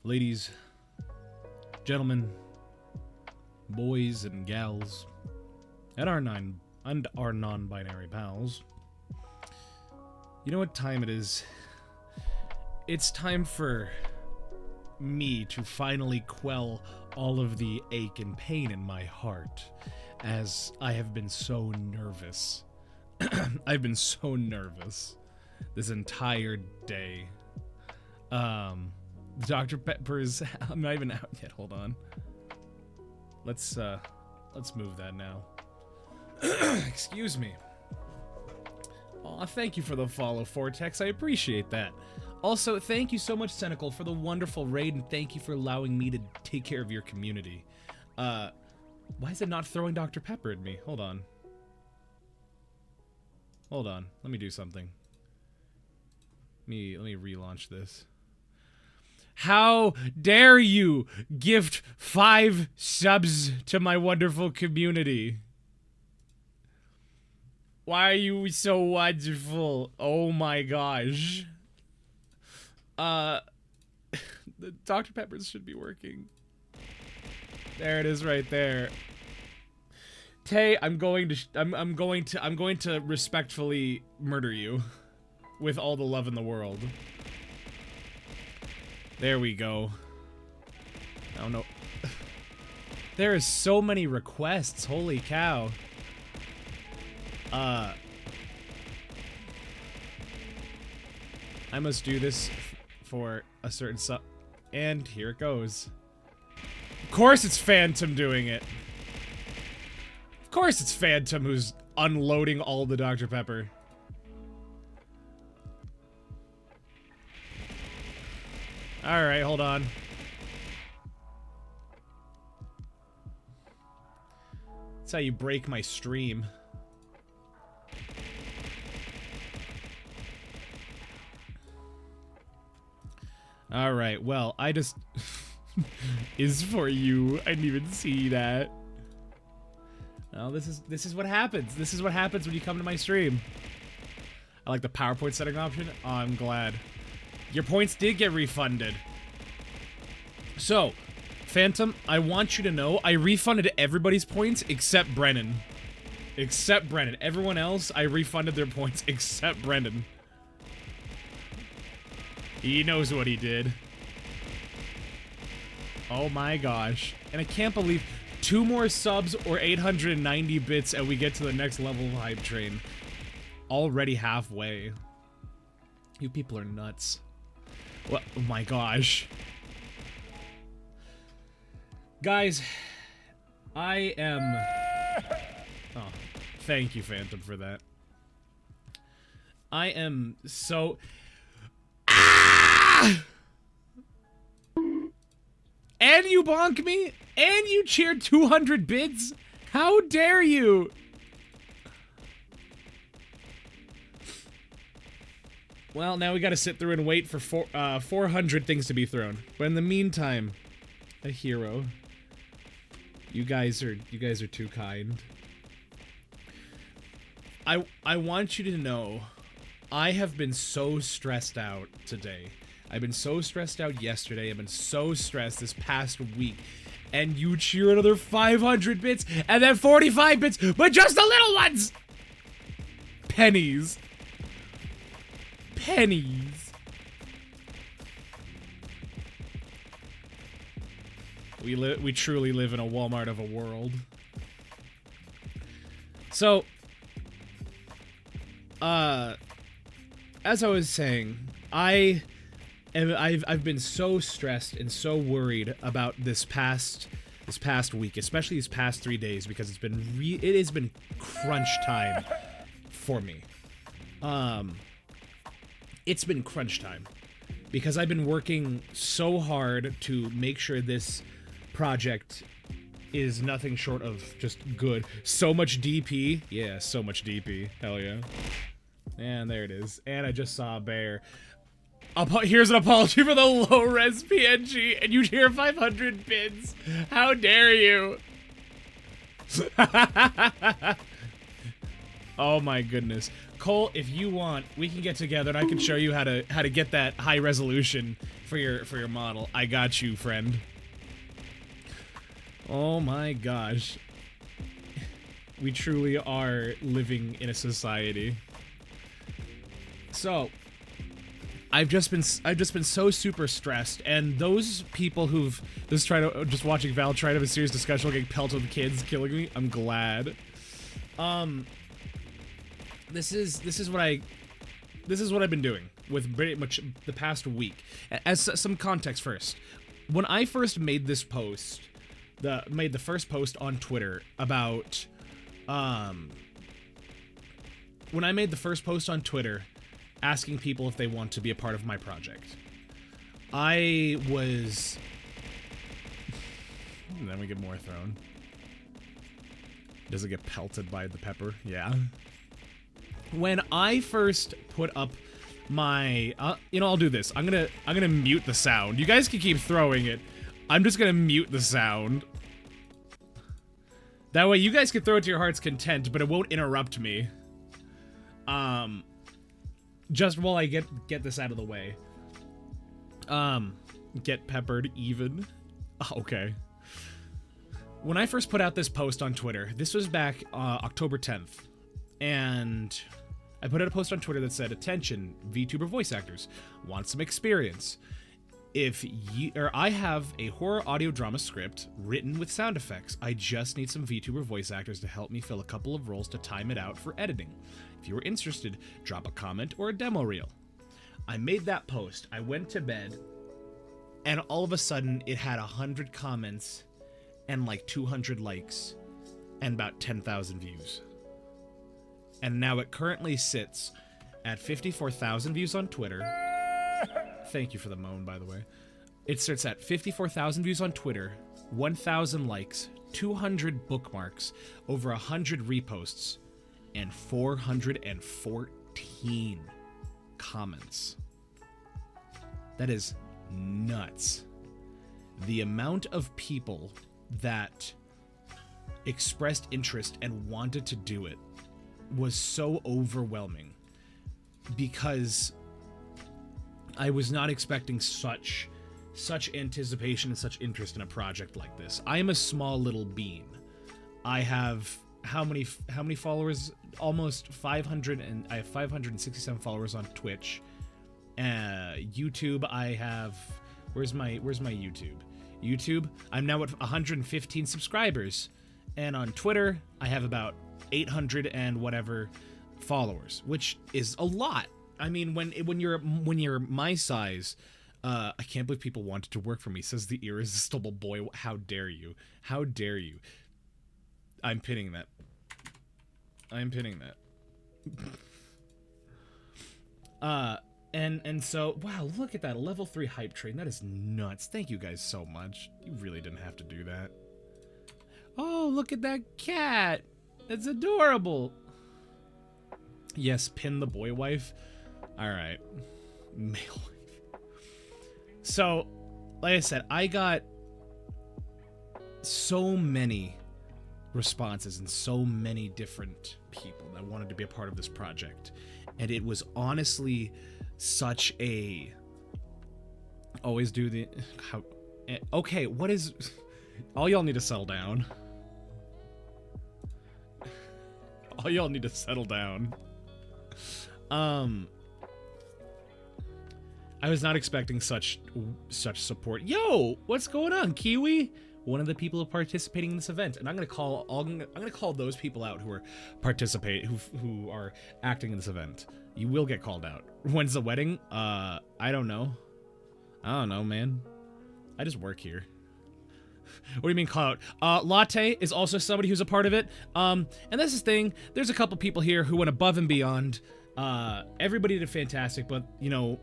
Ladies, gentlemen, boys and gals, and our non-binary pals, you know what time it is? It's time for me to finally quell all of the ache and pain in my heart, as I have been so nervous. I've been so nervous this entire day. Dr. Pepper's... I'm not even out yet, hold on. Let's move that now. Excuse me. Aw, thank you for the follow, Vortex. I appreciate that. Also, thank you so much, Senecal, for the wonderful raid, and thank you for allowing me to take care of your community. Why is it not throwing Dr. Pepper at me? Hold on. Hold on. Let me do something. Let me relaunch this. How dare you gift 5 subs to my wonderful community? Why are you so wonderful? Oh my gosh. The Dr. Peppers should be working. There it is right there. Tay, I'm going to respectfully murder you with all the love in the world. There we go. Oh no. There is so many requests, holy cow. I must do this for a certain sub, and here it goes. Of course it's Phantom doing it. Of course it's Phantom who's unloading all the Dr. Pepper. Alright, hold on. That's how you break my stream. Alright, well, I just... is for you. I didn't even see that. No, this is what happens. This is what happens when you come to my stream. I like the PowerPoint setting option. Oh, I'm glad. Your points did get refunded. So, Phantom, I want you to know I refunded everybody's points except Brennan. Except Brennan. Everyone else, I refunded their points except Brendan. He knows what he did. Oh my gosh. And I can't believe 2 more subs or 890 bits and we get to the next level of hype train. Already halfway. You people are nuts. Well, oh my gosh. Guys, I am... Oh, thank you, Phantom, for that. I am so... Ah! And you bonk me? And you cheered 200 bids? How dare you? Well, now we gotta sit through and wait for 400 things to be thrown. But in the meantime, a hero. You guys are too kind. I want you to know, I have been so stressed out today. I've been so stressed out yesterday. I've been so stressed this past week. And you cheer another 500 bits and then 45 bits, but just the little ones! Pennies. Pennies. We truly live in a Walmart of a world. So, as I was saying, I've been so stressed and so worried about this past week, especially these past 3 days, because it has been crunch time for me. It's been crunch time because I've been working so hard to make sure this project is nothing short of just good. So much DP. Yeah, so much DP. Hell yeah. And there it is. And I just saw a bear. Here's an apology for the low-res PNG, and you hear 500 bids. How dare you? Oh my goodness. Cole, if you want, we can get together and I can show you how to get that high resolution for your model. I got you, friend. Oh my gosh. We truly are living in a society. So, I've just been so super stressed, and those people who've just watching Val try to have a serious discussion while getting pelted with kids killing me, I'm glad. This is what I've been doing with pretty much the past week. As some context first, when I first made this post, made the first post on Twitter about when I made the first post on Twitter asking people if they want to be a part of my project, I was... Then we get more thrown. Does it get pelted by the pepper? Yeah. When I first put up my... you know, I'll do this. I'm gonna mute the sound. You guys can keep throwing it. I'm just gonna mute the sound. That way you guys can throw it to your heart's content, but it won't interrupt me. Just while I get this out of the way. Get peppered even. Okay. When I first put out this post on Twitter, this was back October 10th, and I put out a post on Twitter that said, "Attention, VTuber voice actors, want some experience? I have a horror audio drama script written with sound effects. I just need some VTuber voice actors to help me fill a couple of roles to time it out for editing. If you were interested, drop a comment or a demo reel." I made that post. I went to bed, and all of a sudden, it had 100 comments and like 200 likes and about 10,000 views. And now it currently sits at 54,000 views on Twitter. Thank you for the moan, by the way. It sits at 54,000 views on Twitter, 1,000 likes, 200 bookmarks, over 100 reposts, and 414 comments. That is nuts. The amount of people that expressed interest and wanted to do it was so overwhelming, because I was not expecting such anticipation and such interest in a project like this. I am a small little bean. I have how many followers? Almost 500, and I have 567 followers on Twitch. YouTube, I have... Where's my YouTube? YouTube, I'm now at 115 subscribers. And on Twitter, I have about 800 and whatever followers, which is a lot. I mean, when you're my size, I can't believe people wanted to work for me, says the irresistible boy. How dare you? How dare you? I'm pinning that. I'm pinning that. And so, wow, look at that, a level 3 hype train. That is nuts. Thank you guys so much. You really didn't have to do that. Oh, look at that cat. That's adorable. Yes, pin the boy wife. All right. Male wife. So, like I said, I got so many responses and so many different people that wanted to be a part of this project. And it was honestly such a... Always do the... How... Okay, what is... All y'all need to settle down. All y'all need to settle down. I was not expecting such support. Yo, what's going on, Kiwi? One of the people participating in this event, and I'm gonna call those people out who are who are acting in this event. You will get called out. When's the wedding? I don't know. I don't know, man. I just work here. What do you mean call out? Latte is also somebody who's a part of it. And that's the thing. There's a couple people here who went above and beyond. Everybody did fantastic, but you know,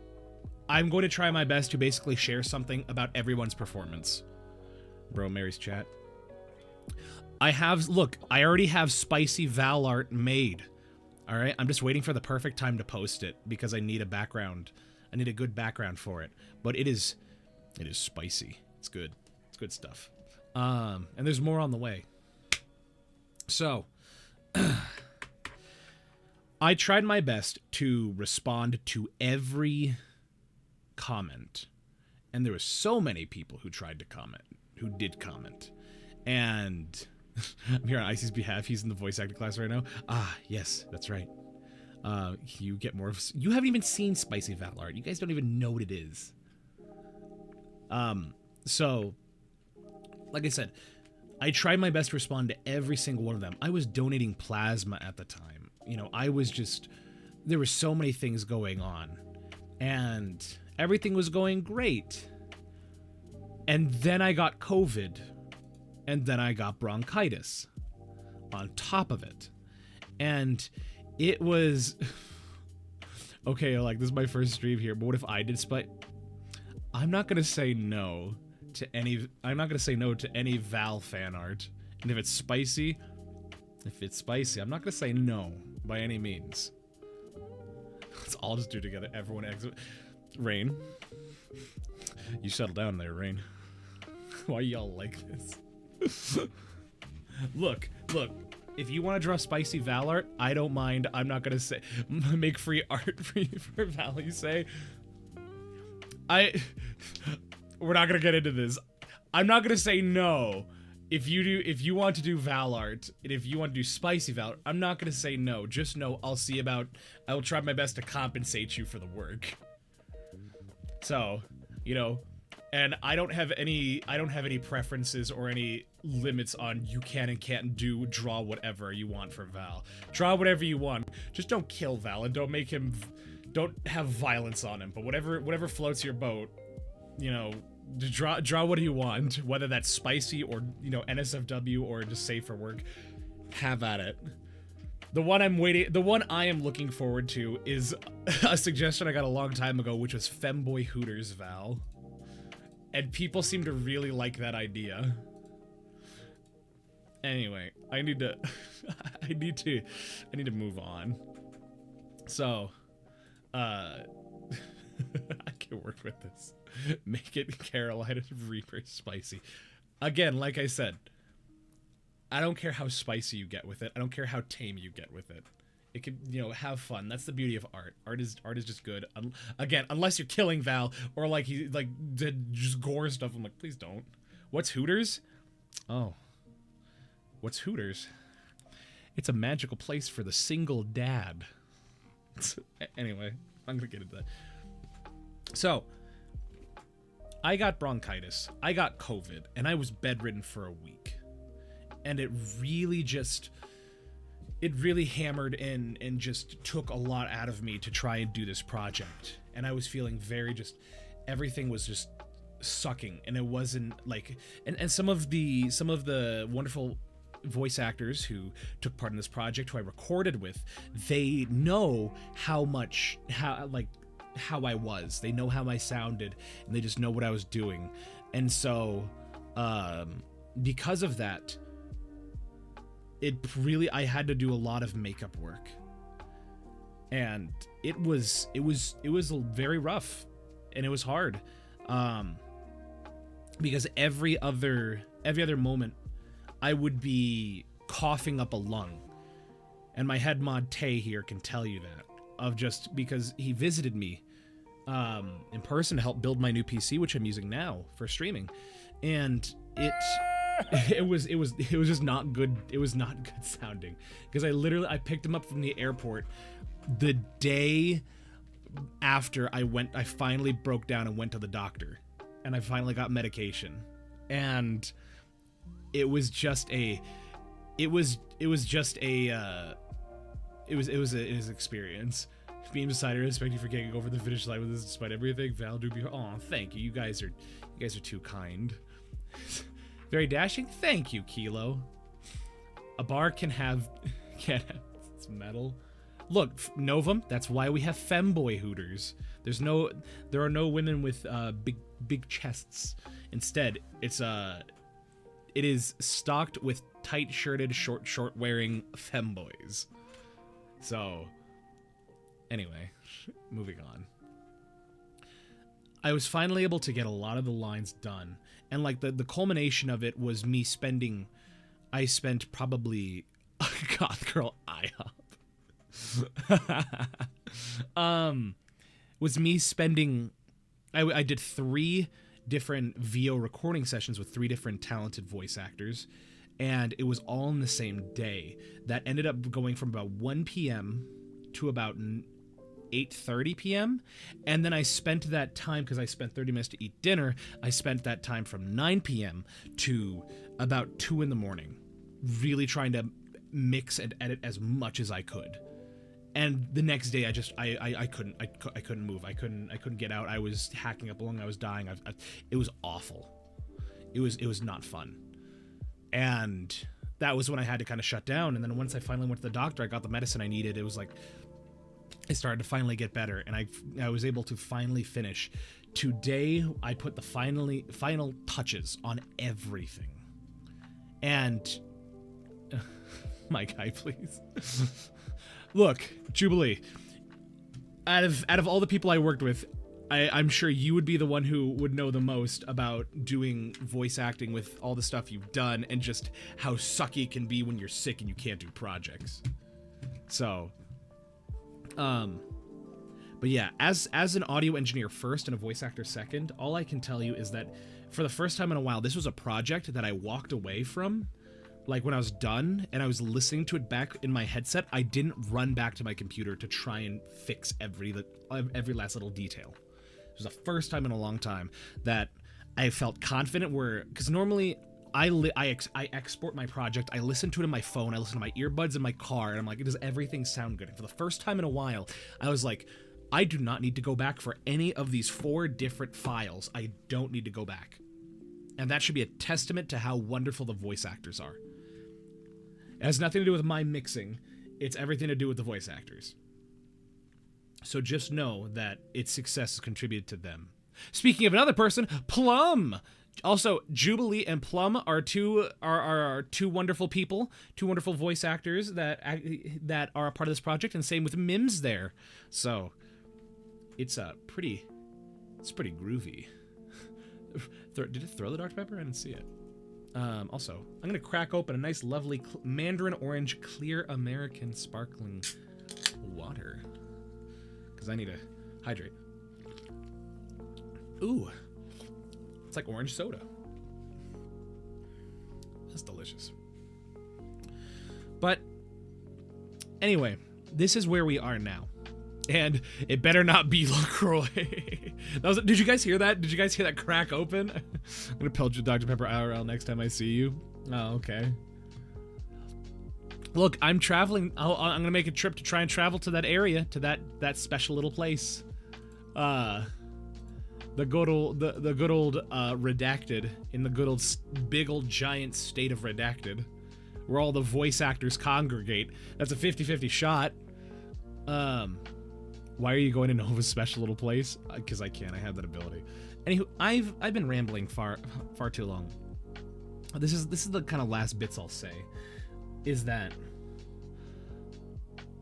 I'm going to try my best to basically share something about everyone's performance. Bro, Mary's chat. I already have spicy Val art made. All right, I'm just waiting for the perfect time to post it because I need a background. I need a good background for it. But it is spicy. It's good. It's good stuff. And there's more on the way. So, I tried my best to respond to every comment, and there were so many people who tried to comment, who did comment, and I'm here on Icy's behalf. He's in the voice acting class right now. Ah, yes, that's right. You get more of... You haven't even seen Spicy Val art. You guys don't even know what it is. So, like I said, I tried my best to respond to every single one of them. I was donating plasma at the time. You know, I was just... There were so many things going on. And everything was going great. And then I got COVID. And then I got bronchitis on top of it. And it was... Okay, like, this is my first stream here, but what if I did I'm not gonna say no to any... I'm not gonna say no to any Val fan art. And if it's spicy, I'm not gonna say no by any means. Let's all just do it together. Everyone exit. Rain. You settle down there, Rain. Why y'all like this? Look. If you want to draw spicy Val art, I don't mind. I'm not gonna say make free art for Val. You say. We're not gonna get into this. I'm not gonna say no. If you want to do Val art, and if you want to do spicy Val art, I'm not gonna say no. Just know I will try my best to compensate you for the work. So, you know, and I don't have any preferences or any limits on you can and can't draw whatever you want for Val. Draw whatever you want. Just don't kill Val and don't have violence on him. But whatever floats your boat, you know, draw what you want, whether that's spicy or, you know, NSFW or just safe for work. Have at it. The one I am looking forward to is a suggestion I got a long time ago, which was Femboy Hooters Val. And people seem to really like that idea. Anyway, I need to move on. So, I can work with this. Make it Carolina Reaper spicy. Again, like I said, I don't care how spicy you get with it. I don't care how tame you get with it. It can, you know, have fun. That's the beauty of art. Art is just good. Again, unless you're killing Val or like he did just gore stuff. I'm like, please don't. What's Hooters? Oh, what's Hooters? It's a magical place for the single dad. Anyway, I'm gonna get into that. So, I got bronchitis. I got COVID, and I was bedridden for a week. And it really hammered in and just took a lot out of me to try and do this project. And I was feeling everything was just sucking, and it wasn't like, and some of the wonderful voice actors who took part in this project, who I recorded with, they know how I was. They know how I sounded, and they just know what I was doing. And so, because of that, I had to do a lot of makeup work, and it was very rough, and it was hard, because every other moment I would be coughing up a lung, and my head mod Tay here can tell you that, just because he visited me in person to help build my new PC, which I'm using now for streaming, and it was just not good. It was not good sounding, because I picked him up from the airport the day after I finally broke down and went to the doctor, and I finally got medication, and it was an experience. Being beside her, respect you for getting over the finish line with this despite everything. Val do be. Oh, thank you. You guys are too kind. Very dashing. Thank you, Kilo. A bar can have it's metal. Look, Novum. That's why we have femboy Hooters. There are no women with big chests. Instead, it is stocked with tight-shirted, short-wearing femboys. So, anyway, moving on. I was finally able to get a lot of the lines done, and like the culmination of it was me I spent probably Goth Girl IHOP. was me spending, I did 3 different VO recording sessions with 3 different talented voice actors, and it was all in the same day. That ended up going from about 1 p.m. to about 8:30 p.m. And then I spent that time, because I spent 30 minutes to eat dinner, I spent that time from 9 p.m. to about 2 in the morning, really trying to mix and edit as much as I could. And the next day, I couldn't move. I couldn't get out. I was hacking up lung. I was dying. It was awful. It was not fun. And that was when I had to kind of shut down. And then once I finally went to the doctor, I got the medicine I needed. It was like, it started to finally get better, and I was able to finally finish. Today, I put the final touches on everything. And my guy, please. Look, Jubilee, out of all the people I worked with, I'm sure you would be the one who would know the most about doing voice acting with all the stuff you've done, and just how sucky it can be when you're sick and you can't do projects. So, but yeah, as an audio engineer first and a voice actor second, all I can tell you is that for the first time in a while, this was a project that I walked away from. Like, when I was done and I was listening to it back in my headset, I didn't run back to my computer to try and fix every last little detail. It was the first time in a long time that I felt confident, because normally I export my project, I listen to it in my phone, I listen to my earbuds in my car, and I'm like, does everything sound good? And for the first time in a while, I was like, I do not need to go back for any of these 4 different files. I don't need to go back. And that should be a testament to how wonderful the voice actors are. It has nothing to do with my mixing. It's everything to do with the voice actors. So just know that its success has contributed to them. Speaking of another person, Plum! Also, Jubilee and Plum are two wonderful people, 2 wonderful voice actors that are a part of this project, and same with Mims there. So, it's pretty groovy. Did it throw the Dr. Pepper? I didn't see it. Also, I'm going to crack open a nice, lovely mandarin orange clear American sparkling water, because I need to hydrate. Ooh, it's like orange soda. That's delicious. But anyway, this is where we are now. And it better not be LaCroix. Did you guys hear that? Did you guys hear that crack open? I'm gonna pelch you Dr. Pepper IRL next time I see you. Oh, okay. Look, I'm traveling. I'm gonna make a trip to try and travel to that area, to that special little place. The good old Redacted, in the good old big old giant state of Redacted, where all the voice actors congregate. That's a 50-50 shot. Why are you going to Nova's special little place? Because I can. I have that ability. Anywho, I've been rambling far too long. This is the kind of last bits I'll say. Is that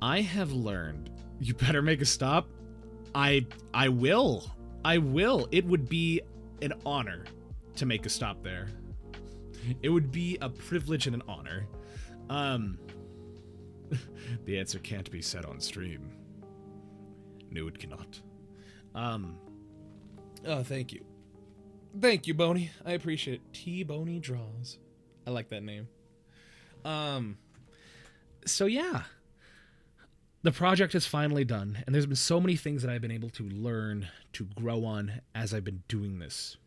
I have learned. You better make a stop. I will. It would be an honor to make a stop there. It would be a privilege and an honor. The answer can't be said on stream. No, it cannot. Oh, thank you. Thank you, Boney. I appreciate it. T-Boney Draws. I like that name. So yeah. The project is finally done, and there's been so many things that I've been able to learn, to grow on as I've been doing this.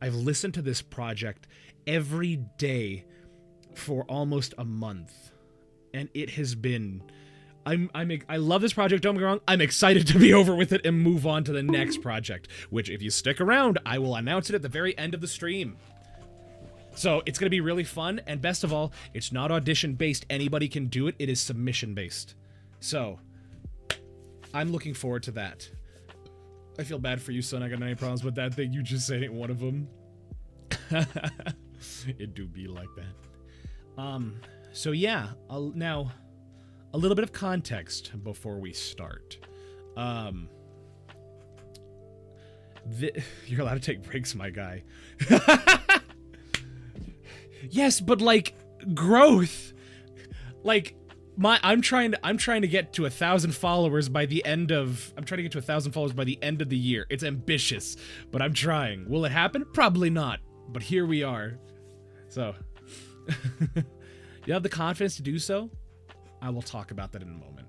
I've listened to this project every day for almost a month, and it has been... I love this project, don't get me wrong. I'm excited to be over with it and move on to the next project, which, if you stick around, I will announce it at the very end of the stream. So it's going to be really fun, and best of all, it's not audition-based. Anybody can do it. It is submission-based. So, I'm looking forward to that. I feel bad for you, son. I got any problems with that thing. You just said ain't one of them. It do be like that. So yeah, now, a little bit of context before we start. You're allowed to take breaks, my guy. Yes, but like, growth. Like, I'm trying to get to 1,000 followers by the end of the year. It's ambitious, but I'm trying. Will it happen? Probably not. But here we are. So, you have the confidence to do so? I will talk about that in a moment.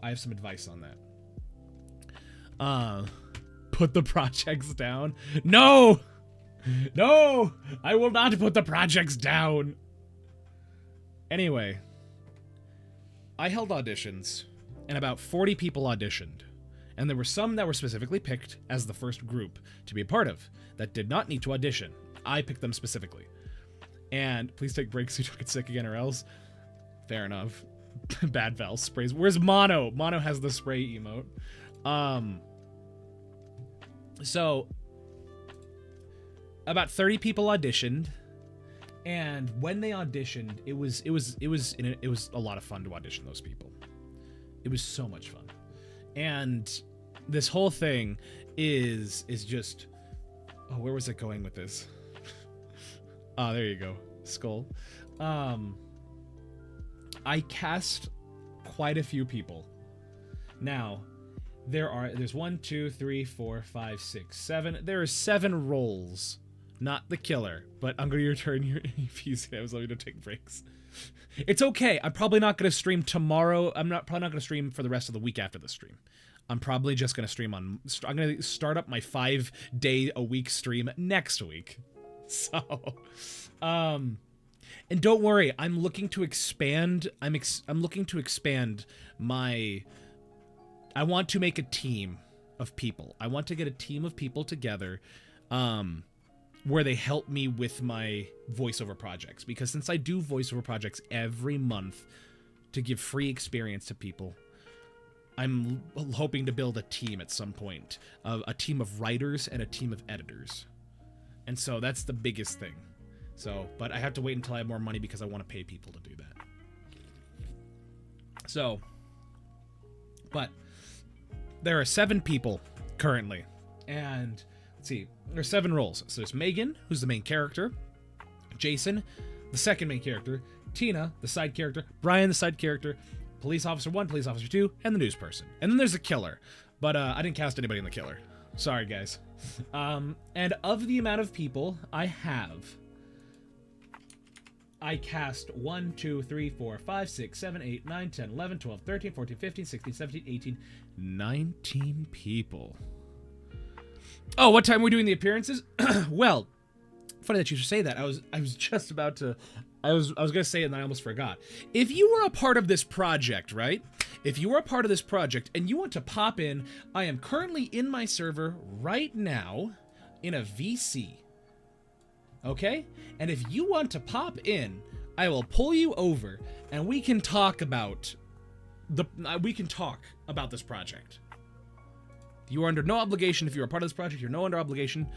I have some advice on that. Put the projects down. No! No! I will not put the projects down. Anyway, I held auditions, and about 40 people auditioned. And there were some that were specifically picked as the first group to be a part of that did not need to audition. I picked them specifically. And please take breaks so you don't get sick again or else. Fair enough. Bad Val sprays. Where's Mono? Mono has the spray emote. So about 30 people auditioned, and when they auditioned, it was a lot of fun to audition those people. It was so much fun. And this whole thing is just, oh, where was it going with this? Oh, there you go. Skull. I cast quite a few people. Now, there's 1, 2, 3, 4, 5, 6, 7. There are 7 roles. Not the killer, but I'm going to return your EPs. I was letting you to take breaks. It's okay. I'm probably not going to stream tomorrow. Probably not going to stream for the rest of the week after the stream. I'm probably just going to stream I'm going to start up my 5-day-a-week stream next week. So, and don't worry, I'm looking to expand. I'm looking to expand my. I want to make a team of people. I want to get a team of people together, where they help me with my voiceover projects. Because since I do voiceover projects every month to give free experience to people, I'm hoping to build a team at some point, a team of writers and a team of editors. And so that's the biggest thing. So, but I have to wait until I have more money because I want to pay people to do that. So, but there are 7 people currently, and let's see, there's 7 roles. So there's Megan, who's the main character, Jason, the second main character, Tina, the side character, Brian, the side character, Police Officer 1, Police Officer 2, and the news person. And then there's a killer, but I didn't cast anybody in the killer. Sorry, guys. And of the amount of people I cast 1, 2, 3, 4, 5, 6, 7, 8, 9, 10, 11, 12, 13, 14, 15, 16, 17, 18, 19 people. Oh, what time are we doing the appearances? Well, funny that you should say that. I was just about to. I was gonna say it and I almost forgot. If you were a part of this project, right? If you were a part of this project and you want to pop in, I am currently in my server right now in a VC. Okay? And if you want to pop in, I will pull you over and we can talk about this project. You are under no obligation. If you're a part of this project, you're no under obligation.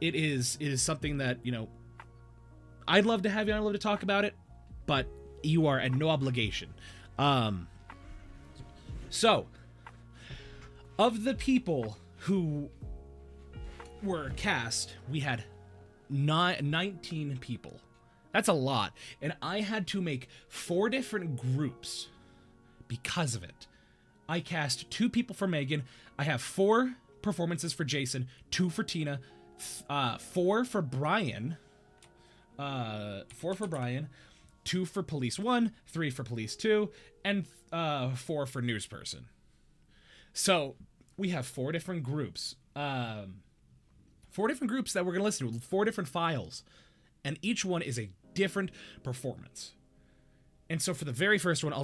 It is something that, you know, I'd love to have you on. I'd love to talk about it, but you are at no obligation. So, of the people who were cast, we had 19 people. That's a lot. And I had to make 4 different groups because of it. I cast 2 people for Megan. I have 4 performances for Jason, 2 for Tina, 4 for Brian, 4 for Brian, 2 for Police 1, 3 for Police 2, and 4 for News Person. So we have 4 different groups. 4 different groups that we're going to listen to, 4 different files. And each one is a different performance. And so for the very first one,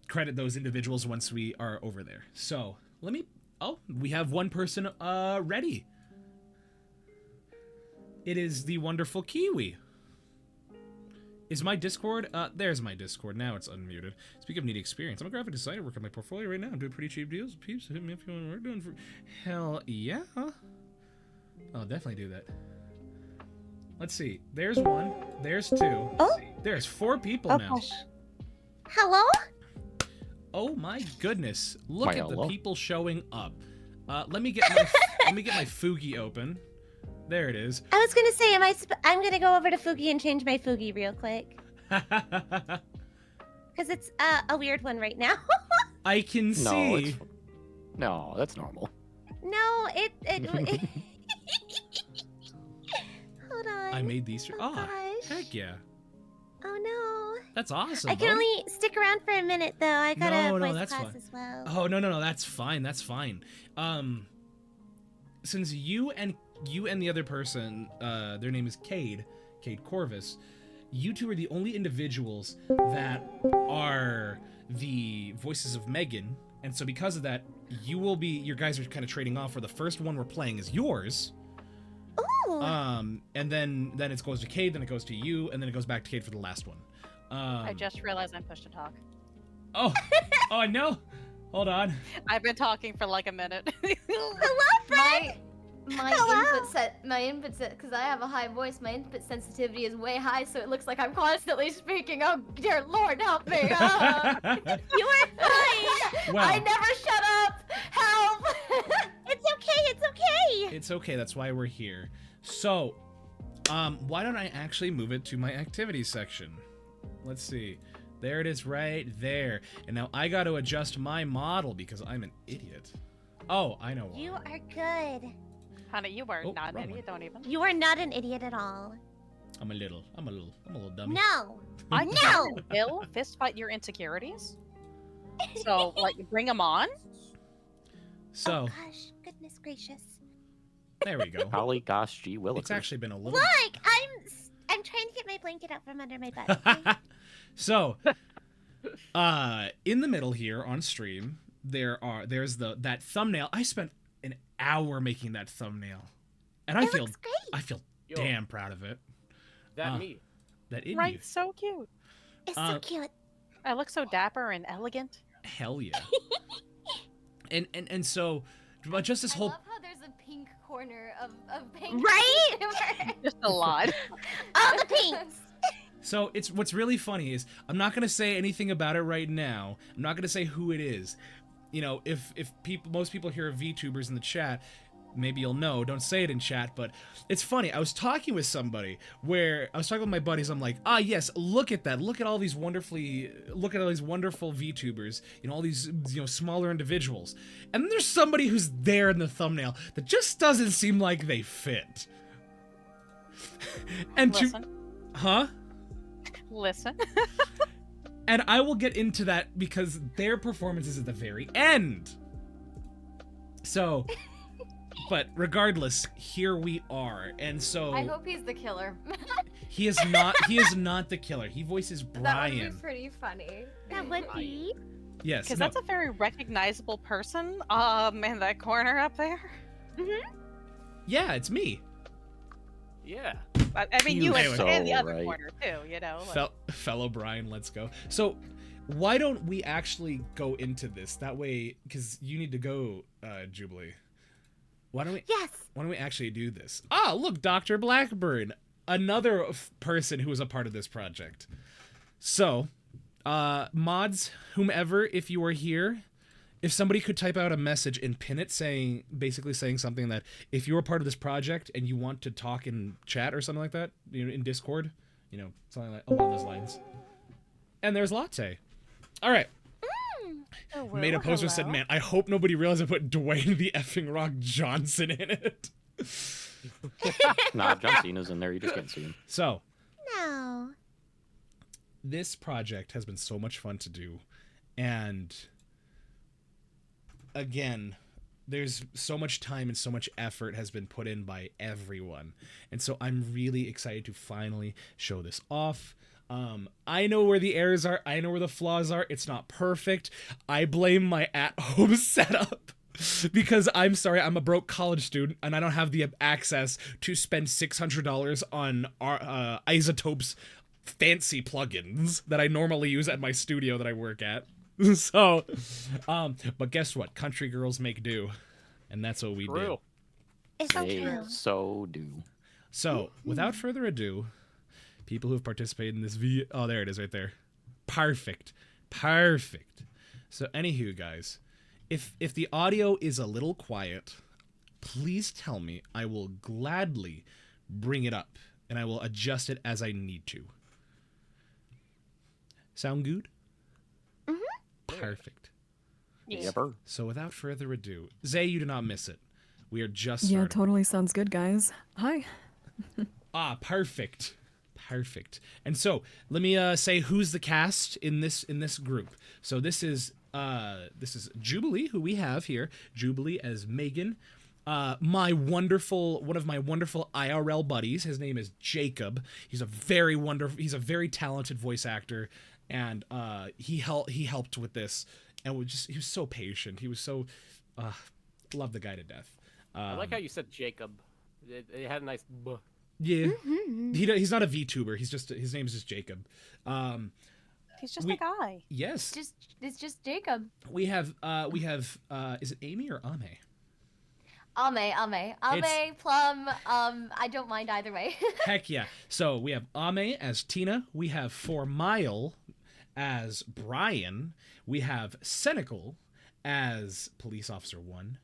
credit those individuals once we are over there. So we have one person ready. It is the wonderful Kiwi. Is my Discord? There's my Discord. Now it's unmuted. Speaking of needing experience, I'm a graphic designer working on my portfolio right now. I'm doing pretty cheap deals. Peeps, hit me if you want to work doing for. Hell yeah. I'll definitely do that. Let's see. There's 1. There's 2. Oh. There's 4 people now. Gosh. Hello? Oh my goodness! Look at hello. the people showing up. Let me get my Fugi open. There it is. I was gonna say, I'm gonna go over to Fugi and change my Fugi real quick. Because it's a weird one right now. I can see. No, that's normal. No, it Hold on. I made these. Oh, Oh, gosh. heck yeah. Oh no. That's awesome. I can bud. only stick around for a minute though. I got a voice that's class fine. as well. Oh no, that's fine. That's fine. Since you and the other person, their name is Cade Corvus, you two are the only individuals that are the voices of Megan, and so because of that, your guys are kind of trading off. Where the first one we're playing is yours. Ooh. And then it goes to Cade, then it goes to you, and then it goes back to Cade for the last one. I just realized I'm push to talk. Oh, no. Hold on. I've been talking for like a minute. Hello, Brett. My input set, because I have a high voice, my input sensitivity is way high, so it looks like I'm constantly speaking. Oh, dear Lord, help me! You are fine. Well, I never shut up. Help! It's okay. It's okay. it's okay. That's why we're here. So, why don't I actually move it to my activities section? Let's see. There it is right there. And now I got to adjust my model because I'm an idiot. Oh, I know why. You are good. Honey, you are Oh, not an wrong idiot, don't even. You are not an idiot at all. I'm a little dummy. No. I No. will fist fight your insecurities. So, like, bring them on. So, Oh gosh, goodness gracious. there we go. Golly gosh, gee willikers. It's actually been a little... Look, I'm trying to get my blanket out from under my butt. Okay? So, in the middle here on stream, there's that thumbnail. I spent an hour making that thumbnail, and I It feel looks great. Yo, damn proud of it. that me. That in Right, you. so cute. It's so cute. I look so dapper and elegant. Hell yeah. and so, but just this I whole love how there's a pink corner of pink. Right? Just a lot. All the pinks. So it's what's really funny is I'm not gonna say anything about it right now. I'm not gonna say who it is. You know, if most people here are VTubers in the chat, maybe you'll know. Don't say it in chat, but it's funny. I was talking with somebody where I was talking with my buddies. I'm like, yes, look at that. Look at all these wonderful VTubers. You know, all these smaller individuals. And then there's somebody who's there in the thumbnail that just doesn't seem like they fit. And Listen. huh? Listen. And I will get into that because their performance is at the very end. So, but regardless, here we are. And so I hope he's the killer. he is not the killer. He voices That would Brian. be pretty funny. That would be. Yes. Because no, that's a very recognizable person in that corner up there. yeah, it's me. Yeah. I mean, You you and, so and the other right. corner, too, you know? Like, Fellow Brian, let's go. So, why don't we actually go into this? That way, because you need to go, Jubilee. Why don't we actually do this? Ah, look, Dr. Blackburn, another person who was a part of this project. So, mods, whomever, if you are here, if somebody could type out a message and pin it basically saying something that if you're a part of this project and you want to talk in chat or something like that, in Discord, something like along those lines. And there's Latte. All right. oh, well, Made a poster hello. said, "Man, I hope nobody realized I put Dwayne the effing Rock Johnson in it." Nah, John Cena's in there. You just can't see him. So, No. this project has been so much fun to do, and again, there's so much time and so much effort has been put in by everyone, and so I'm really excited to finally show this off. I know where the errors are. I know where the flaws are. It's not perfect. I blame my at-home setup because I'm sorry, I'm a broke college student and I don't have the access to spend $600 on Isotope's fancy plugins that I normally use at my studio that I work at. So, but guess what? Country girls make do, and that's what we do. True. It's so They true. so do. So, without further ado, people who have participated in this oh, there it is right there. Perfect. So, anywho, guys, if the audio is a little quiet, please tell me. I will gladly bring it up, and I will adjust it as I need to. Sound good? Mm-hmm. Perfect. Yepper. So without further ado, Zay, you do not miss it. We are just Yeah, starting. totally sounds good, guys. Hi. Perfect. Perfect. And so let me say who's the cast in this group. So this is Jubilee, who we have here. Jubilee as Megan. One of my wonderful IRL buddies. His name is Jacob. He's a very talented voice actor, and he helped with this, and he was so patient. He was so love the guy to death. I like how you said Jacob. It had a nice buh. Yeah, he's not a VTuber. His name is just Jacob. He's just a guy. Yes. It's just Jacob. We have is it Amy or Ame? Ame, Plum. I don't mind either way. Heck yeah. So we have Ame as Tina. We have 4 Mile as Brian. We have Cynical as Police Officer 1.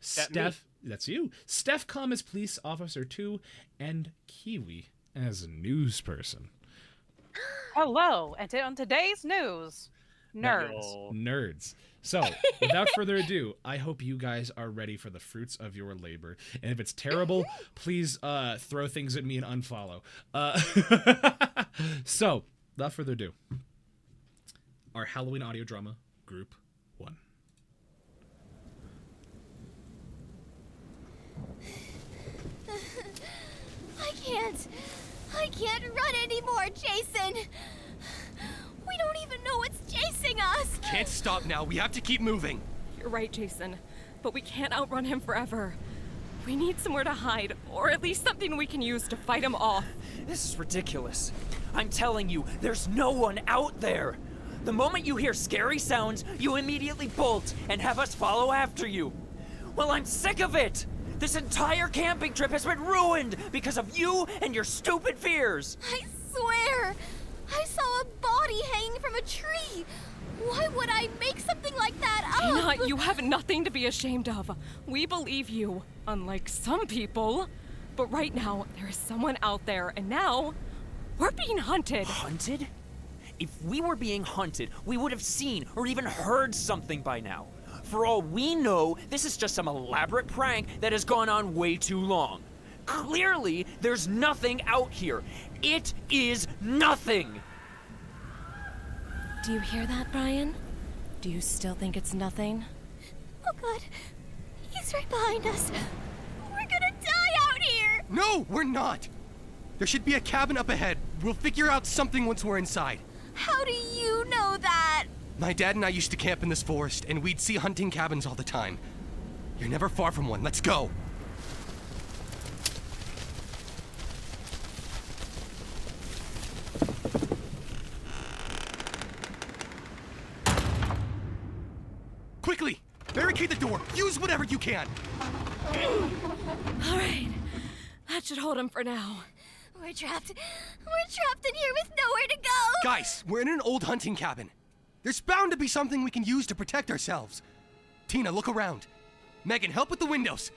That's you. Steph Com as Police Officer 2. And Kiwi as a news person. Hello, and on today's news, Nerds. So, without further ado, I hope you guys are ready for the fruits of your labor. And if it's terrible, please throw things at me and unfollow. So, without further ado, our Halloween audio drama, Group 1. I can't run anymore, Jason. We don't even know what's chasing us. Can't stop now. We have to keep moving. You're right, Jason. But we can't outrun him forever. We need somewhere to hide, or at least something we can use to fight him off. This is ridiculous. I'm telling you, there's no one out there. The moment you hear scary sounds, you immediately bolt and have us follow after you. Well, I'm sick of it. This entire camping trip has been ruined because of you and your stupid fears. I swear, I saw a body hanging from a tree. Why would I make something like that up? Tina, you have nothing to be ashamed of. We believe you, unlike some people. But right now, there is someone out there, and now, we're being hunted. Hunted? If we were being hunted, we would have seen or even heard something by now. For all we know, this is just some elaborate prank that has gone on way too long. Clearly, there's nothing out here. It is nothing! Do you hear that, Brian? Do you still think it's nothing? Oh God, he's right behind us. We're gonna die out here. No, we're not. There should be a cabin up ahead. We'll figure out something once we're inside. How do you know that? My dad and I used to camp in this forest, and we'd see hunting cabins all the time. You're never far from one. Let's go. Quickly! Barricade the door! Use whatever you can! All right. That should hold him for now. We're trapped. We're trapped in here with nowhere to go. Guys, we're in an old hunting cabin. There's bound to be something we can use to protect ourselves. Tina, look around. Megan, help with the windows.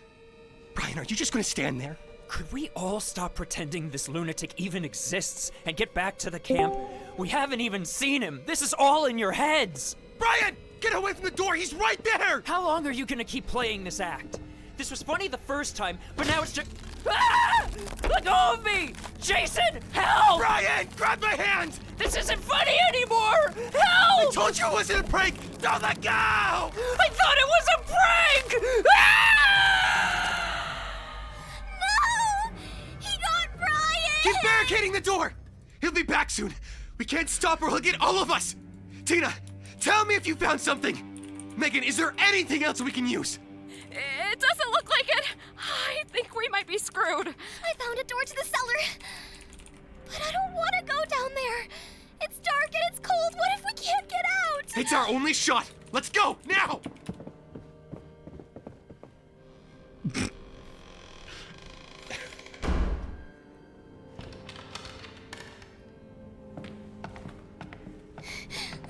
Brian, are you just gonna stand there? Could we all stop pretending this lunatic even exists and get back to the camp? We haven't even seen him. This is all in your heads. Brian, get away from the door. He's right there. How long are you gonna keep playing this act? This was funny the first time, but now it's just... Ah! Let go of me! Jason, help! Brian, grab my hand! This isn't funny anymore! Help! I told you it wasn't a prank! Don't let go! I thought it was a prank! Ah! No! He got Brian! Keep barricading the door! He'll be back soon. We can't stop or he'll get all of us! Tina, tell me if you found something! Megan, is there anything else we can use? It doesn't look like it. I think we might be screwed. I found a door to the cellar. But I don't want to go down there. It's dark and it's cold. What if we can't get out? It's our only shot. Let's go, now!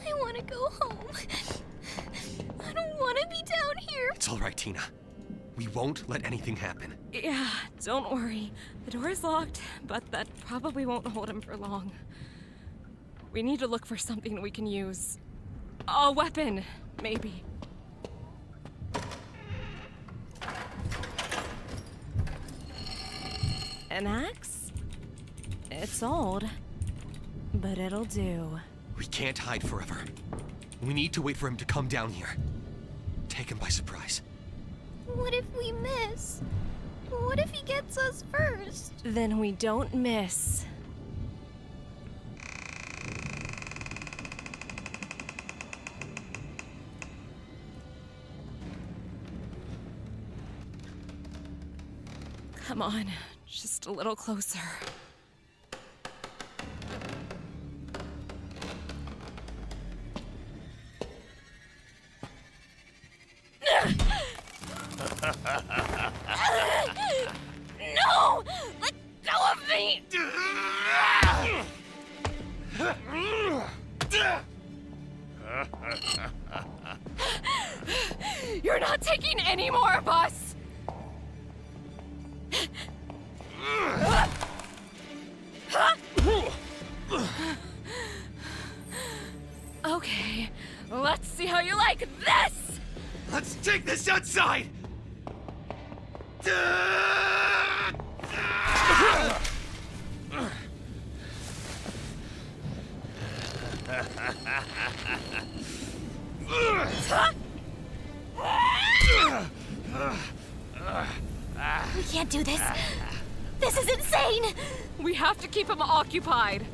I want to go home. I don't want to be down here. It's all right, Tina. We won't let anything happen. Yeah, don't worry. The door is locked, but that probably won't hold him for long. We need to look for something we can use. A weapon, maybe. An axe? It's old, but it'll do. We can't hide forever. We need to wait for him to come down here. Take him by surprise. What if we miss? What if he gets us first? Then we don't miss. Come on, just a little closer. No! Let go of me! You're not taking any more of us! Okay, let's see how you like this! Let's take this outside! We can't do this. This is insane. We have to keep him occupied.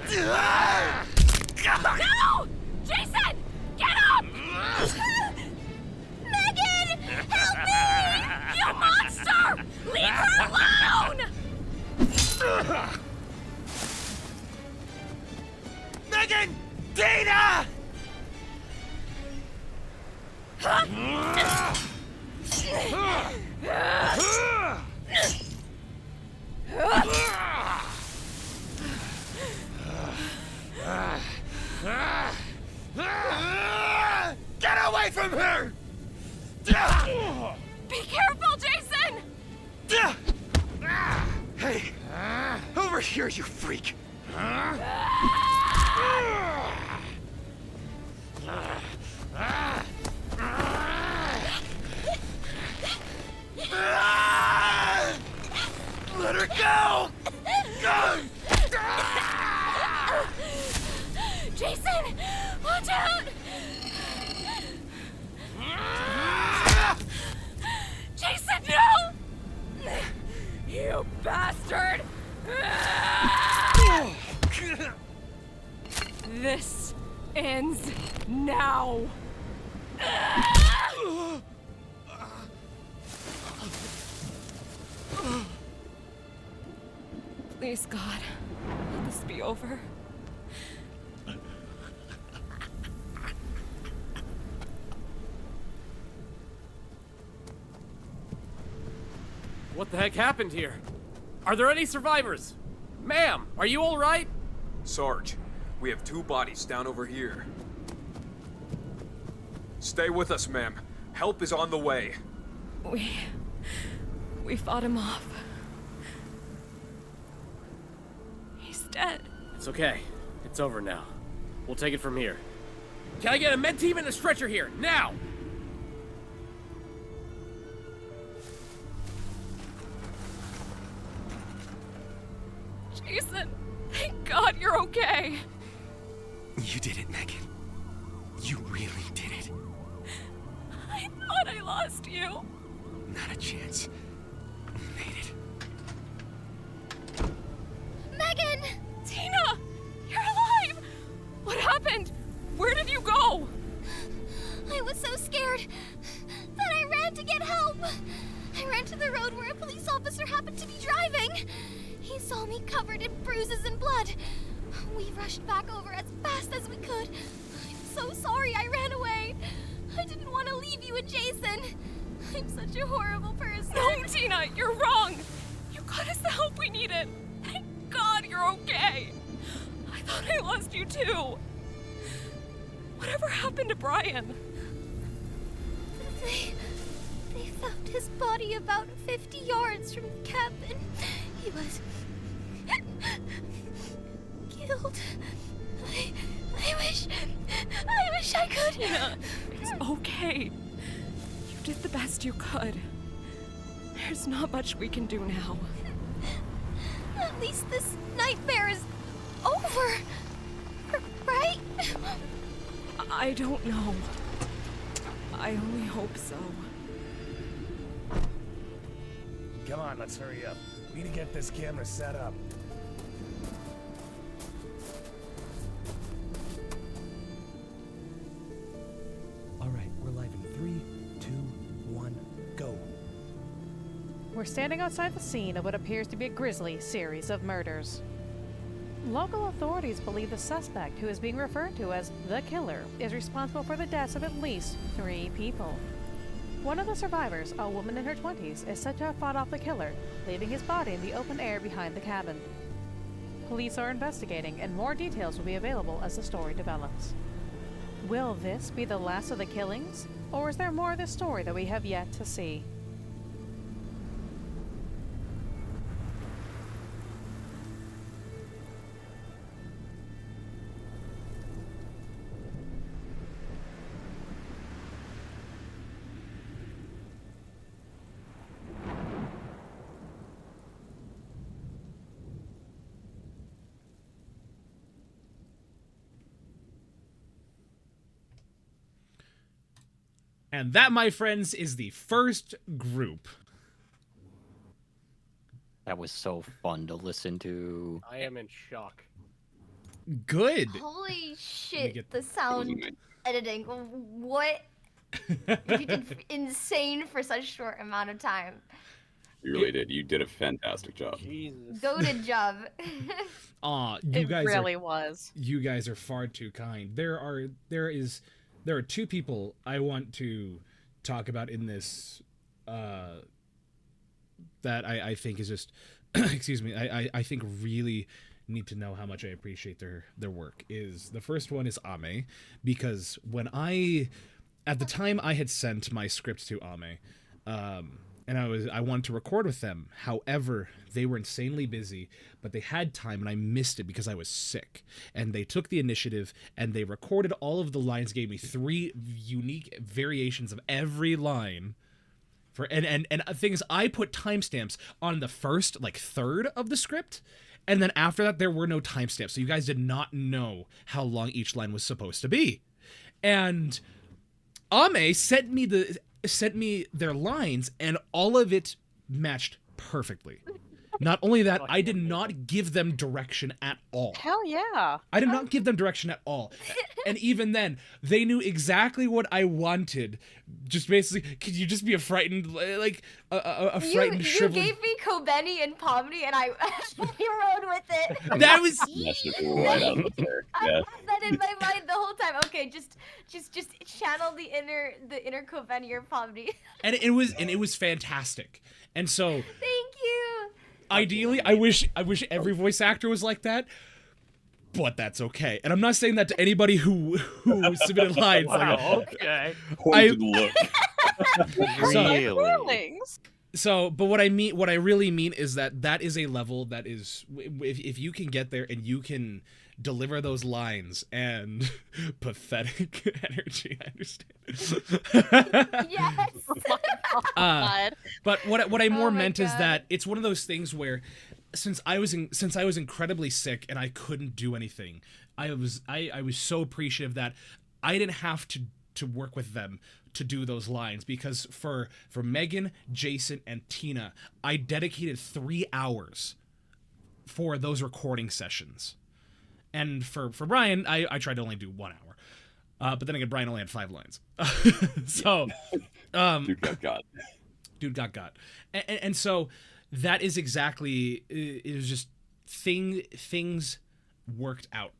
No! Jason! Get up! Megan! Help me! You monster! Leave her alone! Megan! Dana! Get away from her! Be careful, Jason! Hey! Over here, you freak! Let her go! Jason! Watch out! Jason, no! You bastard! This ends now. Please, God, let this be over. What the heck happened here? Are there any survivors? Ma'am, are you all right? Sarge, we have 2 bodies down over here. Stay with us, ma'am. Help is on the way. We fought him off. He's dead. It's okay. It's over now. We'll take it from here. Can I get a med team and a stretcher here, now? Jason, thank God you're okay. You did it, Megan. You really did it. I thought I lost you. Not a chance. We made it. Megan! Tina! You're alive! What happened? Where did you go? I was so scared that I ran to get help. I ran to the road where a police officer happened to be driving. He saw me covered in bruises and blood. We rushed back over as fast as we could. I'm so sorry I ran away. I didn't want to leave you and Jason. I'm such a horrible person. No, Tina, you're wrong. You got us the help we needed. Thank God you're okay. I thought I lost you too. Whatever happened to Brian? They found his body about 50 yards from the cabin. He was killed. I wish I could. Tina, it's okay. You did the best you could. There's not much we can do now. At least this nightmare is over. Right? I don't know. I only hope so. Come on, let's hurry up. We need to get this camera set up. All right, we're live in 3, 2, 1, go. We're standing outside the scene of what appears to be a grisly series of murders. Local authorities believe the suspect, who is being referred to as the killer, is responsible for the deaths of at least 3 people. One of the survivors, a woman in her 20s, is said to have fought off the killer, leaving his body in the open air behind the cabin. Police are investigating, and more details will be available as the story develops. Will this be the last of the killings, or is there more of this story that we have yet to see? And that, my friends, is the first group. That was so fun to listen to. I am in shock. Good. Holy shit, the sound editing. What? You did insane for such a short amount of time. You really did. You did a fantastic job. Jesus. Goated job. Aw, It really was. You guys are far too kind. There are 2 people I want to talk about in this that I think is just excuse me, I think really need to know how much I appreciate their work. Is the first one is Ame, because when at the time I had sent my script to Ame, and I wanted to record with them. However, they were insanely busy, but they had time and I missed it because I was sick. And they took the initiative and they recorded all of the lines, gave me 3 unique variations of every line. And the thing is, I put timestamps on the first, third of the script, and then after that there were no timestamps. So you guys did not know how long each line was supposed to be. And Ame sent me their lines, and all of it matched perfectly. Not only that, I did not give them direction at all. Hell yeah. I did not give them direction at all. And even then, they knew exactly what I wanted. Just basically, could you just be a frightened, a frightened shriveled... You gave me Kobeni and Pomni, and I rode with it. That was... I had that in my mind the whole time. Okay, just channel the inner Kobeni or Pomni. And it was fantastic. And so... Thank you. Ideally, I wish every voice actor was like that, but that's okay. And I'm not saying that to anybody who submitted lines. Wow, okay. Pointed look. So, but what I really mean is that is a level that is, if you can get there and you can deliver those lines and pathetic energy, I understand. Yes. But what I more meant is that it's one of those things where, since I was incredibly sick and I couldn't do anything, I was so appreciative that I didn't have to work with them to do those lines, because for Megan, Jason, and Tina, I dedicated 3 hours for those recording sessions. And for Brian, I tried to only do 1 hour. But then again, Brian only had 5 lines. So, Dude got got. And so that is exactly, it was just things worked out.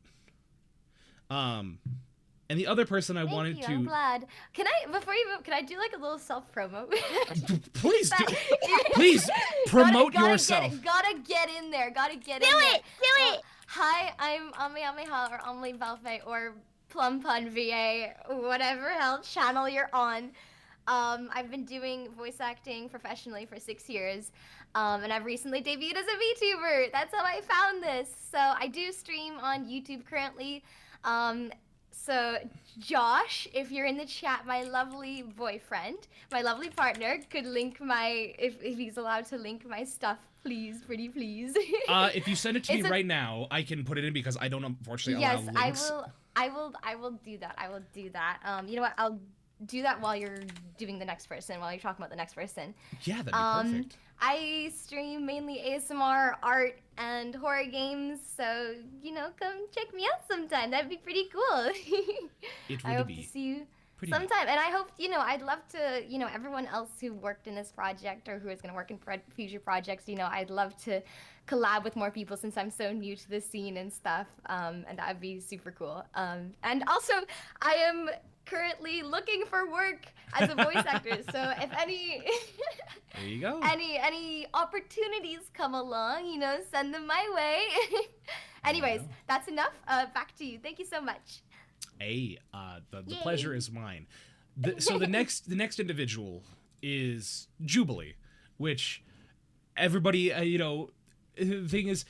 And the other person I wanted to... I'm glad. Before you move, can I do a little self-promo? Please do. Please promote yourself. Gotta get in there. Do it. Hi, I'm Ameha or Amelie Balfe or Plum Pun VA, whatever hell channel you're on. I've been doing voice acting professionally for 6 years, and I've recently debuted as a VTuber. That's how I found this. So I do stream on YouTube currently. So Josh, if you're in the chat, my lovely boyfriend, my lovely partner, could link my, if he's allowed to link my stuff, please, pretty please. If you send it to me right now, I can put it in because I don't unfortunately allow links. Yes, I will do that. I will do that. You know what? I'll do that while you're doing the next person, while you're talking about the next person. Yeah, that'd be perfect. I stream mainly ASMR, art, and horror games, so, you know, come check me out sometime. That'd be pretty cool. I hope to see you sometime. And I hope, you know, I'd love to, you know, everyone else who worked in this project or who is going to work in future projects, you know, I'd love to collab with more people since I'm so new to the scene and stuff, and that would be super cool. And also, I am currently looking for work as a voice actor, so if any there you go. any opportunities come along, you know, send them my way. Anyways, that's enough. Back to you. Thank you so much. Hey, the pleasure is mine. So the next individual is Jubilee, which everybody, you know, the thing is,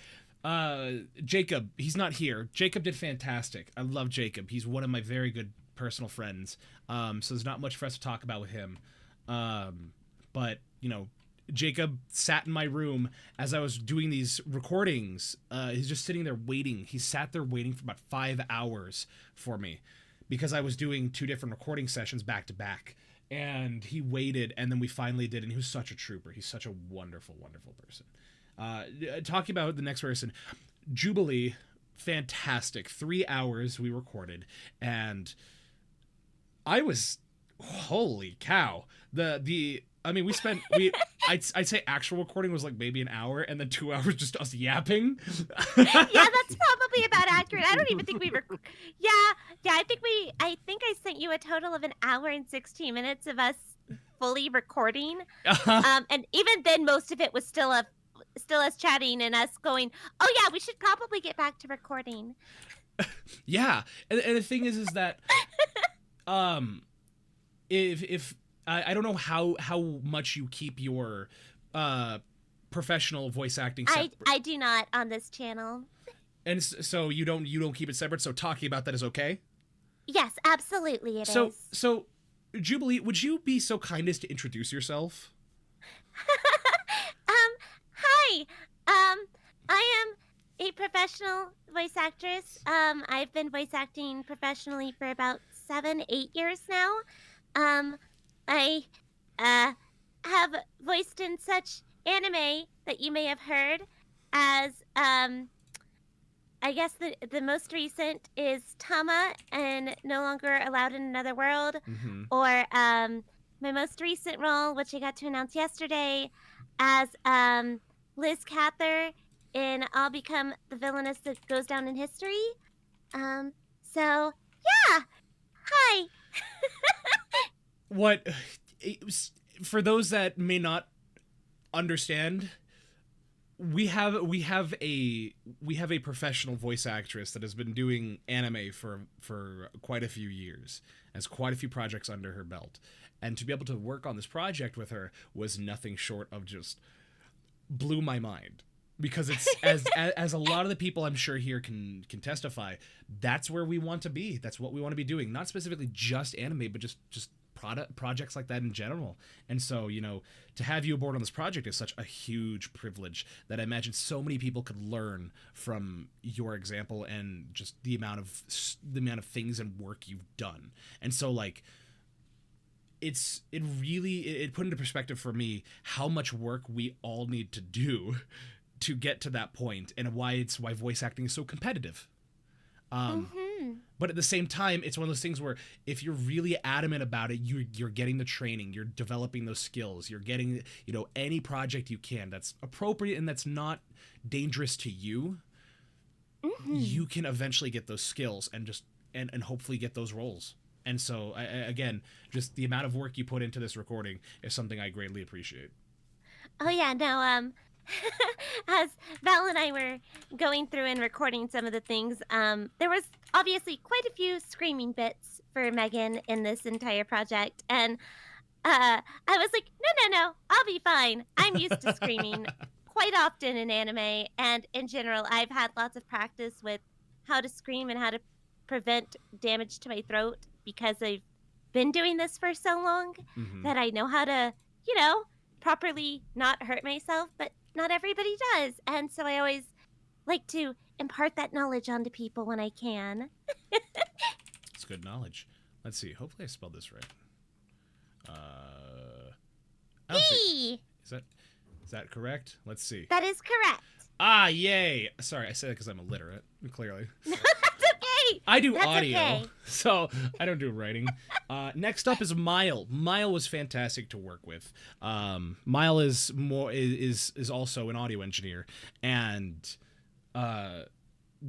Jacob, he's not here. Jacob did fantastic. I love Jacob. He's one of my very good personal friends. So there's not much for us to talk about with him. But, you know, Jacob sat in my room as I was doing these recordings. He's just sitting there waiting. He sat there waiting for about 5 hours for me because I was doing 2 different recording sessions back to back. And he waited, and then we finally did, and he was such a trooper. He's such a wonderful, wonderful person. Talking about the next person, Jubilee, fantastic. 3 hours we recorded, and I was, holy cow. I mean, I'd say actual recording was like maybe an hour, and then 2 hours just us yapping. Yeah, that's probably about accurate. I don't even think we yeah, I think I sent you a total of an hour and 16 minutes of us fully recording. And even then, most of it was still us chatting and us going, oh yeah, we should probably get back to recording. Yeah, and the thing is that if I don't know how much you keep your professional voice acting separate. I do not on this channel. And so you don't keep it separate, so talking about that is okay? Yes, absolutely it is. So Jubilee, would you be so kind as to introduce yourself? Hi. I am a professional voice actress. I've been voice acting professionally for about 7-8 years now. I have voiced in such anime that you may have heard as, I guess the most recent is Tama and No Longer Allowed in Another World, or my most recent role, which I got to announce yesterday, as Liz Cather in I'll Become the Villainess That Goes Down in History. So, yeah. Hi. What, for those that may not understand, we have a professional voice actress that has been doing anime for quite a few years, has quite a few projects under her belt, and to be able to work on this project with her was nothing short of just blew my mind, because it's as a lot of the people I'm sure here can testify, that's where we want to be. That's what we want to be doing, not specifically just anime, but just projects like that in general. And so, you know, to have you aboard on this project is such a huge privilege that I imagine so many people could learn from your example and just the amount of things and work you've done. And so, like, it really put into perspective for me how much work we all need to do to get to that point, and why voice acting is so competitive. But at the same time, it's one of those things where if you're really adamant about it, you're getting the training, you're developing those skills, you're getting, you know, any project you can that's appropriate and that's not dangerous to you, you can eventually get those skills and just and hopefully get those roles. And so, again, just the amount of work you put into this recording is something I greatly appreciate. Oh yeah, no, as Val and I were going through and recording some of the things, there was obviously quite a few screaming bits for Megan in this entire project, and I was like, no, I'll be fine. I'm used to screaming quite often in anime, and in general, I've had lots of practice with how to scream and how to prevent damage to my throat because I've been doing this for so long that I know how to, properly not hurt myself, but not everybody does. And so I always like to impart that knowledge onto people when I can. It's good knowledge. Let's see. Hopefully I spelled this right. E! Is that correct? Let's see. That is correct. Ah, yay. Sorry, I said it because I'm illiterate, clearly. That's okay. I do That's audio, okay. so I don't do writing. Next up is Mile. Mile was fantastic to work with. Mile is also an audio engineer, and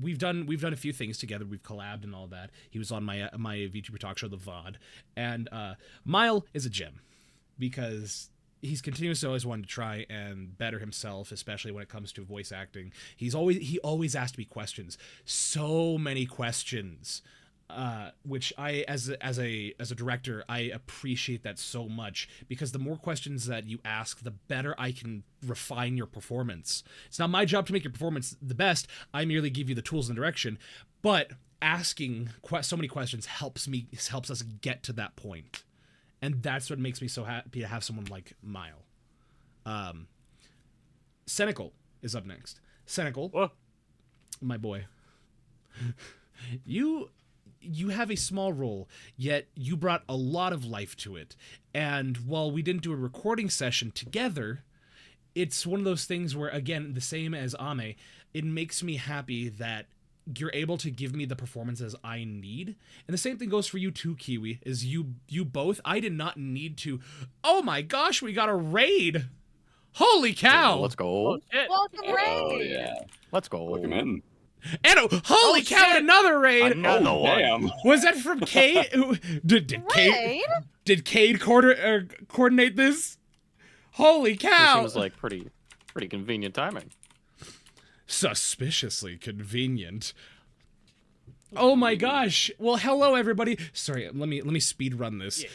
we've done a few things together. We've collabed and all that. He was on my VTuber talk show, The VOD, and Mile is a gem because he's continuously always wanted to try and better himself, especially when it comes to voice acting. He always asked me questions, so many questions, which I, as a director, I appreciate that so much, because the more questions that you ask, the better I can refine your performance. It's not my job to make your performance the best. I merely give you the tools and direction, but asking so many questions helps us get to that point. And that's what makes me so happy to have someone like Mile. Senecal is up next. Senecal, my boy. You have a small role, yet you brought a lot of life to it. And while we didn't do a recording session together, it's one of those things where, again, the same as Ame, it makes me happy that you're able to give me the performances I need. And the same thing goes for you too, Kiwi, is you both. I did not need to. Oh my gosh, we got a raid. Holy cow. Let's go. Welcome, Ray. Oh, yeah. Let's go. Welcome in. And holy cow, another raid. Another one. Damn. Was that from Cade? Did Cade coordinate this? Holy cow. Seems like pretty convenient timing. Suspiciously convenient. Oh my gosh. Well, hello everybody. Sorry, let me speed run this.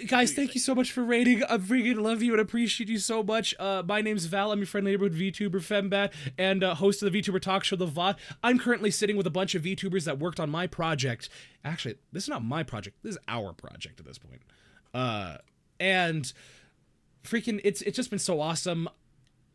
Guys, thank you so much for rating. I freaking love you and appreciate you so much. My name's Val. I'm your friendly neighborhood VTuber Fembat and host of the VTuber talk show, The VOD. I'm currently sitting with a bunch of VTubers that worked on my project. Actually, this is not my project. This is our project at this point. And freaking, it's just been so awesome.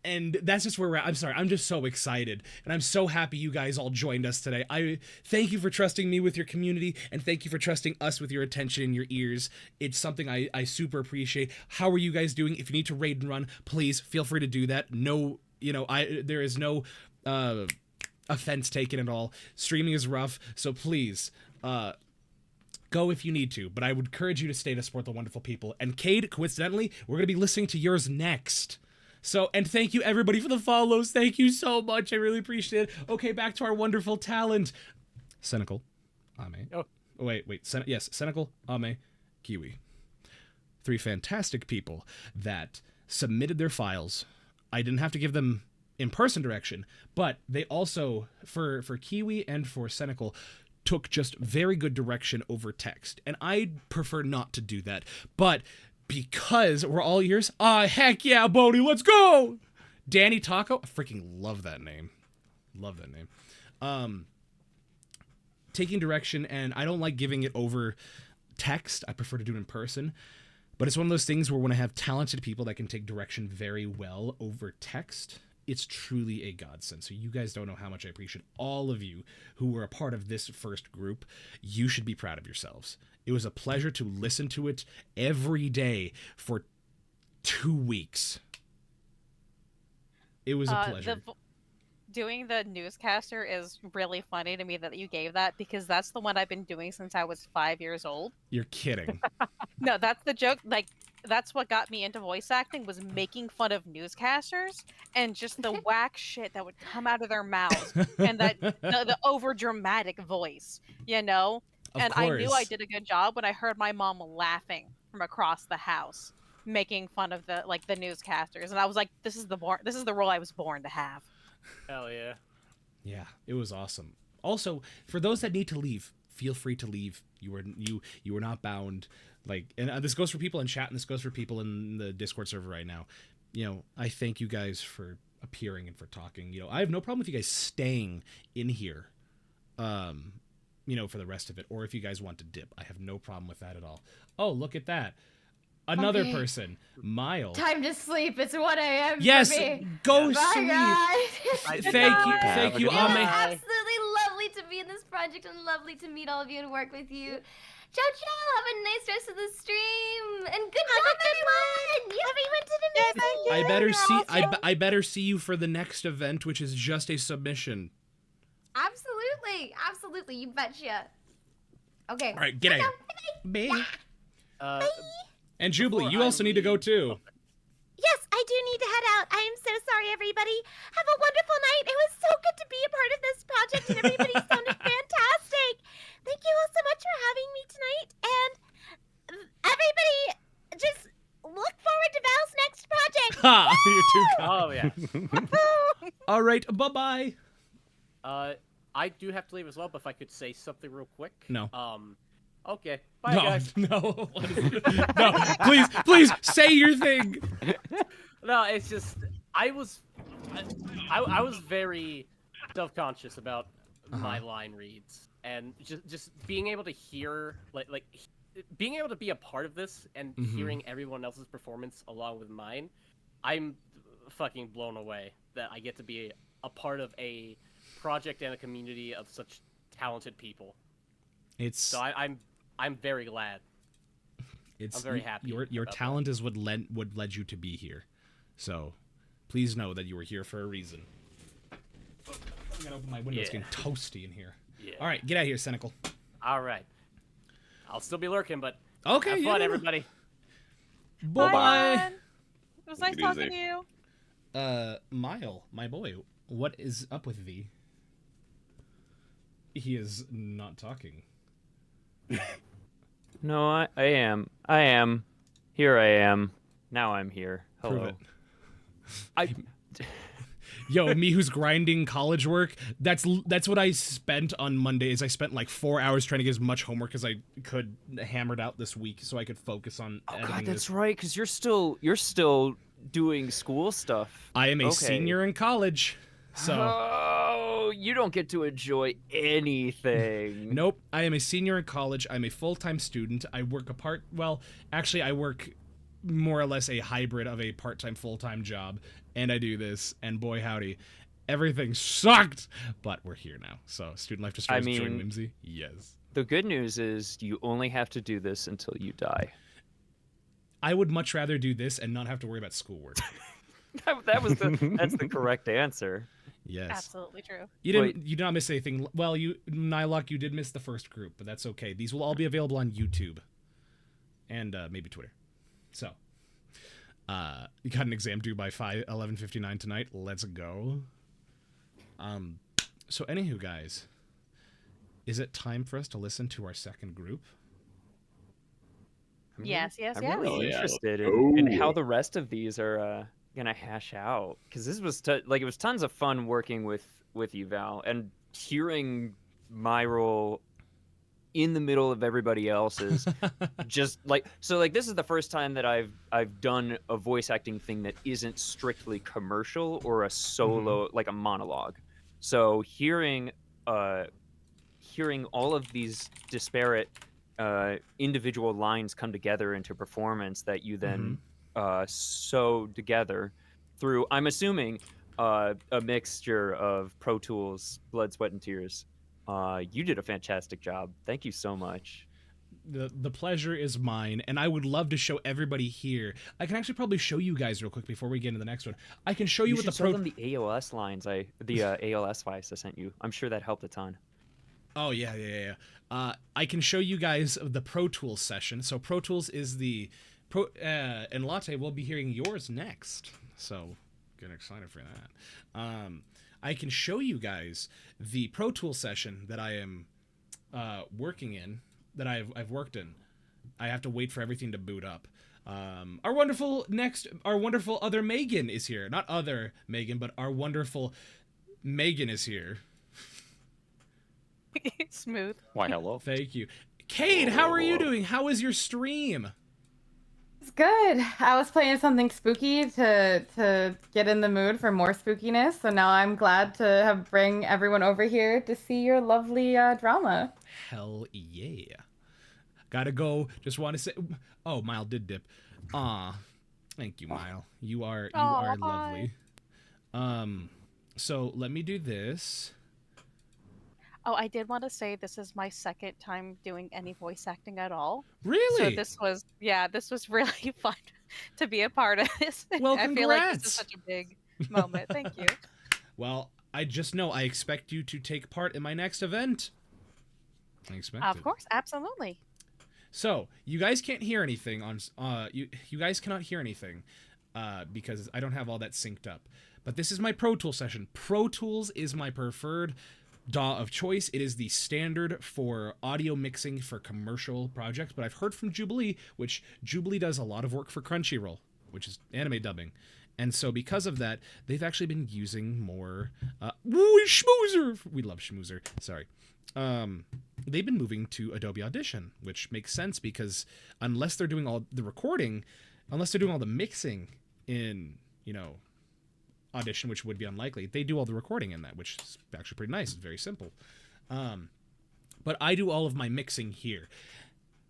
And that's just where we're at. I'm sorry. I'm just so excited. And I'm so happy you guys all joined us today. I thank you for trusting me with your community. And thank you for trusting us with your attention and your ears. It's something I super appreciate. How are you guys doing? If you need to raid and run, please feel free to do that. No, there is no offense taken at all. Streaming is rough. So please, go if you need to. But I would encourage you to stay to support the wonderful people. And Cade, coincidentally, we're going to be listening to yours next. So, and thank you everybody for the follows. Thank you so much. I really appreciate it. Okay, back to our wonderful talent. Senecal, Ame. Oh, wait. Yes, Senecal, Ame, Kiwi. 3 fantastic people that submitted their files. I didn't have to give them in-person direction, but they also, for Kiwi and for Senecal, took just very good direction over text. And I'd prefer not to do that, but because we're all ears, heck yeah, Bodhi, let's go! Danny Taco, I freaking love that name. Taking direction, and I don't like giving it over text. I prefer to do it in person. But it's one of those things where when I have talented people that can take direction very well over text, it's truly a godsend. So you guys don't know how much I appreciate all of you who were a part of this first group. You should be proud of yourselves. It was a pleasure to listen to it every day for 2 weeks. It was a pleasure. Doing the newscaster is really funny to me that you gave that, because that's the one I've been doing since I was 5 years old. You're kidding. No, that's the joke. Like, that's what got me into voice acting, was making fun of newscasters and just the whack shit that would come out of their mouths and that the over dramatic voice, And I knew I did a good job when I heard my mom laughing from across the house, making fun of the newscasters, and I was like, "This is the role I was born to have." Hell yeah! Yeah, it was awesome. Also, for those that need to leave, feel free to leave. You are not bound. Like, and this goes for people in chat, and this goes for people in the Discord server right now. You know, I thank you guys for appearing and for talking. You know, I have no problem with you guys staying in here, you know, for the rest of it, or if you guys want to dip, I have no problem with that at all. Oh, look at that. Another person, Miles. Time to sleep. It's 1 a.m. Yes, for me. go Bye, sleep. guys. Thank you, It was Ame. absolutely lovely to be in this project and lovely to meet all of you and work with you. Ciao, ciao. Have a nice rest of the stream and good job, everyone. Everyone did amazing. I better see. I better see you for the next event, which is just a submission. Absolutely, absolutely. You betcha. Okay. All right, get out of here. Bye. And Jubilee, you also need to go too. Yes, I do need to head out. I am so sorry, everybody. Have a wonderful night. It was so good to be a part of this project, and everybody sounded fantastic. Thank you all so much for having me tonight. And everybody, just look forward to Val's next project. Ha! You're too kind. Oh, yeah. All right, bye-bye. I do have to leave as well, but if I could say something real quick. No. Okay. Bye, guys. No. No, please, say your thing. No, it's just, I was very self-conscious about my line reads, and just being able to hear, like being able to be a part of this and hearing everyone else's performance along with mine, I'm fucking blown away that I get to be a part of a project and a community of such talented people. So I'm very glad. I'm very happy. Your talent is what led you to be here. So please know that you were here for a reason. I'm gonna open my window. It's getting toasty in here. Yeah. All right, get out of here, Cynical. All right. I'll still be lurking, but okay, have fun, everybody. Bye. It was nice talking to you. Mile, my boy, what is up with thee? He is not talking. No, I am. Here I am. Now I'm here. Hello. Prove it. Yo, me who's grinding college work, that's what I spent on Monday. Is I spent like 4 hours trying to get as much homework as I could hammered out this week so I could focus on editing. God, that's right, because you're still doing school stuff. I am a senior in college. So you don't get to enjoy anything. Nope. I am a senior in college. I'm a full-time student. I work I work more or less a hybrid of a part-time, full-time job, and I do this, and boy howdy, everything sucked, but we're here now. So, Student Life Destroys join Whimsy? Yes. The good news is you only have to do this until you die. I would much rather do this and not have to worry about schoolwork. That's the correct answer. Yes. Absolutely true. You did not miss anything. Well, Nylock, you did miss the first group, but that's okay. These will all be available on YouTube and maybe Twitter. So, you got an exam due by 11:59 tonight. Let's go. So anywho, guys, is it time for us to listen to our second group? Yes. I'm really interested in how the rest of these are gonna hash out, because this was it was tons of fun working with you, Val, and hearing my role in the middle of everybody else's. Just this is the first time that I've done a voice acting thing that isn't strictly commercial or a solo, like a monologue. So hearing all of these disparate individual lines come together into performance that you then sew together through, I'm assuming, a mixture of Pro Tools, blood, sweat, and tears. You did a fantastic job. Thank you so much. The pleasure is mine, and I would love to show everybody here. I can actually probably show you guys real quick before we get into the next one. I can show you what the show them the ALS lines, the ALS voice I sent you. I'm sure that helped a ton. Oh yeah. I can show you guys the Pro Tools session. So Pro Tools is the and Latte, we'll be hearing yours next. So get excited for that. I can show you guys the Pro Tools session that I am working in, that I've worked in. I have to wait for everything to boot up. Our wonderful other Megan is here. Not other Megan, but our wonderful Megan is here. Smooth. Why, hello. Thank you. Cade, how are you doing? How is your stream? It's good. I was playing something spooky to get in the mood for more spookiness, so now I'm glad to bring everyone over here to see your lovely drama. Hell yeah. Gotta go. Just want to say, oh, Mile did dip. Aw, thank you, Mile. You are lovely. So let me do this. Oh, I did want to say this is my second time doing any voice acting at all. Really? So this was really fun to be a part of this. Well, I feel like this congrats. is such a big moment. Thank you. Well, I just know I expect you to take part in my next event. I expect Of it. course, absolutely. So you guys can't hear anything on you guys cannot hear anything because I don't have all that synced up. But this is my Pro Tools session. Pro Tools is my preferred DAW of choice. It is the standard for audio mixing for commercial projects, but I've heard from Jubilee, which Jubilee does a lot of work for Crunchyroll, which is anime dubbing. And so because of that, they've actually been using more Schmoozer. We love Schmoozer. Sorry. They've been moving to Adobe Audition, which makes sense because unless they're doing all the recording, unless they're doing all the mixing in, Audition, which would be unlikely, they do all the recording in that, which is actually pretty nice. It's very simple. But I do all of my mixing here.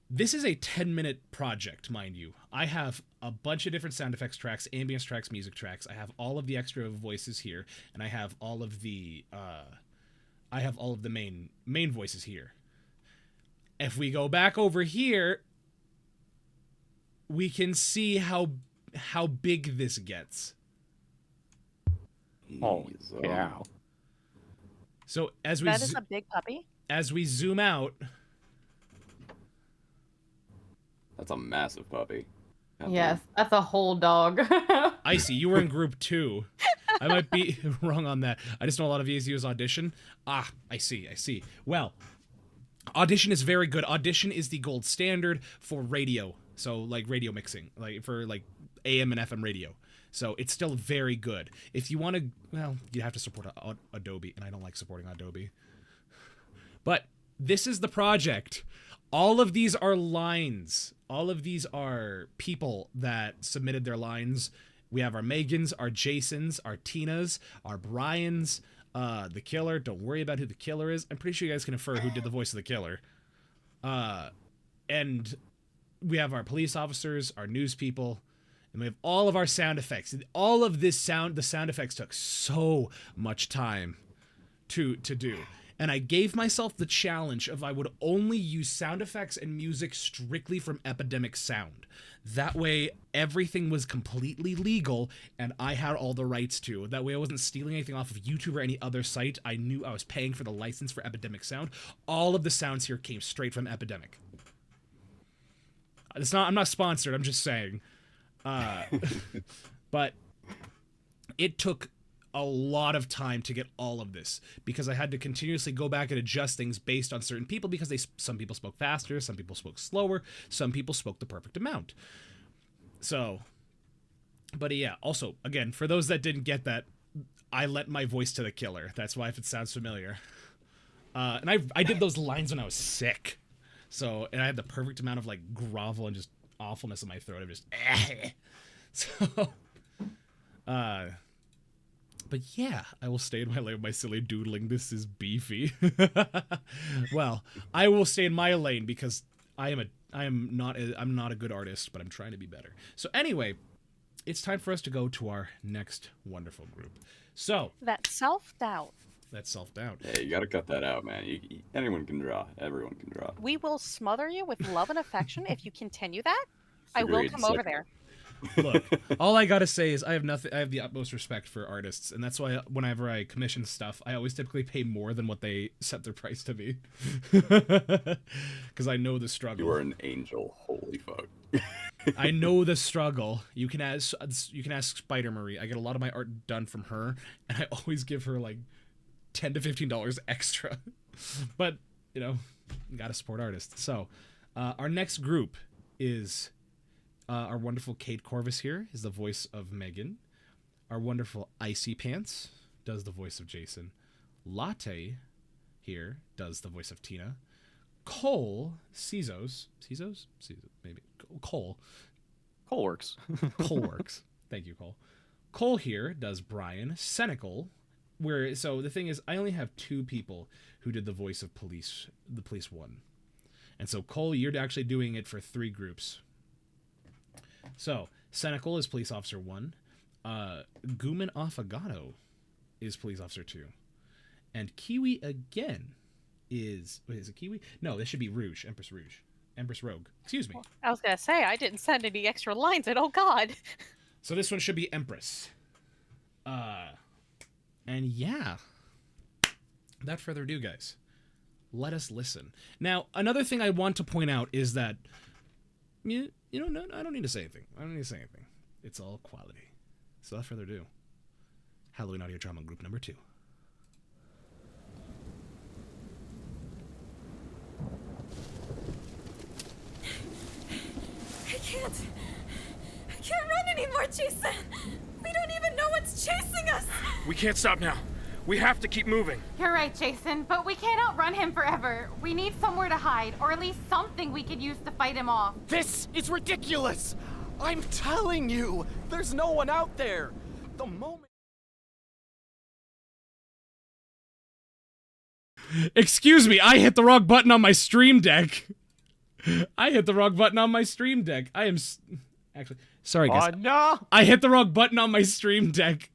This is a 10-minute project, mind you. I have a bunch of different sound effects tracks, ambience tracks, music tracks. I have all of the extra voices here, and I have all of the main voices here. If we go back over here, we can see how big this gets. Oh, yeah. So as we That is a big puppy. As we zoom out, That's a massive puppy. Yes, that's a whole dog. Icy, you were in group 2. I might be wrong on that. I just know a lot of you use Audition. Ah, I see. Well, Audition is very good. Audition is the gold standard for radio. So, like, radio mixing. Like, for, like, AM and FM radio. So, it's still very good. If you want to, well, you have to support Adobe, and I don't like supporting Adobe. But this is the project. All of these are lines. All of these are people that submitted their lines. We have our Megans, our Jasons, our Tinas, our Bryans, the killer. Don't worry about who the killer is. I'm pretty sure you guys can infer who did the voice of the killer. And we have our police officers, our news people, and we have all of our sound effects. All of this the sound effects took so much time to do. And I gave myself the challenge of I would only use sound effects and music strictly from Epidemic Sound. That way, everything was completely legal, and I had all the rights to. That way, I wasn't stealing anything off of YouTube or any other site. I knew I was paying for the license for Epidemic Sound. All of the sounds here came straight from Epidemic. I'm not sponsored, I'm just saying. But it took a lot of time to get all of this because I had to continuously go back and adjust things based on certain people because some people spoke faster, some people spoke slower, some people spoke the perfect amount. So, but yeah, also, again, for those that didn't get that, I lent my voice to the killer. That's why if it sounds familiar. And I did those lines when I was sick. So, and I had the perfect amount of like grovel and just awfulness in my throat. I'm just, So, but yeah, I will stay in my lane with my silly doodling. This is beefy. Well, I will stay in my lane because I'm not a good artist, but I'm trying to be better. So anyway, it's time for us to go to our next wonderful group. So That self-doubt. that's self-doubt. Hey, you gotta cut that out, man. Anyone can draw. Everyone can draw. We will smother you with love and affection if you continue that. I will Agreed. come over there. Look, all I gotta say is I have the utmost respect for artists, and that's why whenever I commission stuff, I always typically pay more than what they set their price to be, because I know the struggle. You are an angel. Holy fuck. I know the struggle. You can ask Spider Marie. I get a lot of my art done from her, and I always give her like $10 to $15 extra. But you gotta support artists. So, our next group is. Our wonderful Kate Corvus here is the voice of Megan. Our wonderful Icy Pants does the voice of Jason. Latte here does the voice of Tina. Cole, Cezos, maybe. Cole works. Cole works. Thank you, Cole. Cole here does Brian. Senecal, so the thing is, I only have 2 people who did the voice of the police one. And so, Cole, you're actually doing it for 3 groups. So, Senecal is police officer 1. Guman Affogato is police officer 2. And Kiwi again is... Wait, is it Kiwi? No, this should be Rouge. Empress Rouge. Empress Rogue. Excuse me. I was gonna say, I didn't send any extra lines, and oh god. So this one should be Empress. And yeah. Without further ado, guys, let us listen. Now, another thing I want to point out is that, no, I don't need to say anything. It's all quality. So without further ado, Halloween audio drama group number 2. I can't run anymore, Jason. We don't even know what's chasing us. We can't stop now. We have to keep moving. You're right, Jason, but we can't outrun him forever. We need somewhere to hide, or at least something we could use to fight him off. This is ridiculous! I'm telling you, there's no one out there. The moment... Excuse me, I hit the wrong button on my stream deck. I am... Actually, sorry, guys. Oh, no! I hit the wrong button on my stream deck.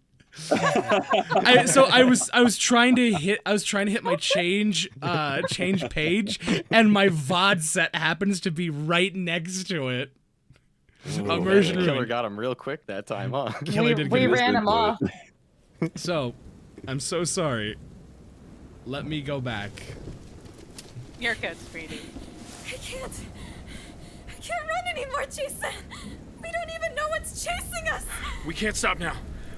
I was trying to hit my change page, and my VOD set happens to be right next to it. Ooh, Immersion Killer room. got him real quick that time, huh? Killer did We good. ran him off. So, I'm so sorry. Let me go back. You're good, sweetie. I can't run anymore, Jason. We don't even know what's chasing us. We can't stop now.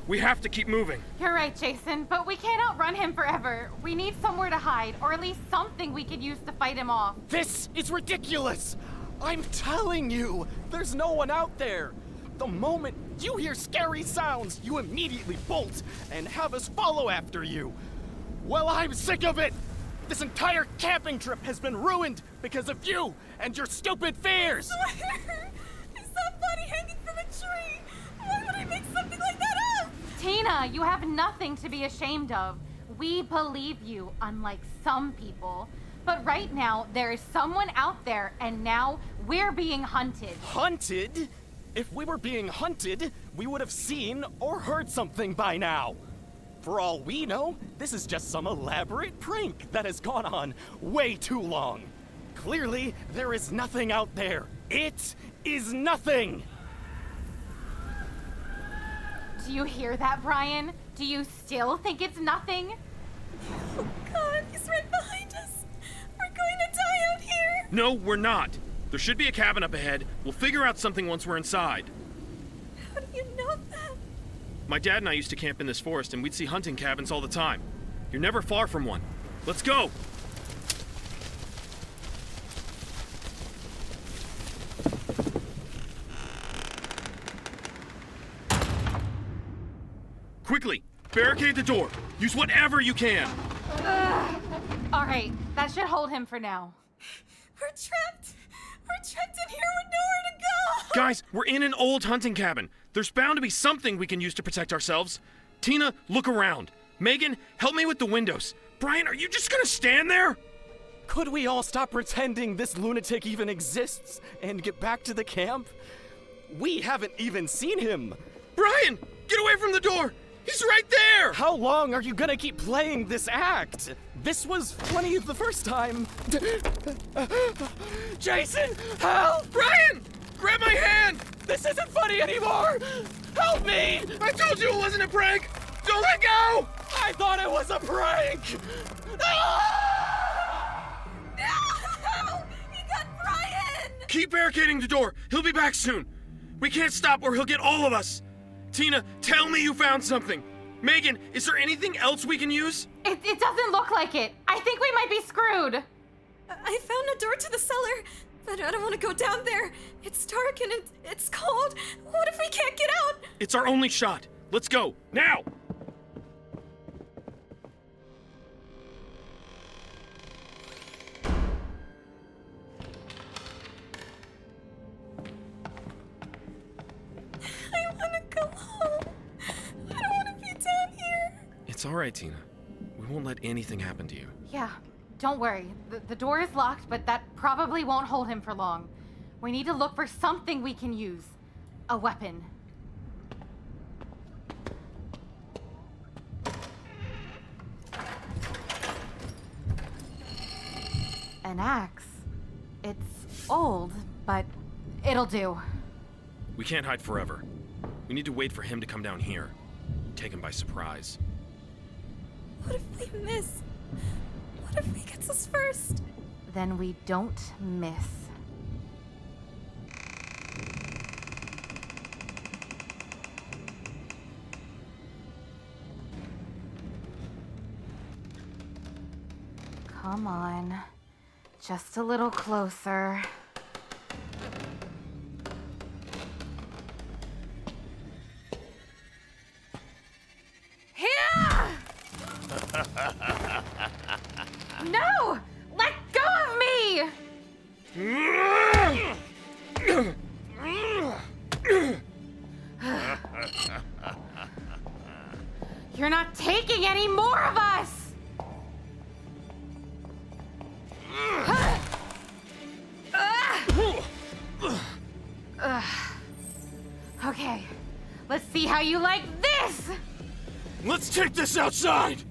We have to keep moving. You're right, Jason, but we can't outrun him forever. We need somewhere to hide, or at least something we could use to fight him off. This is ridiculous! I'm telling you, there's no one out there. The moment you hear scary sounds, you immediately bolt and have us follow after you. Well, I'm sick of it! This entire camping trip has been ruined because of you and your stupid fears! I saw a body hanging from a tree. Why would I make something like that up? Tina, you have nothing to be ashamed of. We believe you, unlike some people. But right now, there is someone out there, and now we're being hunted. Hunted? If we were being hunted, we would have seen or heard something by now. For all we know, this is just some elaborate prank that has gone on way too long. Clearly, there is nothing out there. It is nothing! Do you hear that, Brian? Do you still think it's nothing? Oh God, he's right behind us. We're going to die out here. No, we're not. There should be a cabin up ahead. We'll figure out something once we're inside. How do you know that? My dad and I used to camp in this forest, and we'd see hunting cabins all the time. You're never far from one. Let's go! Quickly! Barricade the door! Use whatever you can! All right, that should hold him for now. We're trapped. We're trapped in here with nowhere to go. Guys, we're in an old hunting cabin. There's bound to be something we can use to protect ourselves. Tina, look around. Megan, help me with the windows. Brian, are you just gonna stand there? Could we all stop pretending this lunatic even exists and get back to the camp? We haven't even seen him. Brian, get away from the door! He's right there! How long are you gonna keep playing this act? This was funny the first time. Jason, help! Brian! Grab my hand! This isn't funny anymore! Help me! I told you it wasn't a prank! Don't let go! I thought it was a prank! No! He got Brian! Keep barricading the door. He'll be back soon. We can't stop or he'll get all of us. Tina, tell me you found something. Megan, is there anything else we can use? It doesn't look like it. I think we might be screwed. I found a door to the cellar, but I don't want to go down there. It's dark and it's cold. What if we can't get out? It's our only shot. Let's go, now! It's all right, Tina. We won't let anything happen to you. Yeah, don't worry. The door is locked, but that probably won't hold him for long. We need to look for something we can use. A weapon. An axe. It's old, but it'll do. We can't hide forever. We need to wait for him to come down here. Take him by surprise. What if we miss? What if he gets us first? Then we don't miss. Come on. Just a little closer. No! Let go of me! You're not taking any more of us! Okay, let's see how you like this! Let's take this outside!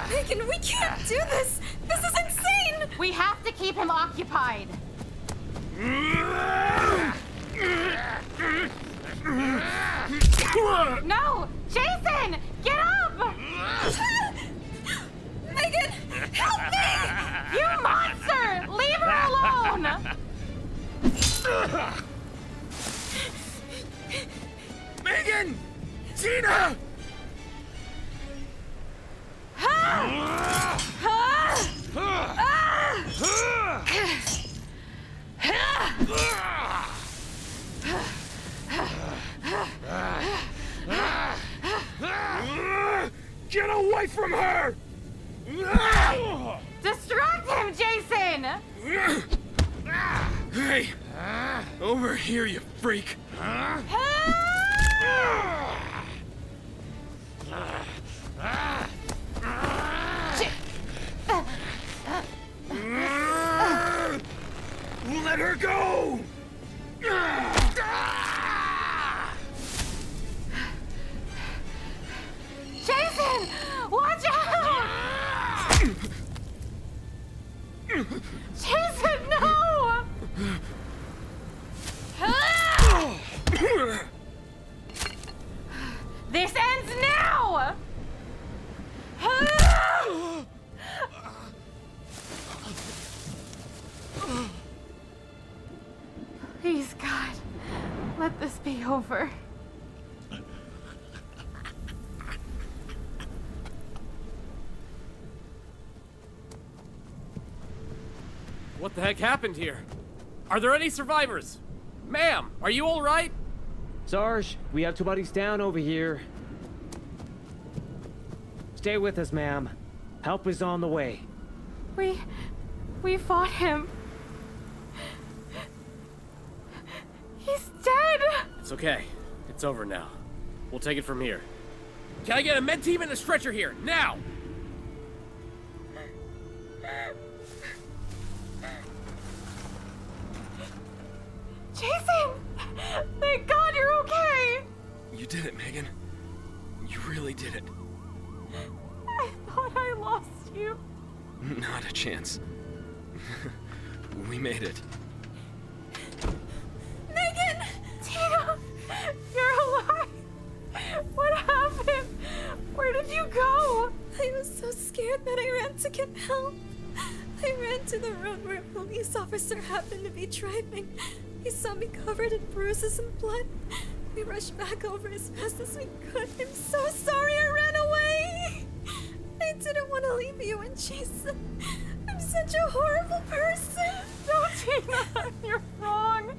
Megan, we can't do this! This is insane! We have to keep him occupied. No! Jason! Get up! Megan! Help me! You monster! Leave her alone! Megan! Tina! Get away from her! Distract him, Jason! Hey! Over here, you freak! Let her go! Jason! Watch out! Jason, no! This ends now! Please, God, let this be over. What the heck happened here? Are there any survivors? Ma'am, are you all right? Sarge, we have 2 bodies down over here. Stay with us, ma'am. Help is on the way. We fought him. He's dead! It's okay. It's over now. We'll take it from here. Can I get a med team and a stretcher here, now? Jason! Thank God you're okay! You did it, Megan. You really did it. I thought I lost you. Not a chance. We made it. Megan! Tina! You're alive! What happened? Where did you go? I was so scared that I ran to get help. I ran to the road where a police officer happened to be driving. He saw me covered in bruises and blood. We rushed back over as fast as we could. I'm so sorry I ran away. I didn't want to leave you and Jason. I'm such a horrible person. No, Tina, you're wrong.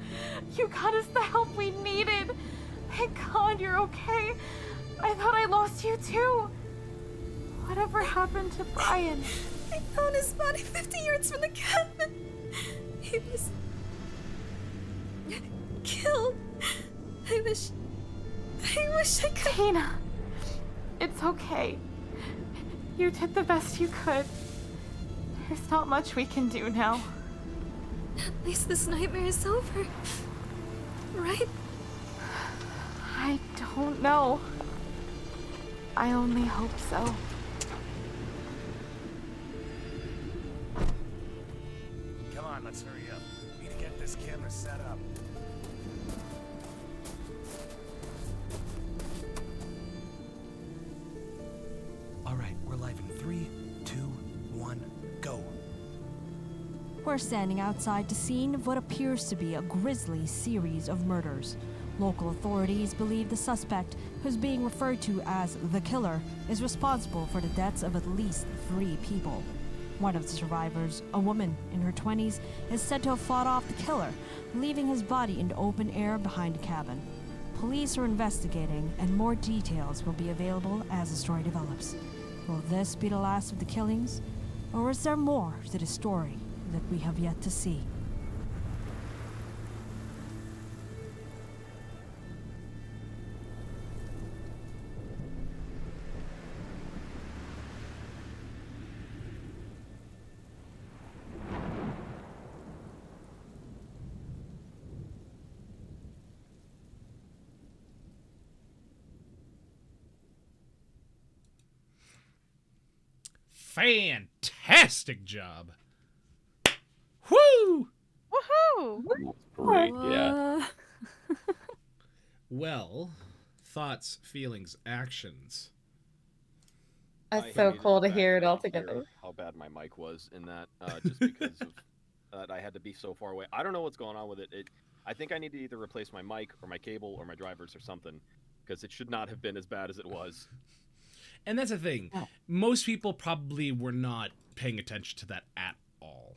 You got us the help we needed. Thank God you're okay. I I thought I lost you too. Whatever happened to Brian? I found his body 50 yards from the cabin. He was killed. I wish I could. Tina, it's okay. You did the best you could. There's not much we can do now. At least this nightmare is over. Right? I don't know. I only hope so. Come on, let's hurry up. We need to get this camera set up. All right, we're live in 3, 2, 1, go. We're standing outside the scene of what appears to be a grisly series of murders. Local authorities believe the suspect, who's being referred to as the killer, is responsible for the deaths of at least 3 people. One of the survivors, a woman in her 20s, is said to have fought off the killer, leaving his body in the open air behind a cabin. Police are investigating, and more details will be available as the story develops. Will this be the last of the killings, or is there more to the story that we have yet to see? Fantastic job. Woo! Woohoo! Great, yeah. Well, thoughts, feelings, actions. That's so cool to hear it all together. Hear how bad my mic was in that, just because of I had to be so far away. I don't know what's going on with it. I think I need to either replace my mic or my cable or my drivers or something, because it should not have been as bad as it was. And that's the thing. Most people probably were not paying attention to that at all.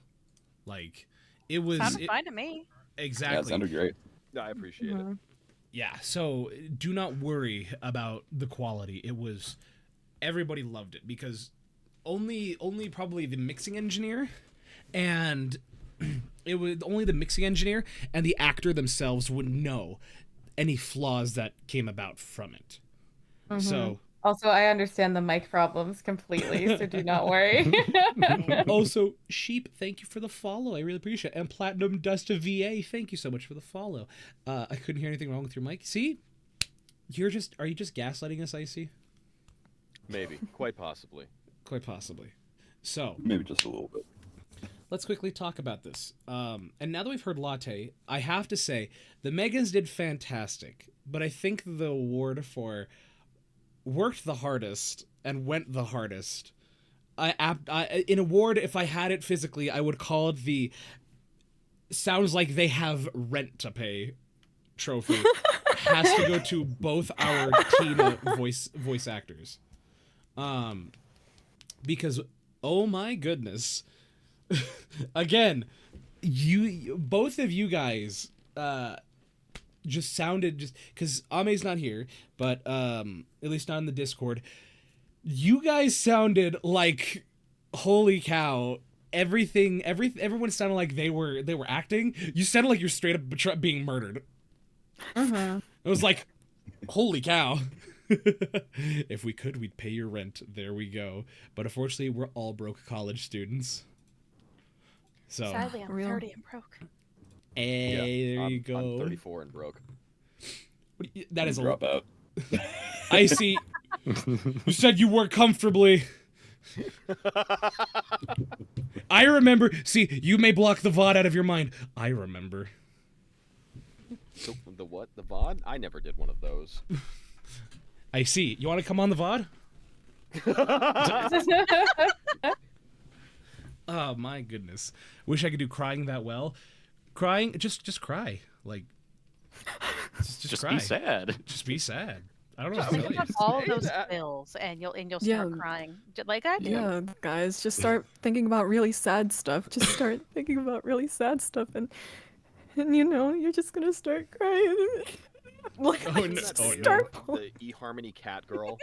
Like, it was... Sounded fine to me. Exactly. Yeah, it sounded great. I appreciate it. Yeah, so do not worry about the quality. It was... Everybody loved it, because only probably the mixing engineer and... It was only the mixing engineer and the actor themselves would know any flaws that came about from it. So... Also, I understand the mic problems completely, so do not worry. Also, Sheep, thank you for the follow. I really appreciate it. And Platinum Dust of VA, thank you so much for the follow. I couldn't hear anything wrong with your mic. See? Are you just gaslighting us, Icy? Maybe. Quite possibly. Quite possibly. So. Maybe just a little bit. Let's quickly talk about this. And now that we've heard Latte, I have to say, the Megans did fantastic. But I think the award for... worked the hardest and went the hardest. In award, if I had it physically, I would call it the sounds like they have rent to pay trophy. Has to go to both our Tina voice actors. Because oh my goodness. Again, both of you guys just sounded just because Ame's not here, but at least not in the Discord. You guys sounded like holy cow. Everyone sounded like they were acting. You sounded like you're straight up being murdered. It was like, holy cow. If we could, we'd pay your rent. There we go. But unfortunately, we're all broke college students. So sadly, I'm 30 and broke. Hey, there you go. I'm 34 and broke. That is a drop out. I see. You said you work comfortably. I remember. See, you may block the VOD out of your mind. I remember. The what? The VOD? I never did one of those. I see. You want to come on the VOD? Oh my goodness. Wish I could do crying that well. Crying, just cry. Like, just cry. Be sad. Just be sad. I don't know what Just to tell think you. of all of those bills, and you'll start crying, like I did. Yeah, guys, just start thinking about really sad stuff. Just start thinking about really sad stuff, and you know, you're just gonna start crying. Oh, no. Isn't that Oh, video no. of the eHarmony cat girl?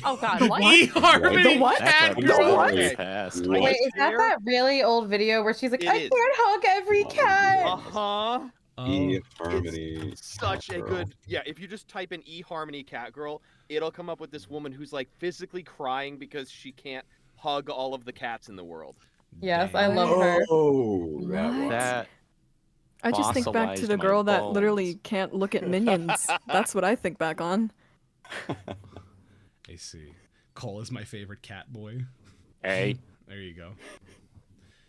Oh God, what? eHarmony The what? cat The girl. what? Okay. Wait, is that really old video where she's like, I can't hug every cat? Uh-huh. eHarmony. It's such a good, yeah, if you just type in eHarmony cat girl, it'll come up with this woman who's like physically crying because she can't hug all of the cats in the world. Yes, I love her. Oh, What? I just think back to the girl that literally can't look at minions. That's what I think back on. I see. Cole is my favorite cat boy. Hey. There you go.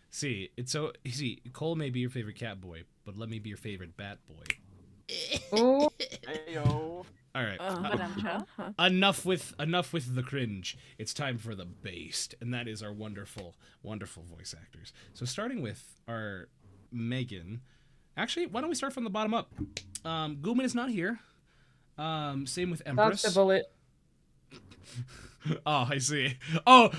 See, Cole may be your favorite cat boy, but let me be your favorite bat boy. Ooh. Heyo. All right. Uh-huh. Enough with the cringe. It's time for the based, and that is our wonderful, wonderful voice actors. So starting with our Megan. Actually, why don't we start from the bottom up? Gooman is not here. Same with Empress. Dodge the bullet. Oh, I see. Oh!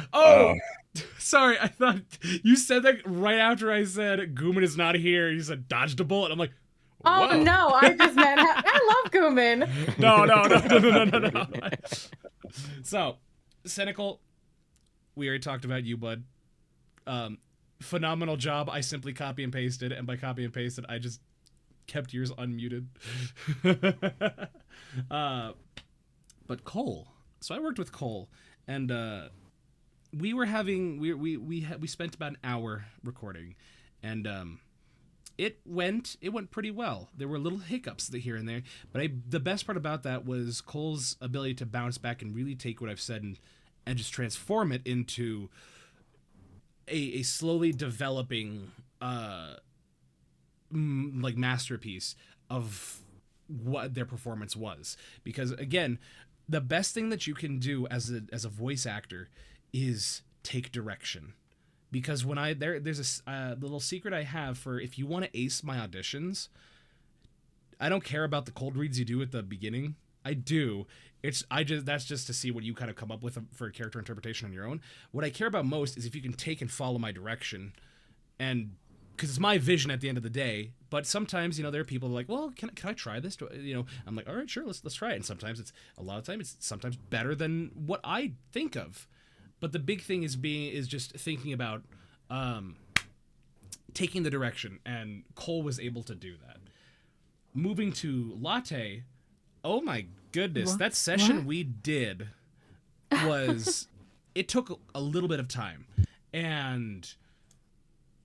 Sorry, I thought you said that right after I said Gooman is not here. You said dodged a bullet. I'm like, oh whoa. no, I just meant I love Gooman. No. So, Cynical, we already talked about you, bud. Phenomenal job. I simply copy and pasted, and by copy and pasted, I just kept yours unmuted. But Cole. So I worked with Cole, and we were having we spent about an hour recording, and it went pretty well. There were little hiccups here and there, but the best part about that was Cole's ability to bounce back and really take what I've said and just transform it into a slowly developing like masterpiece of what their performance was. Because again, the best thing that you can do as a voice actor is take direction. Because when there's a little secret I have for if you want to ace my auditions, I don't care about the cold reads you do at the beginning. I do. That's just to see what you kind of come up with for a character interpretation on your own. What I care about most is if you can take and follow my direction, and because it's my vision at the end of the day. But sometimes, there are people like, well, can I try this? I'm like, all right, sure, let's try it. And sometimes it's sometimes better than what I think of. But the big thing is just thinking about taking the direction, and Cole was able to do that. Moving to Latte, oh my goodness, that session we did was it took a little bit of time, and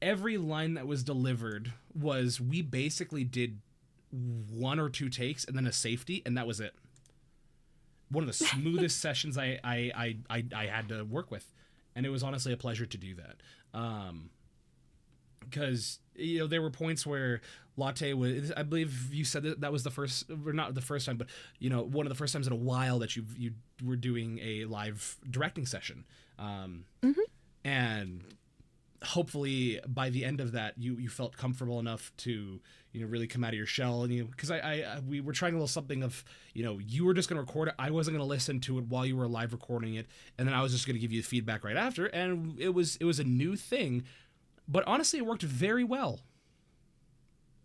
every line that was delivered was we basically did 1 or 2 takes and then a safety, and that was it. One of the smoothest sessions I had to work with, and it was honestly a pleasure to do that. Because there were points where Latte was, I believe you said that was the first, or not the first time, but one of the first times in a while that you were doing a live directing session, and hopefully by the end of that you felt comfortable enough to really come out of your shell, and because we were trying a little something of you were just going to record it, I wasn't going to listen to it while you were live recording it, and then I was just going to give you the feedback right after, and it was a new thing, but honestly it worked very well,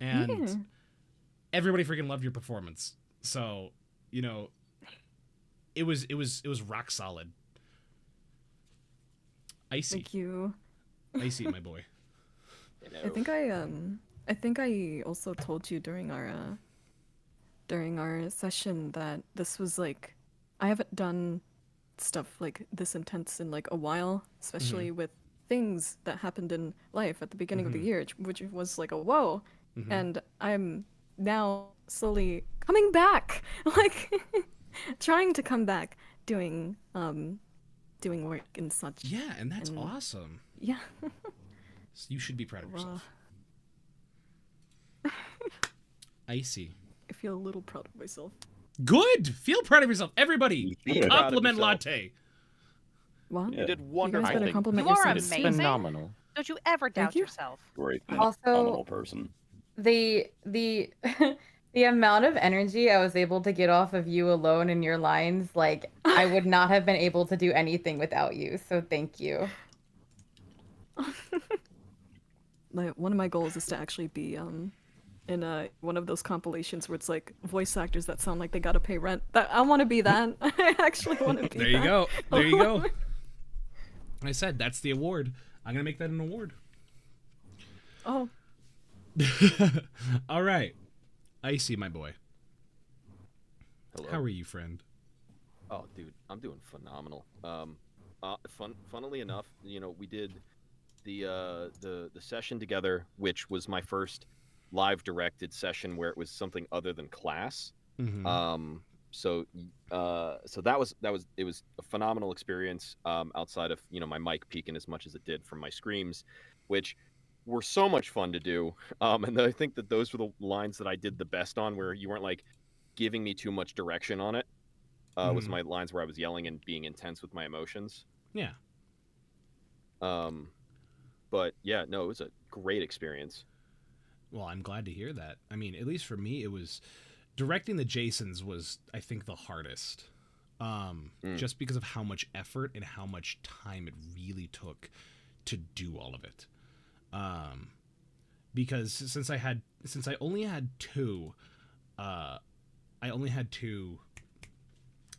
and everybody freaking loved your performance, so it was rock solid. Icy. Thank you. Icy, my boy. I think I also told you during our session that this was like, I haven't done stuff like this intense in like a while, especially with things that happened in life at the beginning of the year, which was like a whoa, and I'm now slowly coming back, like trying to come back, doing work and such. Yeah, and that's awesome. Yeah. So you should be proud of yourself. Icy. I feel a little proud of myself. Good! Feel proud of yourself. Everybody, compliment Latte. What? You did wonderful. You guys better compliment You are yourself. amazing. Phenomenal. Don't you ever doubt yourself. Great. Also, Phenomenal person. The the amount of energy I was able to get off of you alone in your lines, like I would not have been able to do anything without you. So thank you. One of my goals is to actually be in one of those compilations where it's like voice actors that sound like they gotta pay rent. I want to be that. I actually want to be There you that. go. There you go. I said that's the award. I'm gonna make that an award. Oh. All right, Icy, my boy. Hello. How are you, friend? Oh, dude, I'm doing phenomenal. Funnily enough, we did the session together, which was my first live directed session where it was something other than class. Mhm. So that was a phenomenal experience. Outside of my mic peaking as much as it did from my screams, which were so much fun to do. And I think that those were the lines that I did the best on, where you weren't like giving me too much direction on it. Was Mhm. my lines where I was yelling and being intense with my emotions. Yeah. But yeah, no, it was a great experience. Well, I'm glad to hear that. I mean, at least for me, it was directing the Jasons was, I think, the hardest. Just because of how much effort and how much time it really took to do all of it. Because since I only had two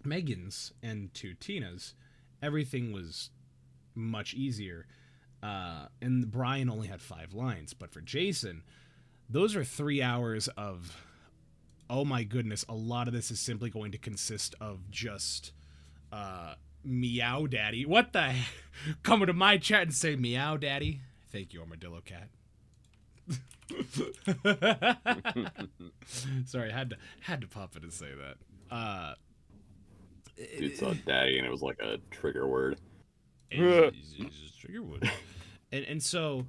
Megans and two Tinas, everything was much easier. And Brian only had 5 lines, but for Jason, those are 3 hours of, oh my goodness, a lot of this is simply going to consist of just meow daddy. What the heck? Come to my chat and say meow daddy. Thank you, Armadillo Cat. Sorry, I had to pop it and say that. It saw daddy and it was like a trigger word. It's just trigger word. And so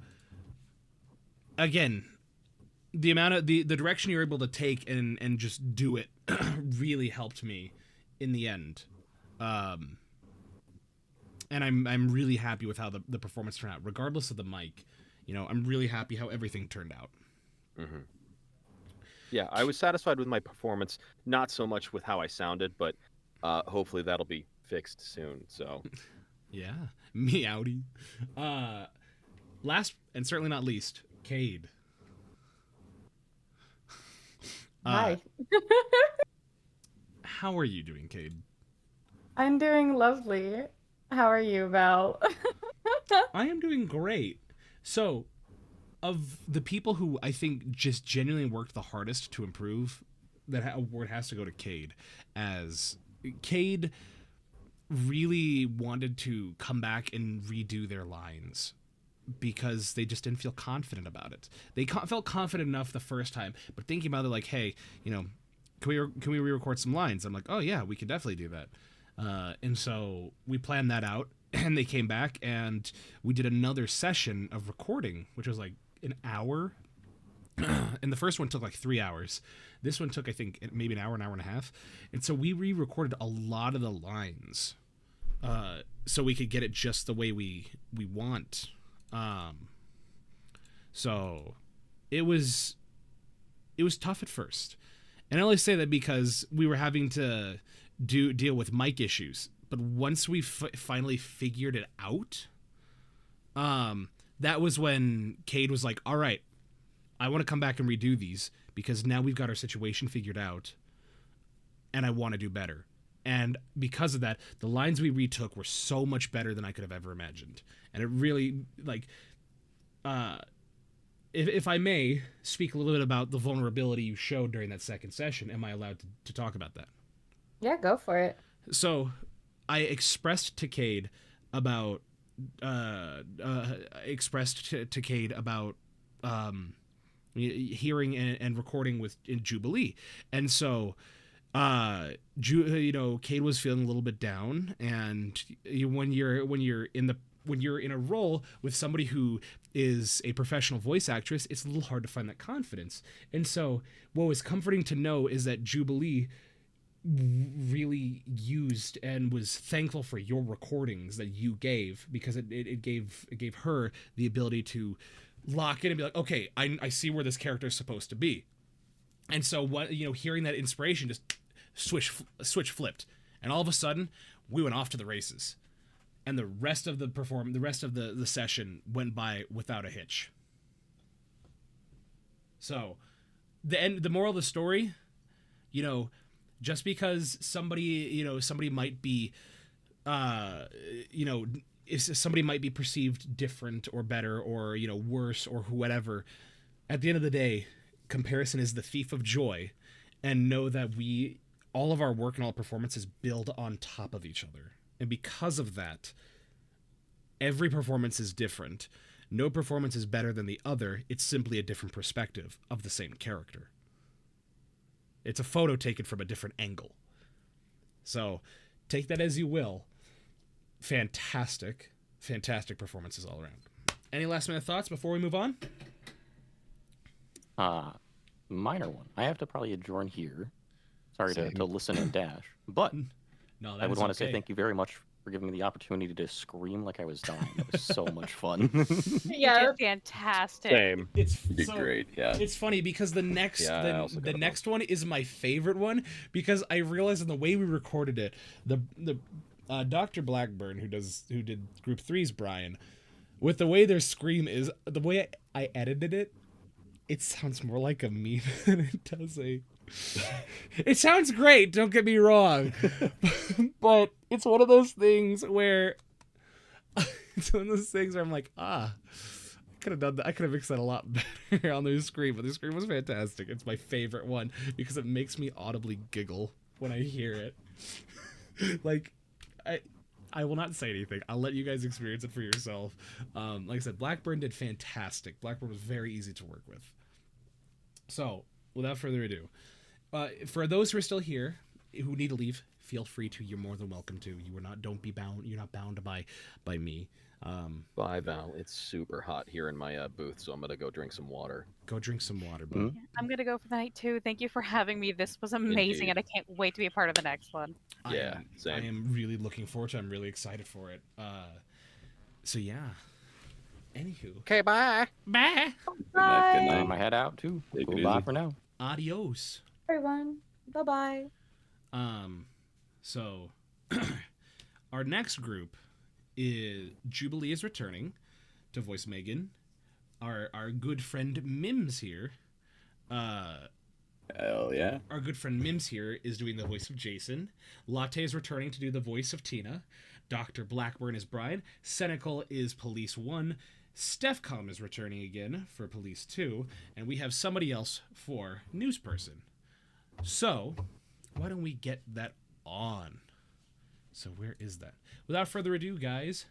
again, the amount of the direction you're able to take and just do it really helped me in the end. And I'm really happy with how the performance turned out, regardless of the mic. I'm really happy how everything turned out. Mm-hmm. Yeah, I was satisfied with my performance, not so much with how I sounded, but hopefully that'll be fixed soon. So, yeah, meowdy. Last and certainly not least, Cade. Hi. How are you doing, Cade? I'm doing lovely. How are you, Val? I am doing great. So, of the people who I think just genuinely worked the hardest to improve, that award has to go to Cade, as Cade really wanted to come back and redo their lines because they just didn't feel confident about it. They felt confident enough the first time, but thinking about it like, hey, can we re-record some lines? I'm like, oh yeah, we can definitely do that. And so we planned that out, and they came back and we did another session of recording, which was like an hour. And the first one took like 3 hours. This one took, I think, maybe an hour and a half. And so we re-recorded a lot of the lines so we could get it just the way we want. So it was tough at first. And I only say that because we were having to deal with mic issues. But once we finally figured it out, that was when Cade was like, all right, I want to come back and redo these because now we've got our situation figured out and I want to do better. And because of that, the lines we retook were so much better than I could have ever imagined. And it really, like, if I may speak a little bit about the vulnerability you showed during that second session, am I allowed to talk about that? Yeah, go for it. So I expressed to Cade about hearing and recording in Jubilee. And so Cade was feeling a little bit down, and when you're in a role with somebody who is a professional voice actress, it's a little hard to find that confidence. And so what was comforting to know is that Jubilee really used and was thankful for your recordings that you gave, because it gave her the ability to lock in and be like, okay, I see where this character is supposed to be. And so hearing that inspiration just switch flipped, and all of a sudden we went off to the races, and the rest of the session went by without a hitch. So the moral of the story, you know, just because somebody might be, if somebody might be perceived different or better or, worse or whatever, at the end of the day, comparison is the thief of joy, and know that all of our work and all performances build on top of each other. And because of that, every performance is different. No performance is better than the other. It's simply a different perspective of the same character. It's a photo taken from a different angle. So take that as you will. Fantastic performances all around. Any last minute thoughts before we move on? Minor one. I have to probably adjourn here. Sorry to listen and dash. But no, I would want to say thank you very much for giving me the opportunity to scream like I was dying. It was so much fun. Yeah, you did fantastic. Same. You did great. Yeah. It's funny because the next the next one is my favorite one, because I realized in the way we recorded it, the Dr. Blackburn who did Group 3's Brian, with the way their scream is, the way I edited it, it sounds more like a meme than it does a. It sounds great, don't get me wrong, but it's one of those things where I'm like, I could have done that. I could have mixed that a lot better on the screen, but the screen was fantastic. It's my favorite one because it makes me audibly giggle when I hear it. Like, I will not say anything. I'll let you guys experience it for yourself. Like I said, Blackburn did fantastic. Blackburn was very easy to work with. So, without further ado, for those who are still here, who need to leave, feel free to. You're more than welcome to. Don't be bound. You're not bound by me. Bye, Val. It's super hot here in my booth, so I'm gonna go drink some water. Go drink some water, bud. I'm gonna go for the night too. Thank you for having me. This was amazing, and I can't wait to be a part of the next one. Yeah, same. I am really looking forward to it. I'm really excited for it. So yeah. Anywho. Okay, bye. Bye. Bye. Good night. I head out too. Bye for now. Adios. Everyone. Bye-bye. So our next group is Jubilee is returning to voice Megan. Our good friend Mims here. Hell yeah. Our good friend Mims here is doing the voice of Jason. Latte is returning to do the voice of Tina. Dr. Blackburn is Brian. Senecal is Police 1. Stefcom is returning again for Police 2. And we have somebody else for News Person. So, why don't we get that on? So where is that? Without further ado, guys.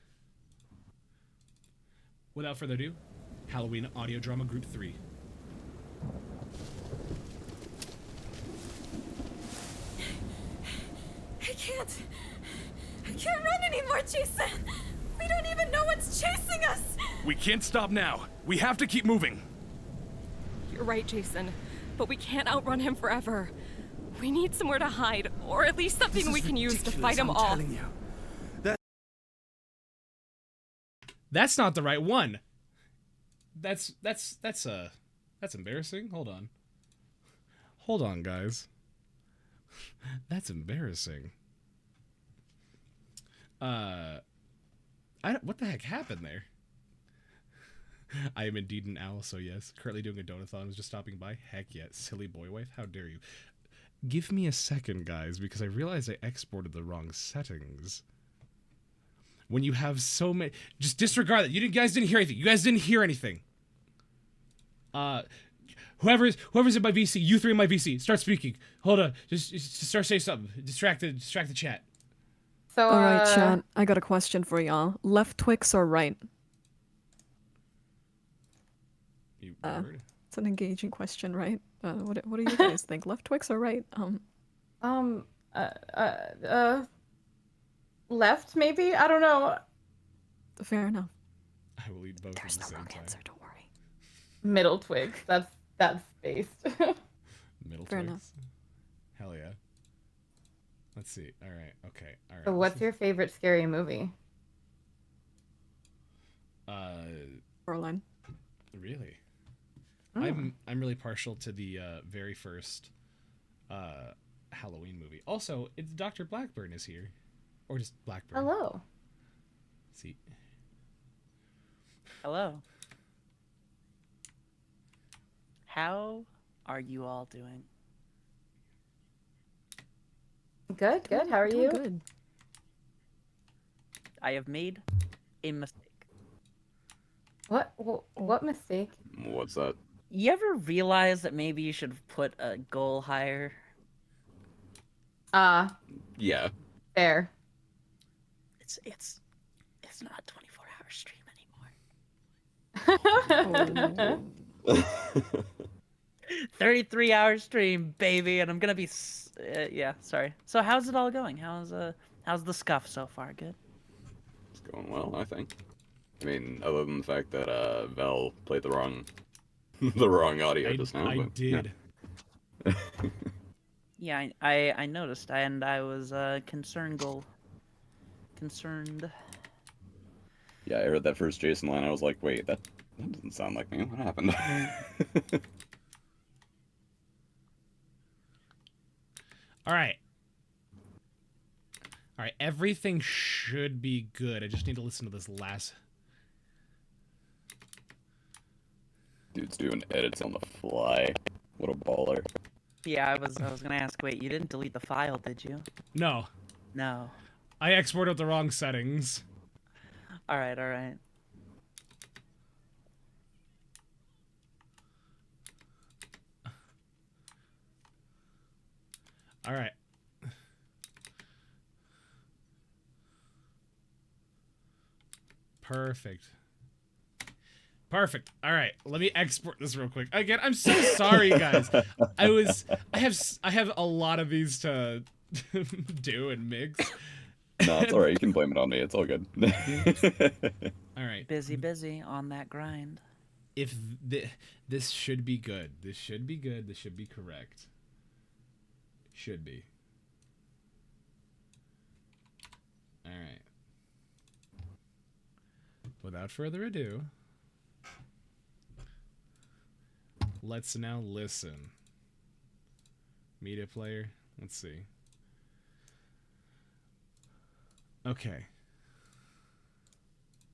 Halloween Audio Drama Group 3. I can't run anymore, Jason. We don't even know what's chasing us. We can't stop now. We have to keep moving. You're right, Jason. But we can't outrun him forever. We need somewhere to hide, or at least something we can use to fight him off. That's not the right one. That's embarrassing. Hold on, guys. That's embarrassing. What the heck happened there? I am indeed an owl, so yes. Currently doing a donathon. Was just stopping by. Heck yeah. Silly boy wife. How dare you? Give me a second, guys, because I realized I exported the wrong settings. When you have so many... Just disregard that. You guys didn't hear anything. You guys didn't hear anything. Whoever's in my VC, you three in my VC, start speaking. Hold on. Just start saying something. Distract the chat. So, Alright, chat. I got a question for y'all. Left Twix or right? It's an engaging question, right? What do you guys think? Left Twix or right? Left maybe? I don't know. Fair enough. I will eat both. There's no wrong answer, don't worry. Middle Twix. That's based. Middle Fair Twix. enough. Hell yeah. Let's see. All right. Okay. All right. So what's your favorite scary movie? Coraline. Really? Oh. I'm really partial to the very first Halloween movie. Also, it's Dr. Blackburn is here, or just Blackburn. Hello. See. Hello. How are you all doing? Good, good. How are you? Good. I have made a mistake. What mistake? What's that? You ever realize that maybe you should put a goal higher? Yeah. Fair. It's not a 24-hour stream anymore. 33-hour stream, baby, and I'm gonna be yeah, sorry. So how's it all going? How's the scuff so far? Good? It's going well, I think. I mean, other than the fact that Val played the wrong audio just now. I but, did. Yeah, I noticed, and I was concerned. Yeah, I heard that first Jason line. I was like, wait, that doesn't sound like me. What happened? All right. All right, everything should be good. I just need to listen to this last. Dude's doing edits on the fly. What a baller. Yeah, I was gonna ask. Wait, you didn't delete the file, did you? No. No. I exported the wrong settings. All right, all right. All right. Perfect. Perfect. All right, let me export this real quick. Again, I'm so sorry, guys. I have a lot of these to do and mix. No, it's alright. You can blame it on me. It's all good. All right. Busy on that grind. If this should be good. This should be good. This should be correct. Should be. All right. Without further ado, let's now listen. Media player. Let's see. Okay.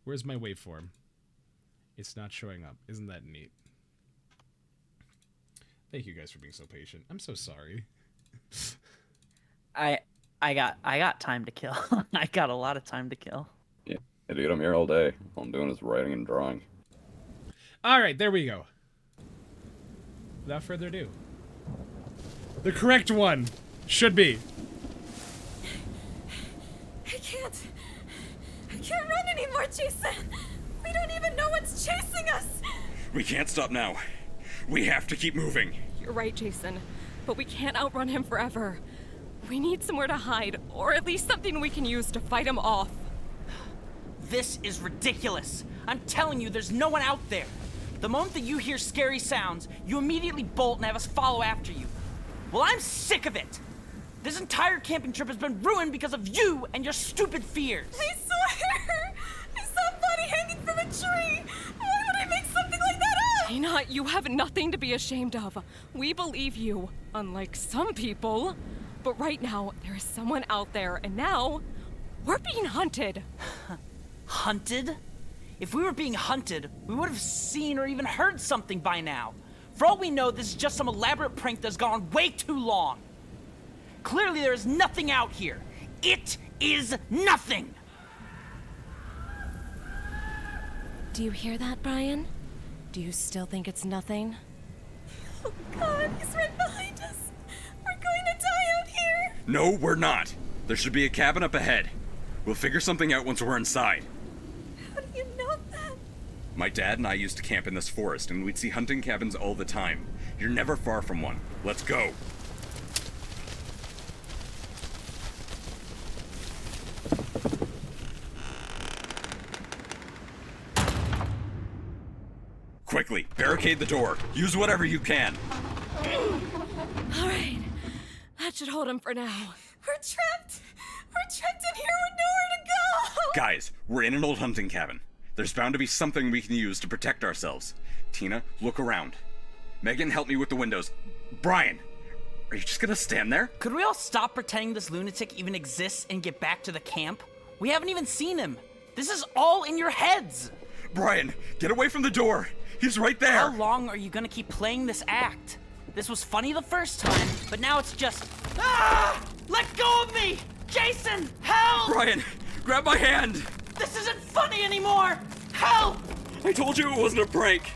Where's my waveform? It's not showing up. Isn't that neat? Thank you guys for being so patient. I'm so sorry. I got time to kill. I got a lot of time to kill. Yeah, dude, I'm here all day. All I'm doing is writing and drawing. All right, there we go. Without further ado, the correct one should be. I can't run anymore, Jason. We don't even know what's chasing us. We can't stop now. We have to keep moving. You're right, Jason. But we can't outrun him forever. We need somewhere to hide, or at least something we can use to fight him off. This is ridiculous. I'm telling you, there's no one out there. The moment that you hear scary sounds, you immediately bolt and have us follow after you. Well, I'm sick of it. This entire camping trip has been ruined because of you and your stupid fears. I swear! I saw a body hanging from a tree! Why would I make something like that up? Tina, you have nothing to be ashamed of. We believe you, unlike some people. But right now, there is someone out there, and now, we're being hunted. Hunted? If we were being hunted, we would have seen or even heard something by now. For all we know, this is just some elaborate prank that's gone on way too long. Clearly, there is nothing out here. It is nothing! Do you hear that, Brian? Do you still think it's nothing? Oh God, he's right behind us. We're going to die out here. No, we're not. There should be a cabin up ahead. We'll figure something out once we're inside. How do you know that? My dad and I used to camp in this forest, and we'd see hunting cabins all the time. You're never far from one. Let's go. Quickly, barricade the door. Use whatever you can. All right, that should hold him for now. We're trapped. We're trapped in here with nowhere to go. Guys, we're in an old hunting cabin. There's bound to be something we can use to protect ourselves. Tina, look around. Megan, help me with the windows. Brian, are you just gonna stand there? Could we all stop pretending this lunatic even exists and get back to the camp? We haven't even seen him. This is all in your heads. Brian, get away from the door. He's right there. How long are you gonna keep playing this act? This was funny the first time, but now it's just... Ah! Let go of me! Jason, help! Brian, grab my hand! This isn't funny anymore! Help! I told you it wasn't a prank!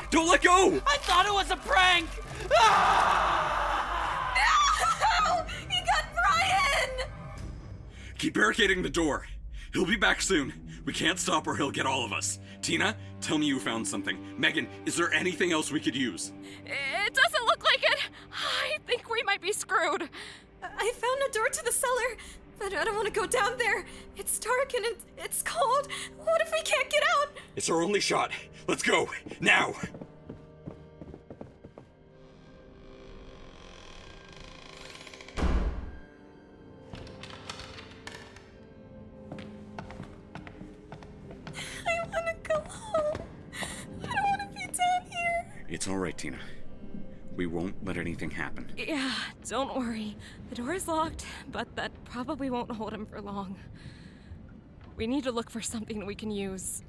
Don't let go! I thought it was a prank! Ah! No! He got Brian! Keep barricading the door. He'll be back soon. We can't stop or he'll get all of us. Tina, tell me you found something. Megan, is there anything else we could use? It doesn't look like it. I think we might be screwed. I found a door to the cellar, but I don't want to go down there. It's dark and it's cold. What if we can't get out? It's our only shot. Let's go, now! I want to go home. I don't want to be down here. It's all right, Tina. We won't let anything happen. Yeah, don't worry. The door is locked, but that probably won't hold him for long. We need to look for something we can use.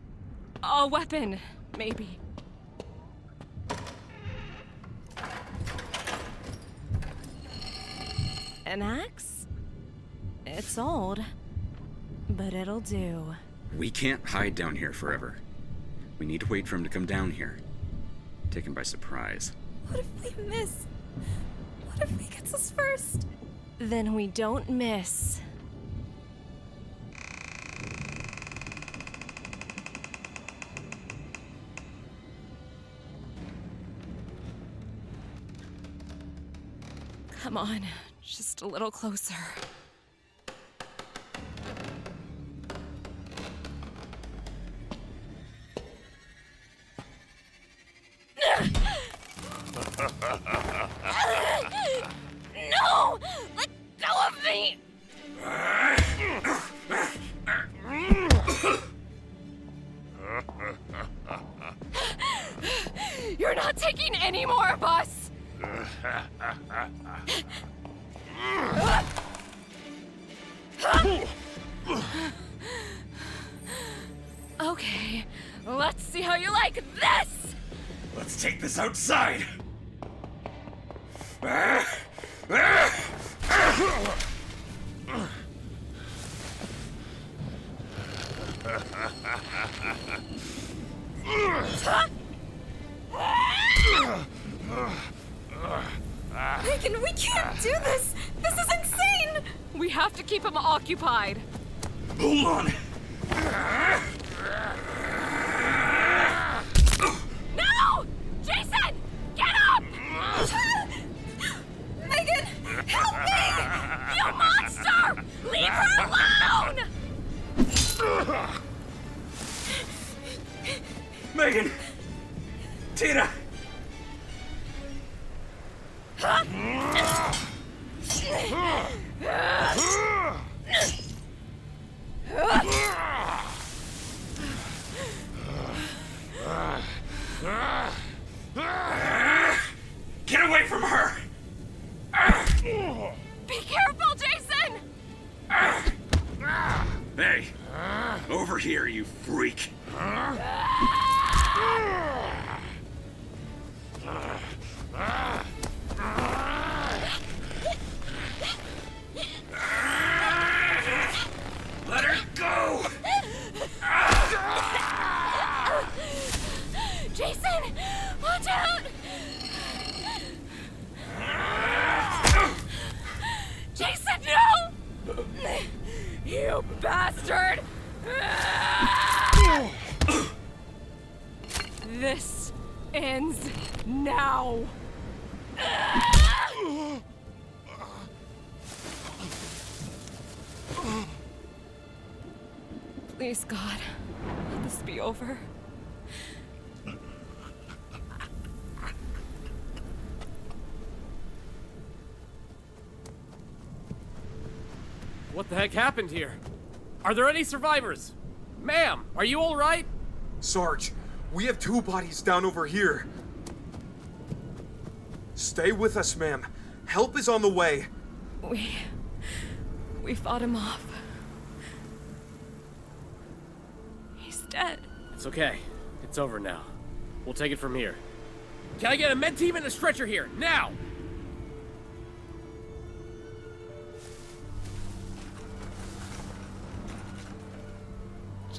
A weapon, maybe. An axe? It's old, but it'll do. We can't hide down here forever. We need to wait for him to come down here. Take him by surprise. What if we miss? What if he gets us first? Then we don't miss. Come on, just a little closer. No! Let go of me! You're not taking any more of us! Okay, let's see how you like this! Let's take this outside! Megan, we can't do this! This is insane! We have to keep him occupied. Hold on! No! Jason! Get up! Megan, help me! You monster! Leave her alone! Megan! Tina! Get away from her! Be careful, Jason! Hey! Over here, you freak! Let her go! Jason! Watch out! Jason, no! You bastard! This ends now. Please, God, let this be over. What the heck happened here? Are there any survivors? Ma'am, are you all right? Sarge, we have 2 bodies down over here. Stay with us, ma'am. Help is on the way. We fought him off. He's dead. It's okay. It's over now. We'll take it from here. Can I get a med team and a stretcher here, now?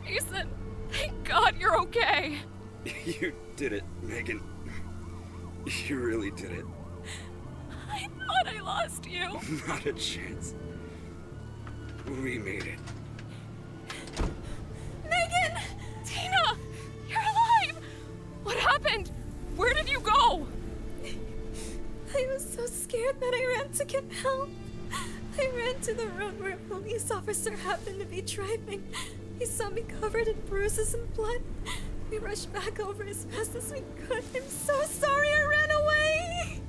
Jason, thank God you're okay. You did it, Megan. You really did it. I thought I lost you. Not a chance. We made it. Megan! Tina! You're alive! What happened? Where did you go? I was so scared that I ran to get help. I ran to the road where a police officer happened to be driving. He saw me covered in bruises and blood. We rushed back over as fast as we could. I'm so sorry I ran away.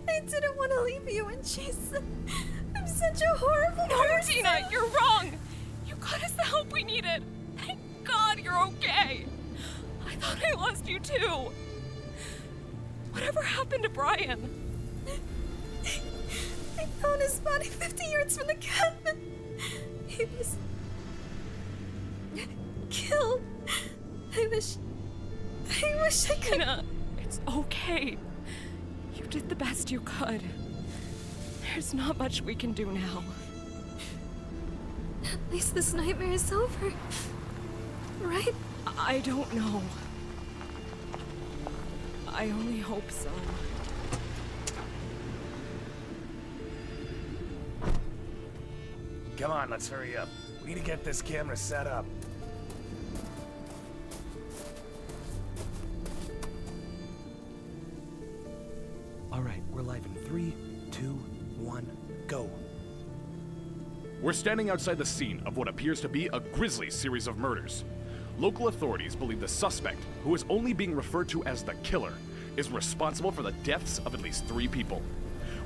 I didn't want to leave you and Jason. I'm such a horrible person. Tina, you're wrong. You got us the help we needed. Thank God you're okay. I thought I lost you too. Whatever happened to Brian? I found his body 50 yards from the cabin. He was killed. I wish I could. Tina, it's okay. You did the best you could. There's not much we can do now. At least this nightmare is over. Right? I don't know. I only hope so. Come on, let's hurry up. We need to get this camera set up. All right, we're live in 3, 2, 1, go. We're standing outside the scene of what appears to be a grisly series of murders. Local authorities believe the suspect, who is only being referred to as the killer, is responsible for the deaths of at least 3 people.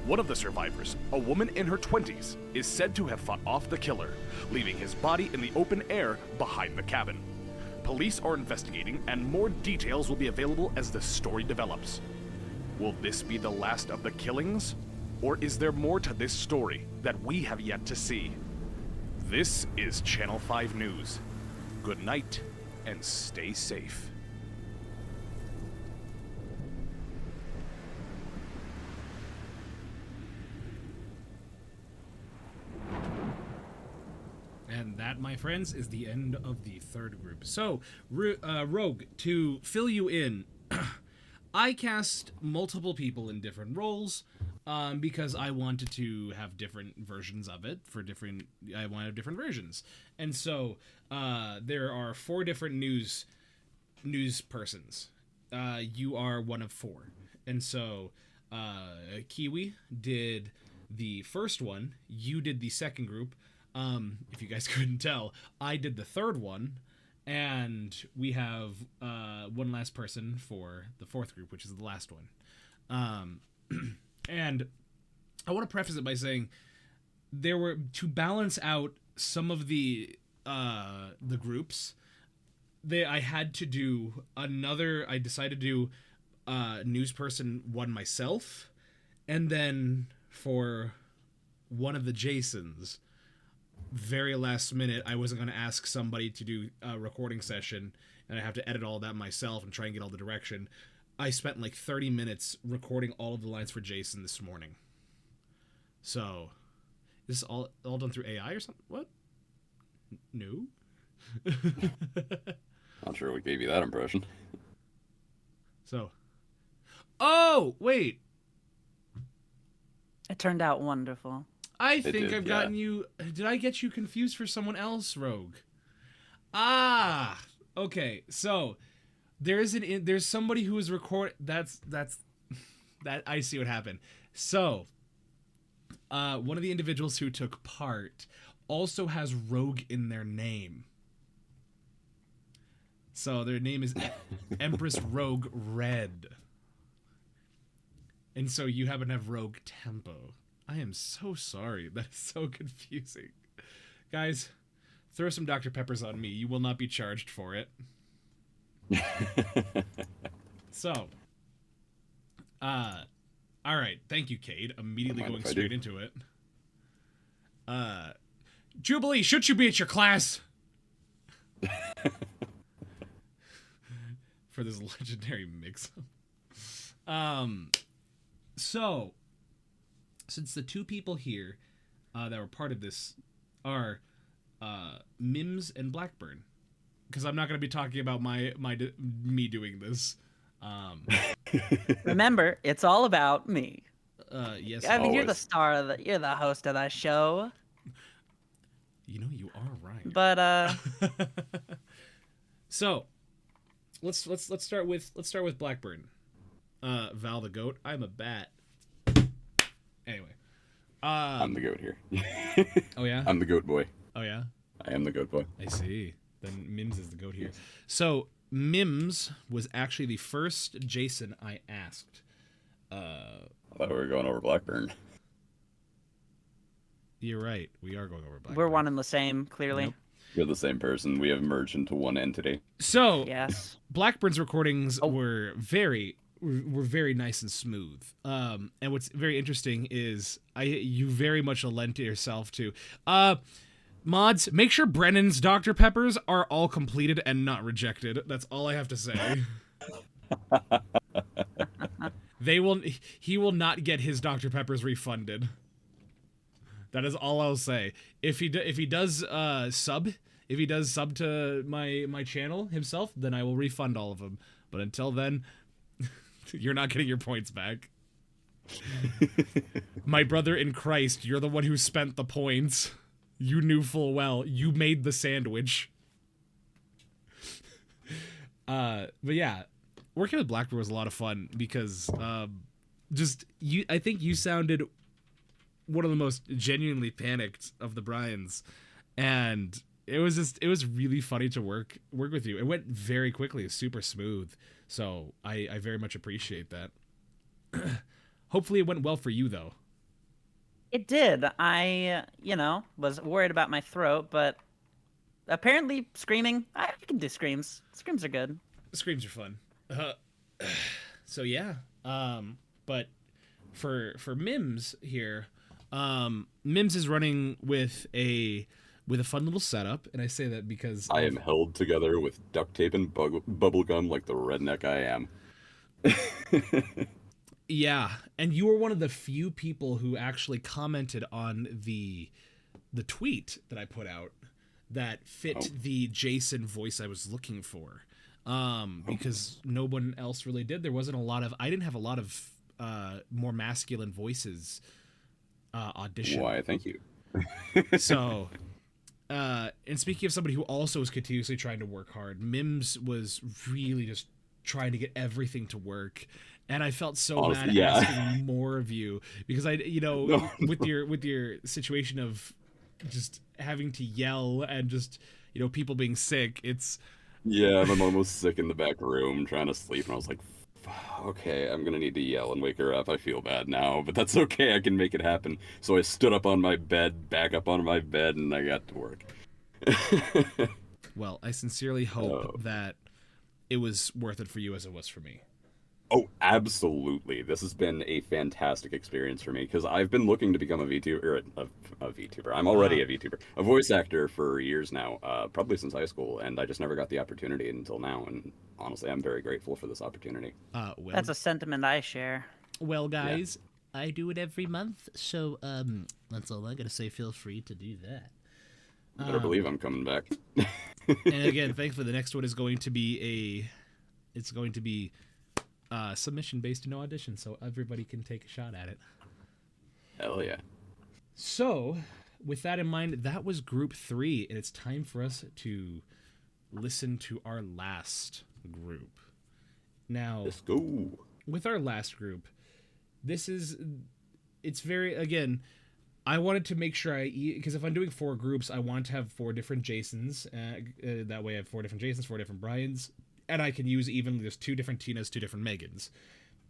One of the survivors, a woman in her 20s, is said to have fought off the killer, leaving his body in the open air behind the cabin. Police are investigating, and more details will be available as the story develops. Will this be the last of the killings? Or is there more to this story that we have yet to see? This is Channel 5 News. Good night, and stay safe. And that, my friends, is the end of the third group. So, Rogue, to fill you in, I cast multiple people in different roles because I wanted to have different versions of it for different. I want to have different versions, and so there are 4 different news persons. You are one of 4, and so Kiwi did the first one. You did the second group. If you guys couldn't tell, I did the third one. And we have one last person for the 4th group, which is the last one. And I want to preface it by saying there were, to balance out some of the groups, I had to do another. I decided to do news person 1 myself, and then for one of the Jasons, very last minute, I wasn't going to ask somebody to do a recording session, and I have to edit all that myself and try and get all the direction. I spent like 30 minutes recording all of the lines for Jason this morning. So, is this all done through AI or something? What? No? Not sure what gave you that impression. So. Oh, wait. It turned out wonderful. I think I've gotten you. Did I get you confused for someone else, Rogue? Ah, okay. So there's somebody who is that I see what happened. So one of the individuals who took part also has Rogue in their name. So their name is Empress Rogue Red. And so you happen to have Rogue Tempo. I am so sorry. That is so confusing. Guys, throw some Dr. Peppers on me. You will not be charged for it. So, all right. Thank you, Cade. Immediately going straight into it. Jubilee, should you be at your class? For this legendary mix-up. So, since the two people here that were part of this are Mims and Blackburn, because I'm not going to be talking about me doing this. Remember, it's all about me. Yes. I mean, you're the always. star you're the host of that show. You know, you are right. But so let's start with Blackburn. Val the goat. I'm a bat. Anyway. I'm the goat here. Oh yeah? I'm the goat boy. Oh yeah? I am the goat boy. I see. Then Mims is the goat here. So Mims was actually the first Jason I asked. I thought we were going over Blackburn. You're right. We are going over Blackburn. we're one and the same, clearly. Nope. You're the same person. We have merged into one entity. So yes, Blackburn's recordings were very nice and smooth. And what's very interesting is you very much lent yourself to mods. Make sure Brennan's Dr. Peppers are all completed and not rejected. That's all I have to say. He will not get his Dr. Peppers refunded. That is all I'll say. If he does sub to my channel himself, then I will refund all of them. But until then, you're not getting your points back. My brother in Christ, you're the one who spent the points. You knew full well. You made the sandwich. But yeah, working with Blackbird was a lot of fun because I think you sounded one of the most genuinely panicked of the Bryans, and it was really funny to work with you. It went very quickly. It was super smooth. So I very much appreciate that. Hopefully it went well for you though. it did. I, was worried about my throat, but apparently screaming, I can do screams. Screams are good. Screams are fun. So yeah. But for Mims here, Mims is running with a fun little setup, and I say that because I am held together with duct tape and bubble gum like the redneck I am. Yeah, and you were one of the few people who actually commented on the tweet that I put out that fit the Jason voice I was looking for. Because no one else really did. I didn't have a lot of more masculine voices audition. Why, thank you. So, and speaking of somebody who also was continuously trying to work hard, Mims was really just trying to get everything to work. And I felt so Honestly, mad asking more of you because with your situation of just having to yell and just, people being sick, Yeah, my mom was sick in the back room trying to sleep, and I was like, okay, I'm gonna need to yell and wake her up. I feel bad now, but that's okay. I can make it happen. So I stood up on my bed, back up on my bed, and I got to work. Well, I sincerely hope that it was worth it for you as it was for me. Oh, absolutely. This has been a fantastic experience for me because I've been looking to become a VTuber. A VTuber. I'm already a VTuber. A voice actor for years now, probably since high school, and I just never got the opportunity until now. And honestly, I'm very grateful for this opportunity. That's a sentiment I share. Well, guys, I do it every month, so that's all I gotta say. Feel free to do that. You better believe I'm coming back. And again, thankfully, the next one is going to be submission based, no audition, so everybody can take a shot at it. Hell yeah. So, with that in mind, that was group 3, and it's time for us to listen to our last group. Now, let's go. With our last group, again, I wanted to make sure because if I'm doing 4 groups, I want to have 4 different Jasons. That way I have 4 different Jasons, 4 different Bryans. And I can use even just 2 different Tinas, 2 different Megans.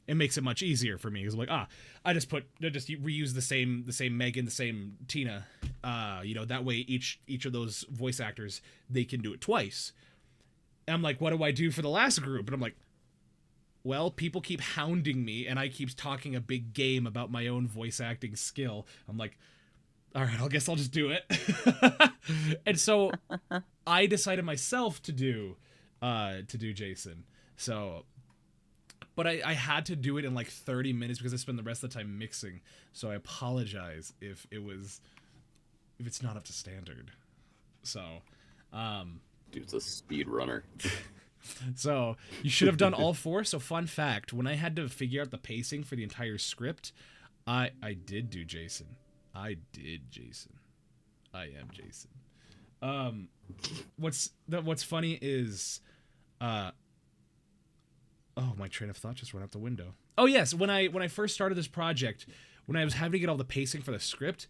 It makes it much easier for me. Because I'm like, I just reuse the same Megan, the same Tina. That way each of those voice actors, they can do it twice. And I'm like, what do I do for the last group? And I'm like, well, people keep hounding me, and I keep talking a big game about my own voice acting skill. I'm like, all right, I guess I'll just do it. And so I decided myself to do Jason. So But I had to do it in like 30 minutes because I spent the rest of the time mixing. So I apologize if it's not up to standard. So, dude's a speed runner. So you should have done all 4. So fun fact, when I had to figure out the pacing for the entire script, I did do Jason. I am Jason. What's funny is, oh, my train of thought just went out the window. Oh yes, when I first started this project, when I was having to get all the pacing for the script,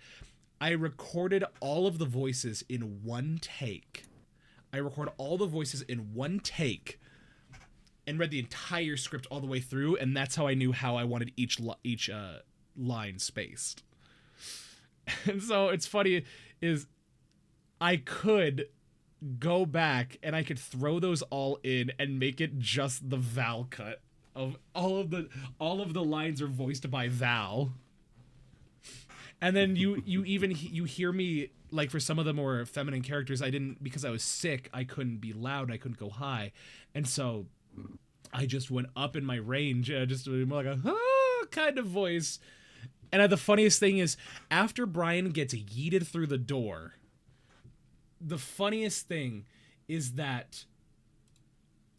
I recorded all of the voices in one take. I record all the voices in one take and read the entire script all the way through, and that's how I knew how I wanted each line spaced. And so it's funny is I could go back and I could throw those all in and make it just the Val cut of all of the lines are voiced by Val. And then you hear me, like, for some of the more feminine characters, because I was sick, I couldn't be loud, I couldn't go high. And so I just went up in my range, just more like a kind of voice. And the funniest thing is, after Brian gets yeeted through the door, the funniest thing is that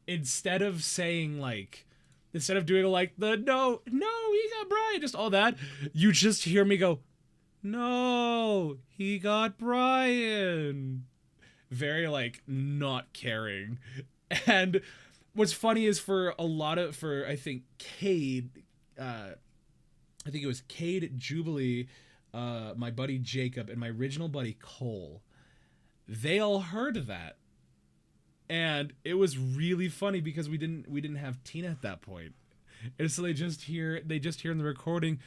instead of doing like the no, he got Brian, just all that, you just hear me go, no, he got Brian. Very, like, not caring. And what's funny is for I think Cade, I think it was Cade, Jubilee, my buddy Jacob, and my original buddy Cole, they all heard that. And it was really funny because we didn't have Tina at that point. And so they just hear in the recording,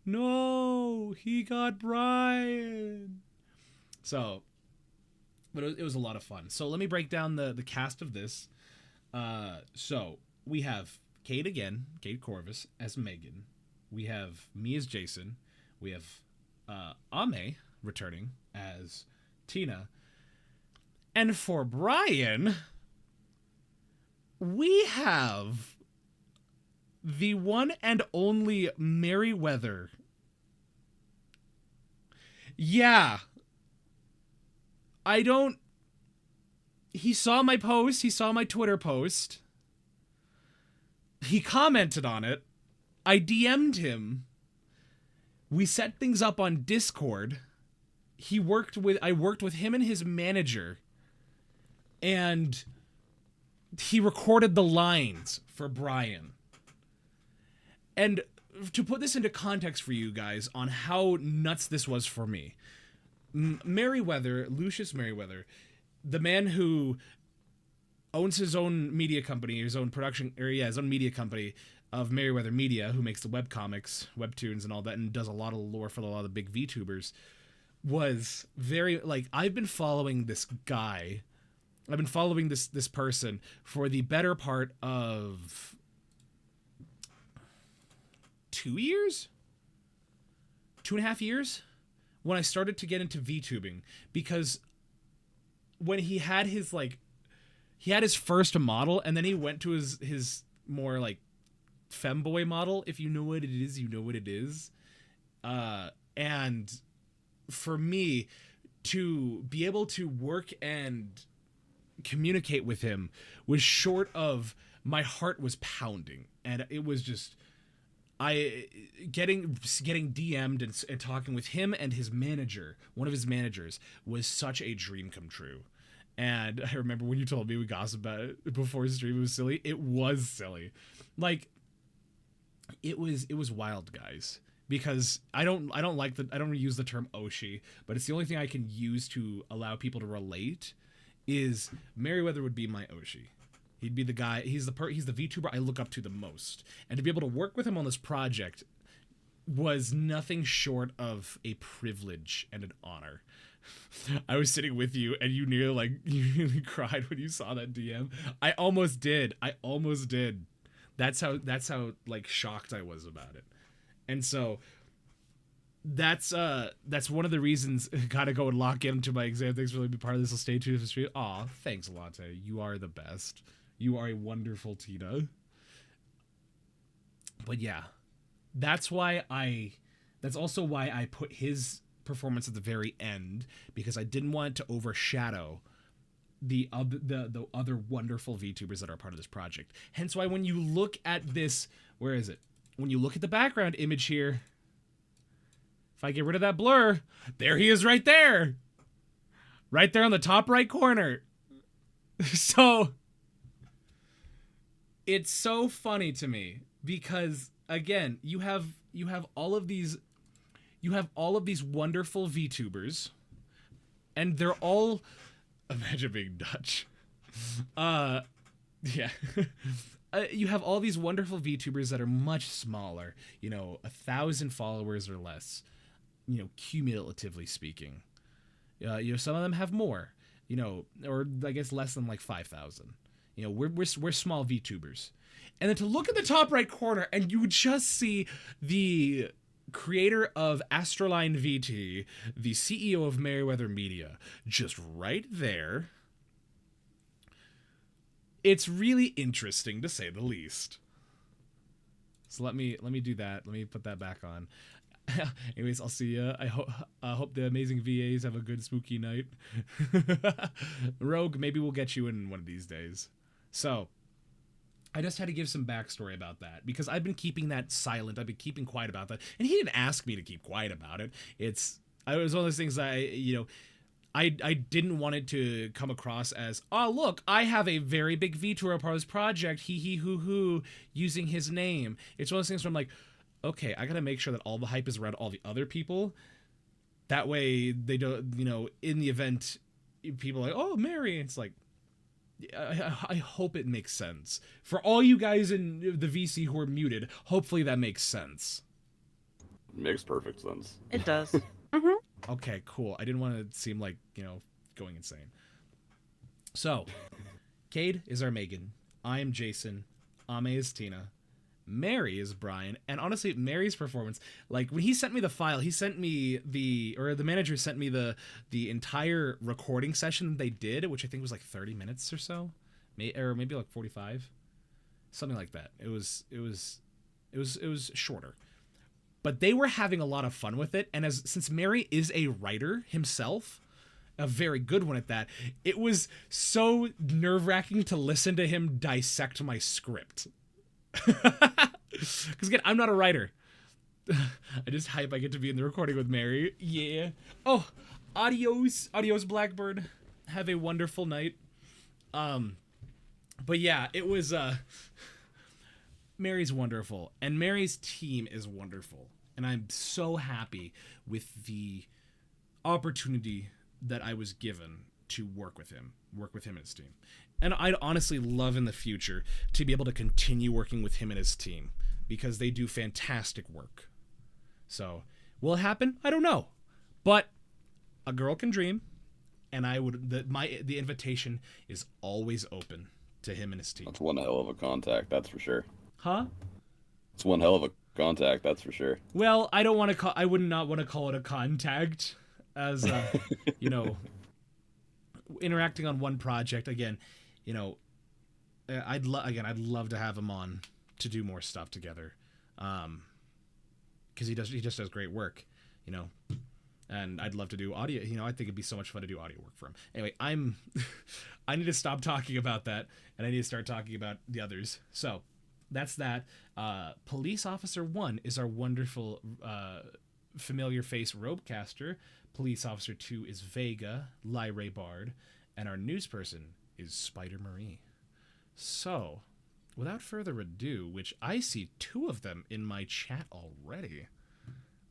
no, he got Brian. So, but it was a lot of fun. So let me break down the cast of this. So we have Cade again, Cade Corvus as Megan. We have me as Jason. We have Ame returning as Tina. And for Brian, we have the one and only Merryweather. Yeah. He saw my post. He saw my Twitter post. He commented on it. I DM'd him. We set things up on Discord. I worked with him and his manager. And he recorded the lines for Brian. And to put this into context for you guys on how nuts this was for me, Merryweather, Lucius Merryweather, the man who owns his own media company, his own media company of Merryweather Media, who makes the webcomics, webtoons, and all that, and does a lot of lore for a lot of the big VTubers, was very, like, I've been following this guy. I've been following this person for the better part of 2 years? 2.5 years? When I started to get into VTubing. Because when he had his first model, and then he went to his more, like, femboy model. If you know what it is, you know what it is. And for me, to be able to work and communicate with him was short of, my heart was pounding. And it was just, getting DM'd and talking with him and his manager, one of his managers, was such a dream come true. And I remember when you told me we gossiped about it before stream, it was silly. It was silly. Like, it was wild, guys. Because I don't use the term Oshi, but it's the only thing I can use to allow people to relate. Is Merryweather would be my Oshi. He'd be the guy. He's the VTuber I look up to the most, and to be able to work with him on this project was nothing short of a privilege and an honor. I was sitting with you, and you nearly cried when you saw that DM. I almost did. That's how like shocked I was about it. And so that's one of the reasons. Gotta go and lock into my exam. Thanks for letting me be part of this. I'll stay tuned for the stream. Aw, thanks, Latte. You are the best. You are a wonderful Tina. But yeah, that's also why I put his performance at the very end, because I didn't want it to overshadow the other wonderful VTubers that are part of this project. Hence why when you look at this, where is it? When you look at the background image here, if I get rid of that blur, there he is right there. Right there on the top right corner. So it's so funny to me because again, you have all of these wonderful VTubers, and they're all, imagine being Dutch. Yeah. You have all these wonderful VTubers that are much smaller, 1,000 followers or less, cumulatively speaking. Some of them have more, or I guess less than like 5,000. We're small VTubers. And then to look at the top right corner and you would just see the creator of Astroline VT, the CEO of Merryweather Media, just right there. It's really interesting, to say the least. So let me do that. Let me put that back on. Anyways, I'll see ya. I hope the amazing VAs have a good spooky night. Rogue, maybe we'll get you in one of these days. So, I just had to give some backstory about that, because I've been keeping that silent. I've been keeping quiet about that. And he didn't ask me to keep quiet about it. It was one of those things I didn't want it to come across as, oh, look, I have a very big VTuber part of this project, hoo, using his name. It's one of those things where I'm like, okay, I gotta make sure that all the hype is around all the other people. That way they don't, in the event, people are like, oh, Mary. It's like, I hope it makes sense. For all you guys in the VC who are muted, hopefully that makes sense. Makes perfect sense. It does. Okay, cool. I didn't want to seem like, going insane. So, Cade is our Megan. I am Jason. Ame is Tina. Mary is Brian. And honestly, Mary's performance, like when he sent me the file, he sent me the manager sent me the entire recording session they did, which I think was like 30 minutes or so. Or maybe like 45. Something like that. It was shorter. But they were having a lot of fun with it, and since Mary is a writer himself, a very good one at that, it was so nerve-wracking to listen to him dissect my script. Because again, I'm not a writer. I just hype I get to be in the recording with Mary. Yeah. Oh, adios Blackbird. Have a wonderful night. But yeah, it was Mary's wonderful, and Mary's team is wonderful, and I'm so happy with the opportunity that I was given to work with him and his team. And I'd honestly love in the future to be able to continue working with him and his team, because they do fantastic work. So, will it happen? I don't know. But a girl can dream, and the invitation is always open to him and his team. That's one hell of a contact, that's for sure. Huh? It's one hell of a contact, that's for sure. Well, I would not want to call it a contact, as interacting on one project. Again, I'd love to have him on to do more stuff together, because he just does great work, and I'd love to do audio. I think it'd be so much fun to do audio work for him. Anyway, I need to stop talking about that, and I need to start talking about the others. So that's that. Police Officer 1 is our wonderful familiar face robecaster. Police Officer 2 is Vega, Lyrae Bard, and our news person is Spider Marie. So, without further ado, which I see 2 of them in my chat already.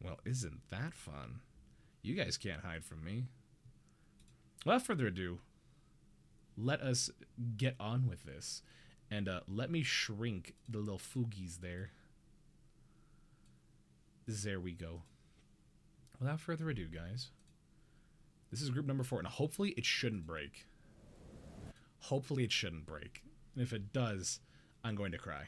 Well, isn't that fun? You guys can't hide from me. Without further ado, let us get on with this. And let me shrink the little foogies there. There we go. Without further ado, guys. This is group number 4, and hopefully it shouldn't break. Hopefully it shouldn't break. And if it does, I'm going to cry.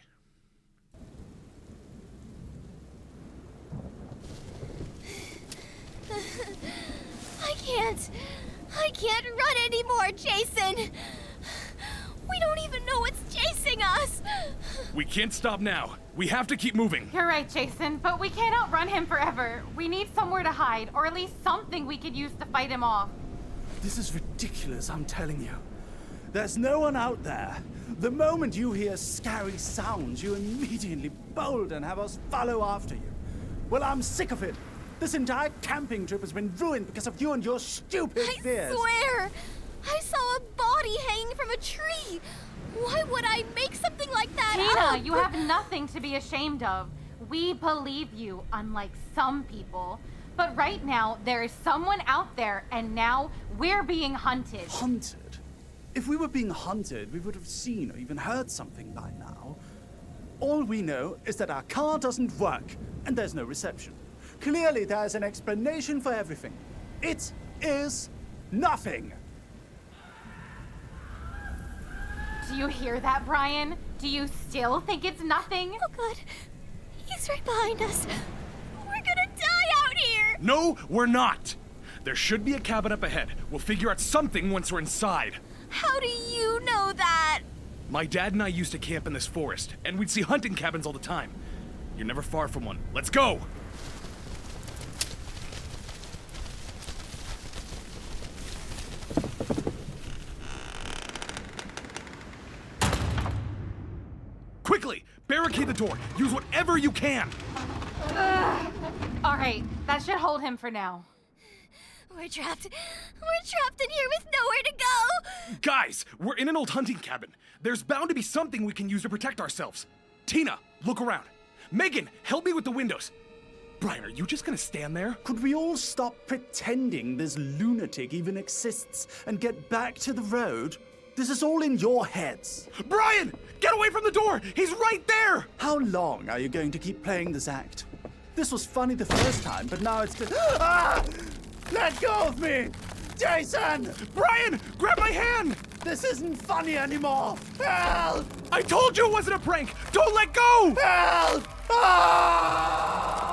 I can't run anymore, Jason! We don't even know what's chasing us! We can't stop now. We have to keep moving. You're right, Jason, but we can't outrun him forever. We need somewhere to hide, or at least something we could use to fight him off. This is ridiculous, I'm telling you. There's no one out there. The moment you hear scary sounds, you immediately bolt and have us follow after you. Well, I'm sick of it. This entire camping trip has been ruined because of you and your stupid fears. I swear! I saw a body hanging from a tree! Why would I make something like that Tina, up? you have nothing to be ashamed of. We believe you, unlike some people. But right now, there is someone out there, and now we're being hunted. Hunted? If we were being hunted, we would have seen or even heard something by now. All we know is that our car doesn't work, and there's no reception. Clearly, there's an explanation for everything. It is nothing. Do you hear that, Brian? Do you still think it's nothing? Oh God, he's right behind us. We're gonna die out here! No, we're not. There should be a cabin up ahead. We'll figure out something once we're inside. How do you know that? My dad and I used to camp in this forest, and we'd see hunting cabins all the time. You're never far from one. Let's go! Quickly! Barricade the door! Use whatever you can! All right, that should hold him for now. We're trapped. We're trapped in here with nowhere to go! Guys, we're in an old hunting cabin. There's bound to be something we can use to protect ourselves. Tina, look around. Megan, help me with the windows. Brian, are you just gonna stand there? Could we all stop pretending this lunatic even exists and get back to the road? This is all in your heads. Brian! Get away from the door! He's right there! How long are you going to keep playing this act? This was funny the first time, but now it's... Ah! Let go of me! Jason! Brian! Grab my hand! This isn't funny anymore! Help! I told you it wasn't a prank! Don't let go! Help! Ah!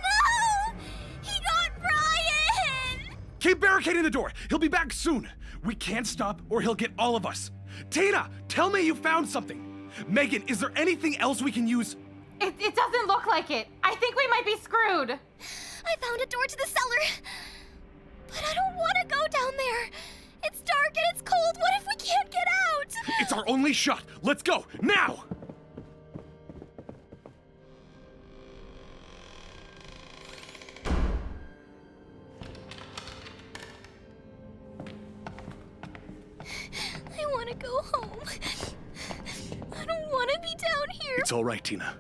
No! He got Brian! Keep barricading the door. He'll be back soon. We can't stop or he'll get all of us. Tina, tell me you found something. Megan, is there anything else we can use? It doesn't look like it. I think we might be screwed. I found a door to the cellar. But I don't want to go down there. It's dark and it's cold. What if we can't get out? It's our only shot. Let's go, now! I want to go home. I don't want to be down here. It's all right, Tina.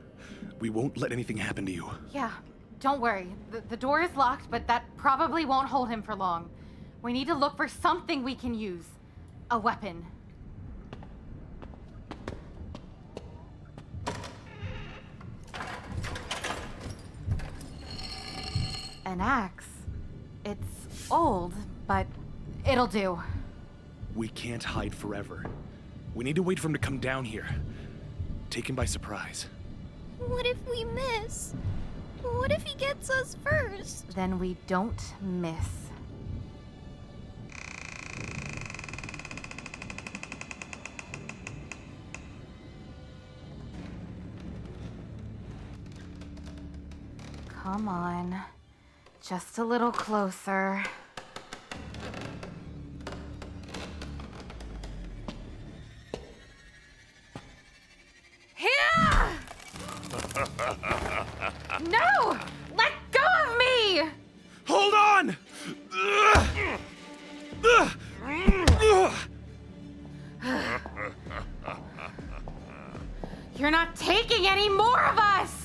We won't let anything happen to you. Yeah, don't worry. The door is locked, but that probably won't hold him for long. We need to look for something we can use. A weapon. An axe. It's old, but it'll do. We can't hide forever. We need to wait for him to come down here. Take him by surprise. What if we miss? What if he gets us first? Then we don't miss. Come on. Just a little closer. Here! No! Let go of me! Hold on! You're not taking any more of us!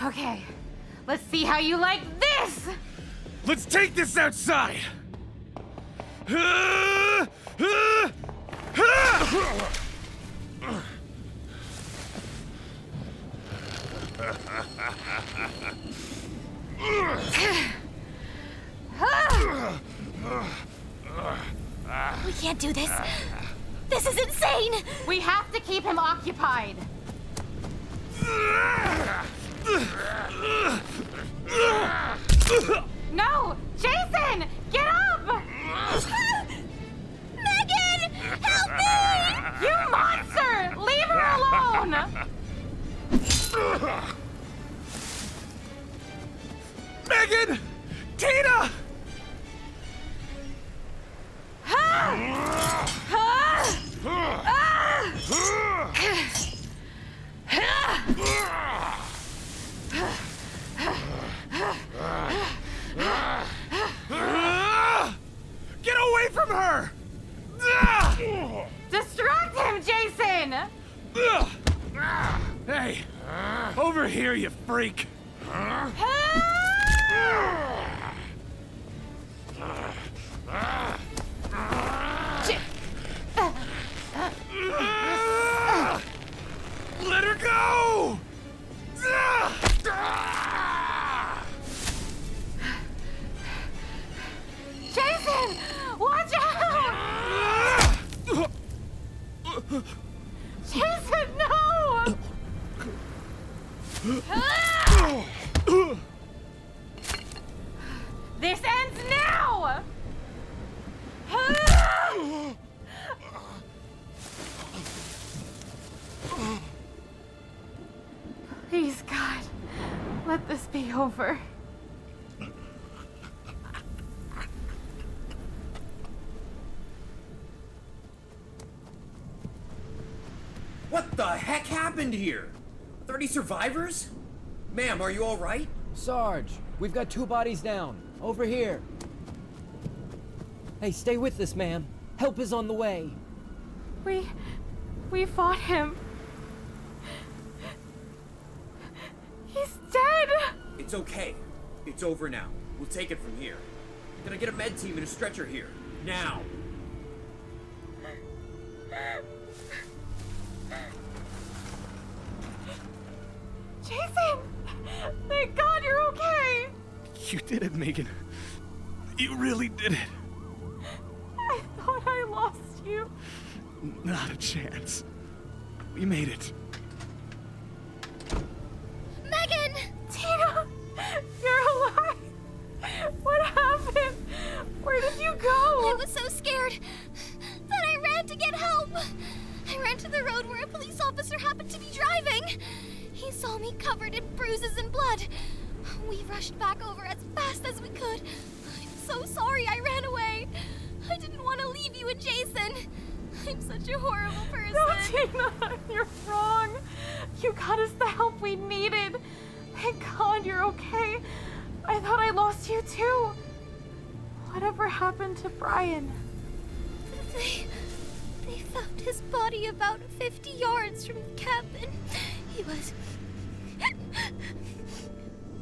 Okay, let's see how you like this! Let's take this outside! We can't do this. This is insane! We have to keep him occupied. No! Jason! Get up! Megan! Help me! You monster! Leave her alone! Megan! Tina! Get away from her! Distract him, Jason! Hey, over here, you freak! Let her go! Jason! Watch out! Jason, no! This ends now! Please, God, let this be over. What the heck happened here? 30 survivors? Ma'am, are you all right? Sarge, we've got 2 bodies down. Over here. Hey, stay with us, ma'am. Help is on the way. We fought him. He's dead! It's okay. It's over now. We'll take it from here. Can I get a med team and a stretcher here? Now! Jason! Thank God you're okay! You did it, Megan. You really did it. I thought I lost you. Not a chance. We made it. Megan! Tina! You're alive! What happened? Where did you go? I was so scared that I ran to get help. I ran to the road where a police officer happened to be driving. He saw me covered in bruises and blood. We rushed back over as fast as we could. I'm so sorry I ran away. I didn't want to leave you and Jason. I'm such a horrible person. No, Tina, you're wrong. You got us the help we needed. Thank God you're okay. I thought I lost you too. Whatever happened to Brian? They found his body about 50 yards from the cabin. He was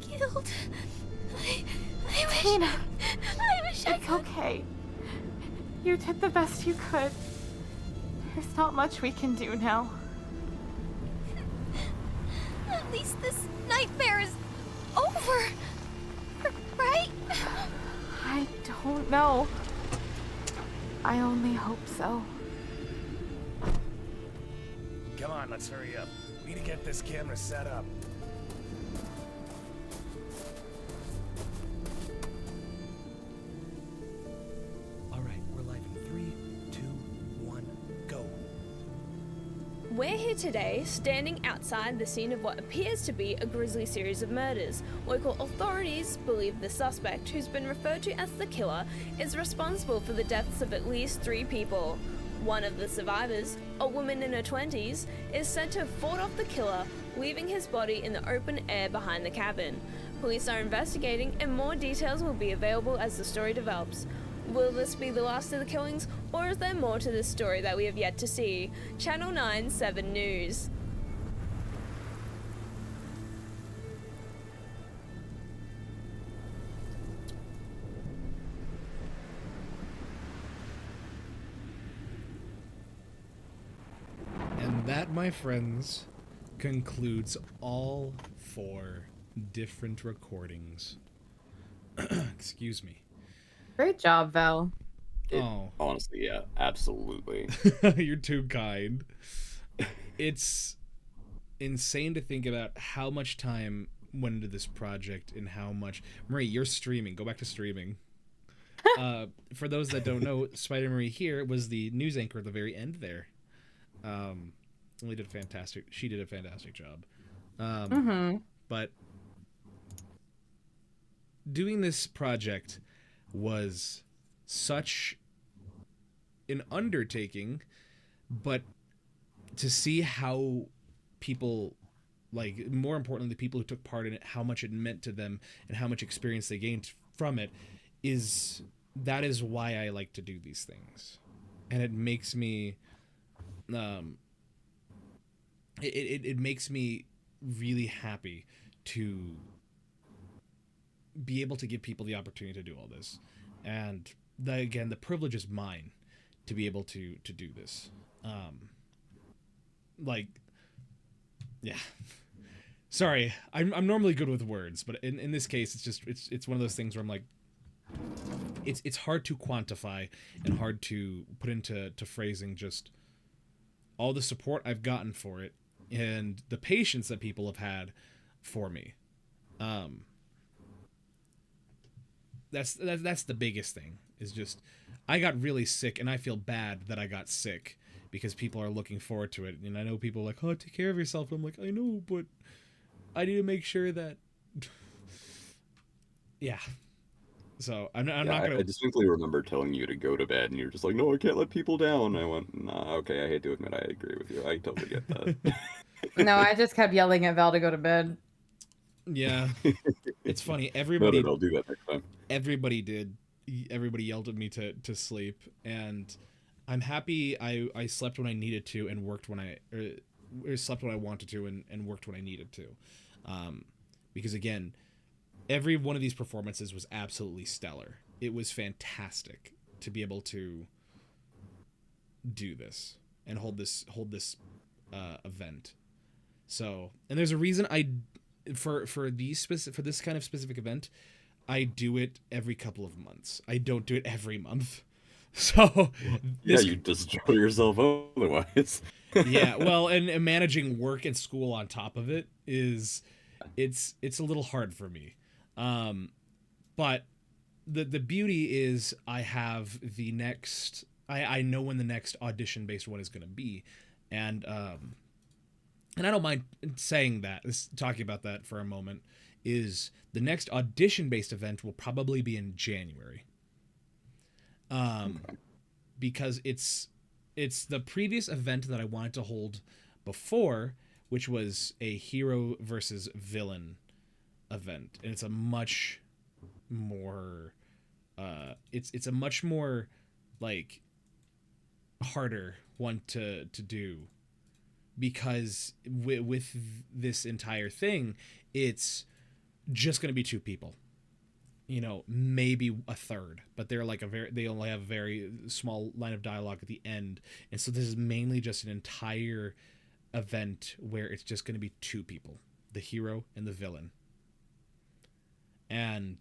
killed. I wish. Tina, I wish I it's could. okay. You did the best you could. There's not much we can do now. At least this nightmare is over. Right? I don't know. I only hope so. Come on, let's hurry up. We need to get this camera set up. All right, we're live in 3, 2, 1, go. We're here today, standing outside the scene of what appears to be a grisly series of murders. Local authorities believe the suspect, who's been referred to as the killer, is responsible for the deaths of at least 3 people. One of the survivors, a woman in her 20s, is said to have fought off the killer, leaving his body in the open air behind the cabin. Police are investigating, and more details will be available as the story develops. Will this be the last of the killings, or is there more to this story that we have yet to see? Channel 9 7 News. And that, my friends, concludes all 4 different recordings. Excuse me. Great job, Val. Oh. Honestly, yeah, absolutely. You're too kind. It's insane to think about how much time went into this project and how much... Marie, you're streaming. Go back to streaming. for those that don't know, Spider Marie here was the news anchor at the very end there. She did a fantastic job. But doing this project was such an undertaking, but to see how people, like, more importantly, the people who took part in it, how much it meant to them and how much experience they gained from it, that is why I like to do these things. And it makes me it makes me really happy to be able to give people the opportunity to do all this. And again, the privilege is mine to be able to do this. Yeah. Sorry, I'm normally good with words, but in this case, it's one of those things where I'm like, it's hard to quantify and hard to put into phrasing just all the support I've gotten for it and the patience that people have had for me. That's the biggest thing, is just I got really sick, and I feel bad that I got sick because people are looking forward to it. And I know people are like, oh, take care of yourself. I'm like, I know, but I need to make sure that yeah. So I'm not gonna. I distinctly remember telling you to go to bed, and you're just like, "No, I can't let people down." I went, "Nah, okay, I hate to admit, I agree with you. I totally get that." No, I just kept yelling at Val to go to bed. Yeah, it's funny. Everybody. I'll do that next time. Everybody did. Everybody yelled at me to sleep, and I'm happy I slept when I needed to and worked when or slept when I wanted to and worked when I needed to, because again, every one of these performances was absolutely stellar. It was fantastic to be able to do this and hold this event. So, and there's a reason for this kind of specific event, I do it every couple of months. I don't do it every month. So you destroy yourself otherwise. Yeah, well, and managing work and school on top of it it's a little hard for me. But the beauty is I have the next, I know when the next audition based one is going to be. And I don't mind saying that, talking about that for a moment, is the next audition based event will probably be in January. Because it's the previous event that I wanted to hold before, which was a hero versus villain event, and it's a much more it's a much more like harder one to do, because with this entire thing, it's just going to be two people, maybe a third, but they're like they only have a very small line of dialogue at the end, and so this is mainly just an entire event where it's just going to be two people, the hero and the villain. And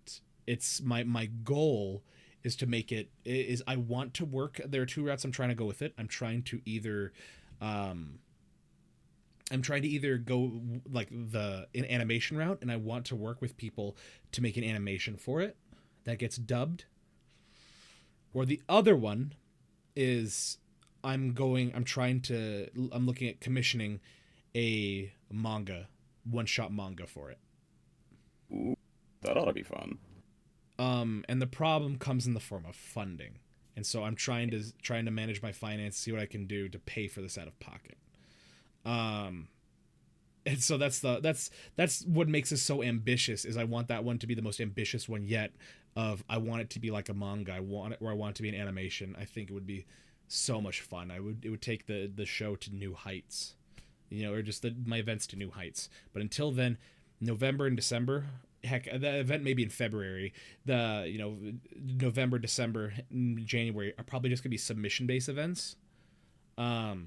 it's my goal is to make it is I want to work. There are two routes I'm trying to go with it. I'm trying to either go like an animation route, and I want to work with people to make an animation for it that gets dubbed. Or the other one is I'm looking at commissioning a manga, one-shot manga for it. Ooh, that ought to be fun. And the problem comes in the form of funding. And so I'm trying to manage my finance, see what I can do to pay for this out of pocket. And so that's what makes us so ambitious, is I want that one to be the most ambitious one yet. I want it to be like a manga. I want it to be an animation. I think it would be so much fun. It would take the show to new heights, or just my events to new heights. But until then, November and December, heck, the event may be in February. November, December, January are probably just gonna be submission-based events. But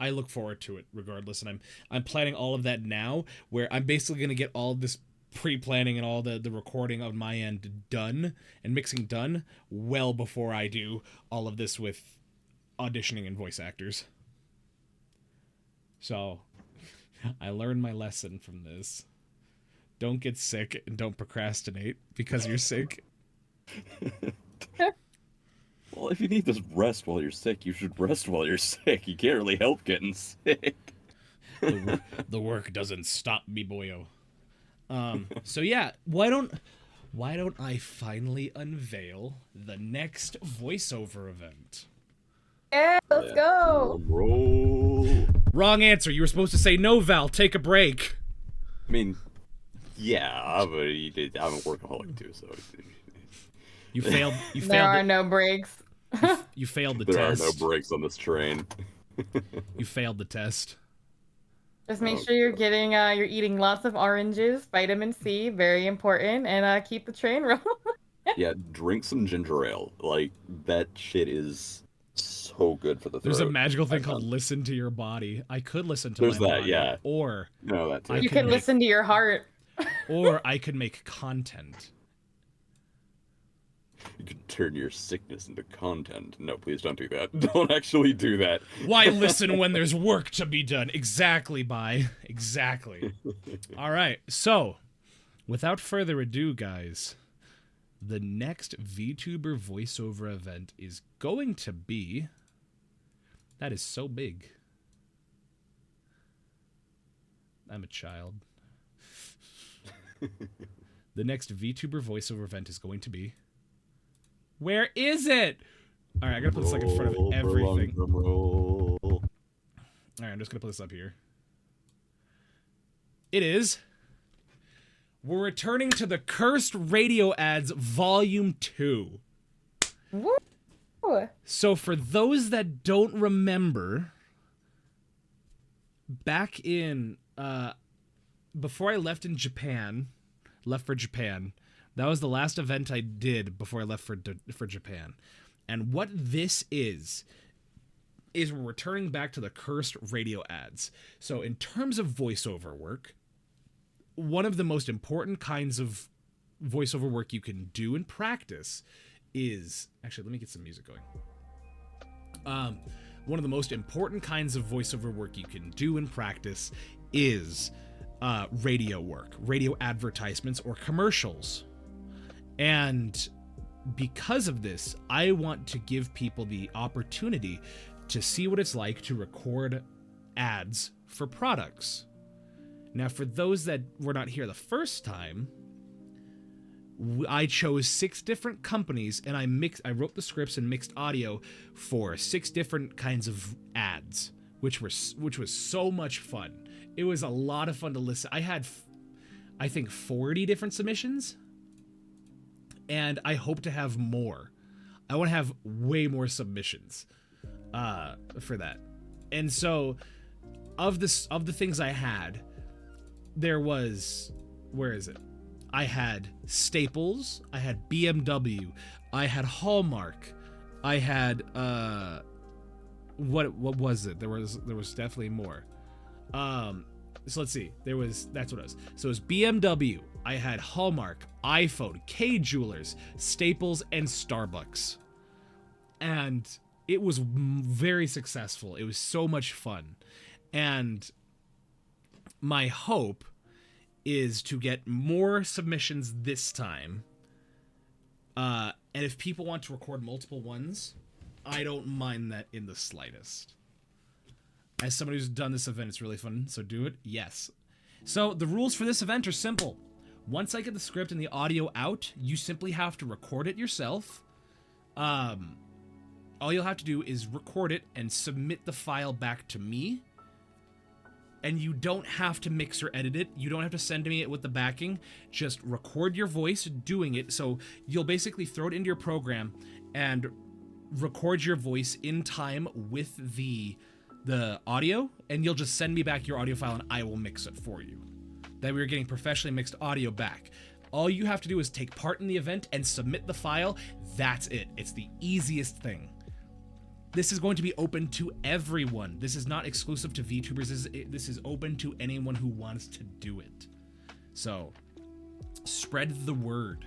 I look forward to it regardless, and I'm planning all of that now, where I'm basically gonna get all of this pre-planning and all the recording on my end done and mixing done well before I do all of this with auditioning and voice actors. So I learned my lesson from this. Don't get sick and don't procrastinate because you're sick. Well, if you need to rest while you're sick, you should rest while you're sick. You can't really help getting sick. The work doesn't stop me, boyo. So yeah, why don't I finally unveil the next voiceover event? Yeah, let's go. Roll. Wrong answer. You were supposed to say no, Val. Take a break. I mean, yeah, I'm a workaholic too, so. You failed. There are no breaks. You failed the there test. There are no breaks on this train. You failed the test. Just make sure you're getting, you're eating lots of oranges, vitamin C, very important, and keep the train rolling. Yeah, drink some ginger ale. Like, that shit is so good for the throat. There's a magical thing called listen to your body. I could listen to There's my that, body, yeah. or no, that too. You can listen to your heart. Or I could make content. You could turn your sickness into content. No, please don't do that. Don't actually do that. Why listen when there's work to be done? Exactly, Exactly. All right, so without further ado, guys, the next VTuber voiceover event is going to be... That is so big. I'm a child. The next VTuber voiceover event is going to be... Where is it? All right, I gotta put this like in front of everything. Roll. All right, I'm just gonna put this up here. It is. We're returning to the Cursed Radio Ads Volume 2. Woo! So for those that don't remember, back in before I left for Japan, that was the last event I did before I left for Japan. And what this is we're returning back to the Cursed Radio Ads. So in terms of voiceover work, one of the most important kinds of voiceover work you can do in practice is... Actually, let me get some music going. One of the most important kinds of voiceover work you can do in practice is radio work, radio advertisements, or commercials. And because of this, I want to give people the opportunity to see what it's like to record ads for products. Now, for those that were not here the first time, I chose 6 different companies, and I wrote the scripts and mixed audio for 6 different kinds of ads, which was so much fun. It was a lot of fun to listen. I had, I think, 40 different submissions. And I hope to have more. I want to have way more submissions for that. And so, of the things I had, there was... Where is it? I had Staples. I had BMW. I had Hallmark. I had... What was it? There was definitely more. So let's see. That's what it was. So it was BMW. I had Hallmark, iPhone, K Jewelers, Staples, and Starbucks. And it was very successful. It was so much fun. And my hope is to get more submissions this time. And if people want to record multiple ones, I don't mind that in the slightest. As somebody who's done this event, it's really fun, so do it. Yes. So the rules for this event are simple. Once I get the script and the audio out, you simply have to record it yourself. All you'll have to do is record it and submit the file back to me. And you don't have to mix or edit it. You don't have to send me it with the backing. Just record your voice doing it. So you'll basically throw it into your program and record your voice in time with the audio, and you'll just send me back your audio file and I will mix it for you. That we're getting professionally mixed audio back. All you have to do is take part in the event and submit the file. That's it. It's the easiest thing. This is going to be open to everyone. This is not exclusive to VTubers. This is open to anyone who wants to do it. So, spread the word.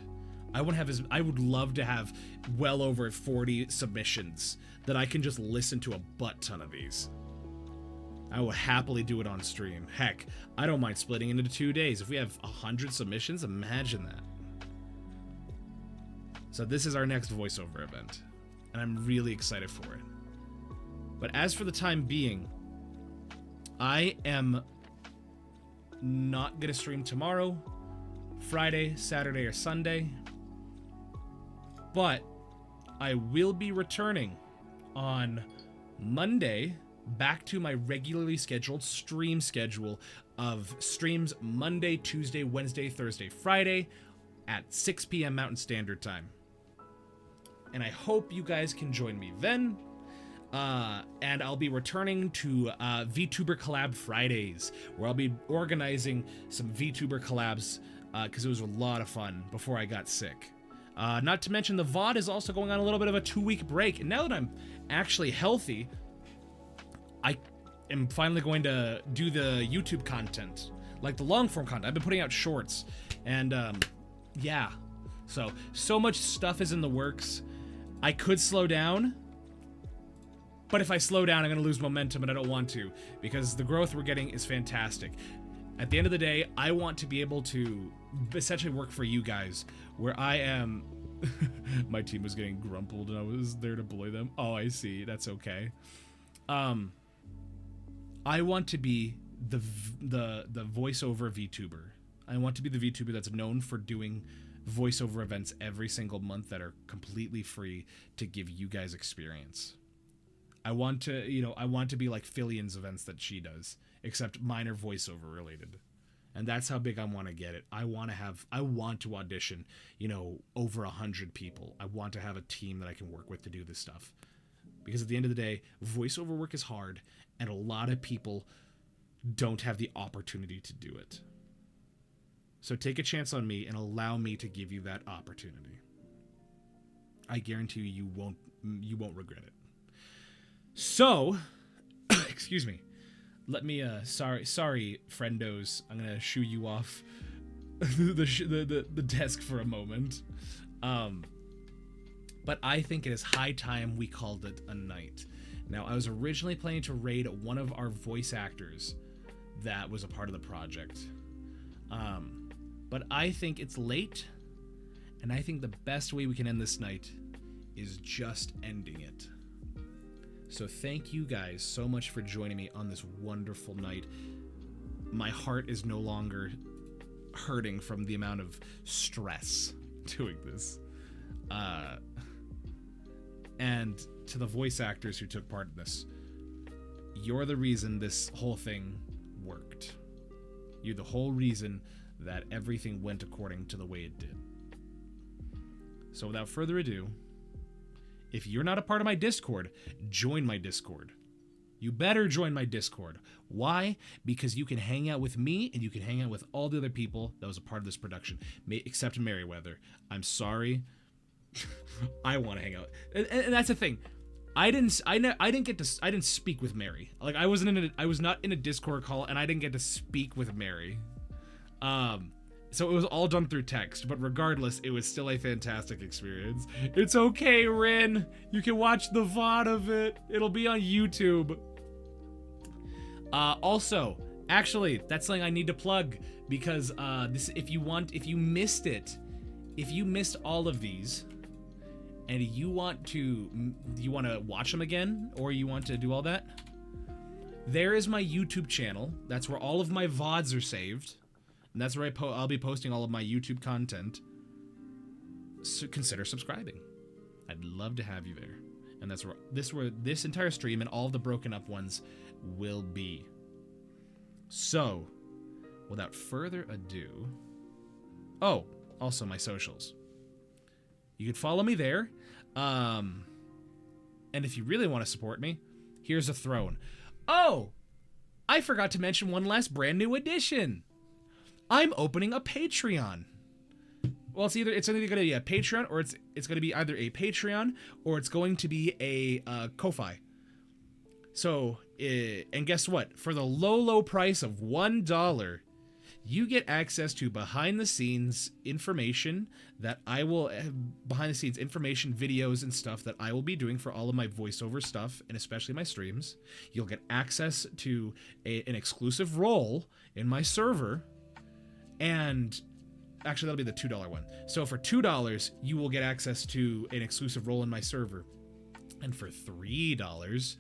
I would love to have well over 40 submissions that I can just listen to a butt ton of these. I will happily do it on stream. Heck, I don't mind splitting it into 2 days. If we have 100 submissions, imagine that. So this is our next voiceover event, and I'm really excited for it. But as for the time being, I am not gonna stream tomorrow, Friday, Saturday, or Sunday, but I will be returning on Monday back to my regularly scheduled stream schedule of streams Monday, Tuesday, Wednesday, Thursday, Friday at 6 p.m. Mountain Standard Time. And I hope you guys can join me then. And I'll be returning to VTuber Collab Fridays, where I'll be organizing some VTuber collabs, because it was a lot of fun before I got sick. Not to mention the VOD is also going on a little bit of a 2-week break, and now that I'm actually healthy, I am finally going to do the YouTube content, like the long-form content. I've been putting out shorts, and yeah. So much stuff is in the works. I could slow down, but if I slow down, I'm going to lose momentum, and I don't want to, because the growth we're getting is fantastic. At the end of the day, I want to be able to essentially work for you guys, where I am... My team was getting grumpled, and I was there to bully them. Oh, I see. That's okay. I want to be the voiceover VTuber. I want to be the VTuber that's known for doing voiceover events every single month that are completely free to give you guys experience. I want to, I want to be like Fillion's events that she does, except minor voiceover related. And that's how big I want to get it. I want to audition, over 100 people. I want to have a team that I can work with to do this stuff. Because at the end of the day, voiceover work is hard, and a lot of people don't have the opportunity to do it. So take a chance on me and allow me to give you that opportunity. I guarantee you won't regret it. So, excuse me. Let me sorry friendos. I'm going to shoo you off the desk for a moment. But I think it is high time we called it a night. Now, I was originally planning to raid one of our voice actors that was a part of the project. But I think it's late, and I think the best way we can end this night is just ending it. So thank you guys so much for joining me on this wonderful night. My heart is no longer hurting from the amount of stress doing this. And to the voice actors who took part in this, you're the reason this whole thing worked. You're the whole reason that everything went according to the way it did. So without further ado, if you're not a part of my Discord, join my Discord. You better join my Discord. Why? Because you can hang out with me, and you can hang out with all the other people that was a part of this production, except Merriweather. I'm sorry. I want to hang out, and that's the thing. I didn't speak with Mary. Like I was not in a Discord call, and I didn't get to speak with Mary. So it was all done through text, but regardless, it was still a fantastic experience. It's okay, Rin. You can watch the VOD of it. It'll be on YouTube. Also, actually, that's something I need to plug, because if you missed all of these, and you want to watch them again, or you want to do all that, there is my YouTube channel. That's where all of my VODs are saved. And that's where I'll be posting all of my YouTube content. So consider subscribing. I'd love to have you there. And that's where this entire stream and all of the broken up ones will be. So, without further ado... Oh, also my socials. You can follow me there. And if you really want to support me, here's a throne. Oh! I forgot to mention one last brand new addition. I'm opening a Patreon. Well, it's either going to be a Patreon, or it's going to be either a Patreon, or it's going to be a Ko-Fi. So, and guess what? For the low price of $1, you get access to behind-the-scenes information that I will behind-the-scenes information, videos, and stuff that I will be doing for all of my voiceover stuff, and especially my streams. You'll get access to an exclusive role in my server, and actually that'll be the $2 one. So for $2, you will get access to an exclusive role in my server, and for $3,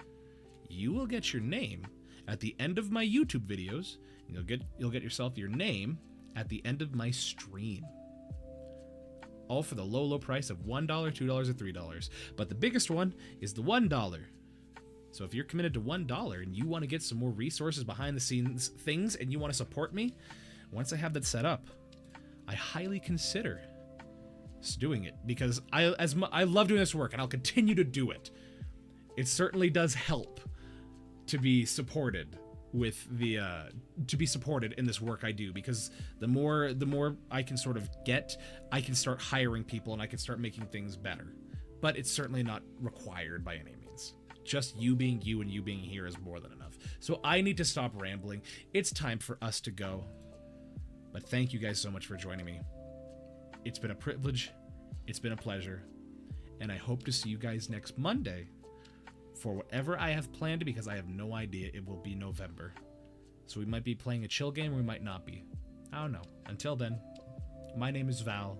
you will get your name at the end of my YouTube videos. You'll get yourself your name at the end of my stream. All for the low price of $1, $2, or $3. But the biggest one is the $1. So if you're committed to $1 and you want to get some more resources behind the scenes things and you want to support me, once I have that set up, I highly consider doing it, because I love doing this work and I'll continue to do it. It certainly does help to be supported with the to be supported in this work I do, because the more I can sort of get, I can start hiring people and I can start making things better. But it's certainly not required by any means. Just you being you and you being here is more than enough. So I need to stop rambling. It's time for us to go. But thank you guys so much for joining me. It's been a privilege. It's been a pleasure. And I hope to see you guys next Monday for whatever I have planned, because I have no idea. It will be November. So we might be playing a chill game or we might not be. I don't know. Until then, my name is Val,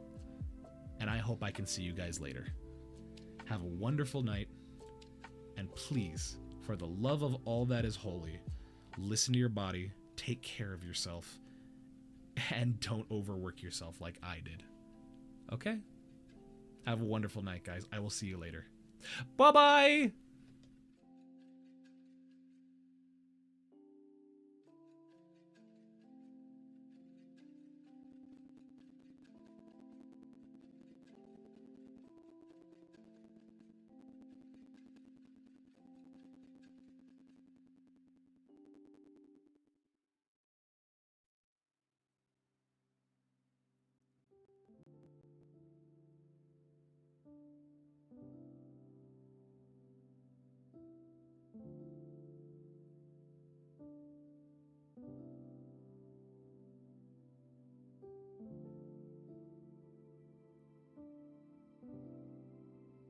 and I hope I can see you guys later. Have a wonderful night, and please, for the love of all that is holy, listen to your body, take care of yourself, and don't overwork yourself like I did. Okay? Have a wonderful night, guys. I will see you later. Bye-bye!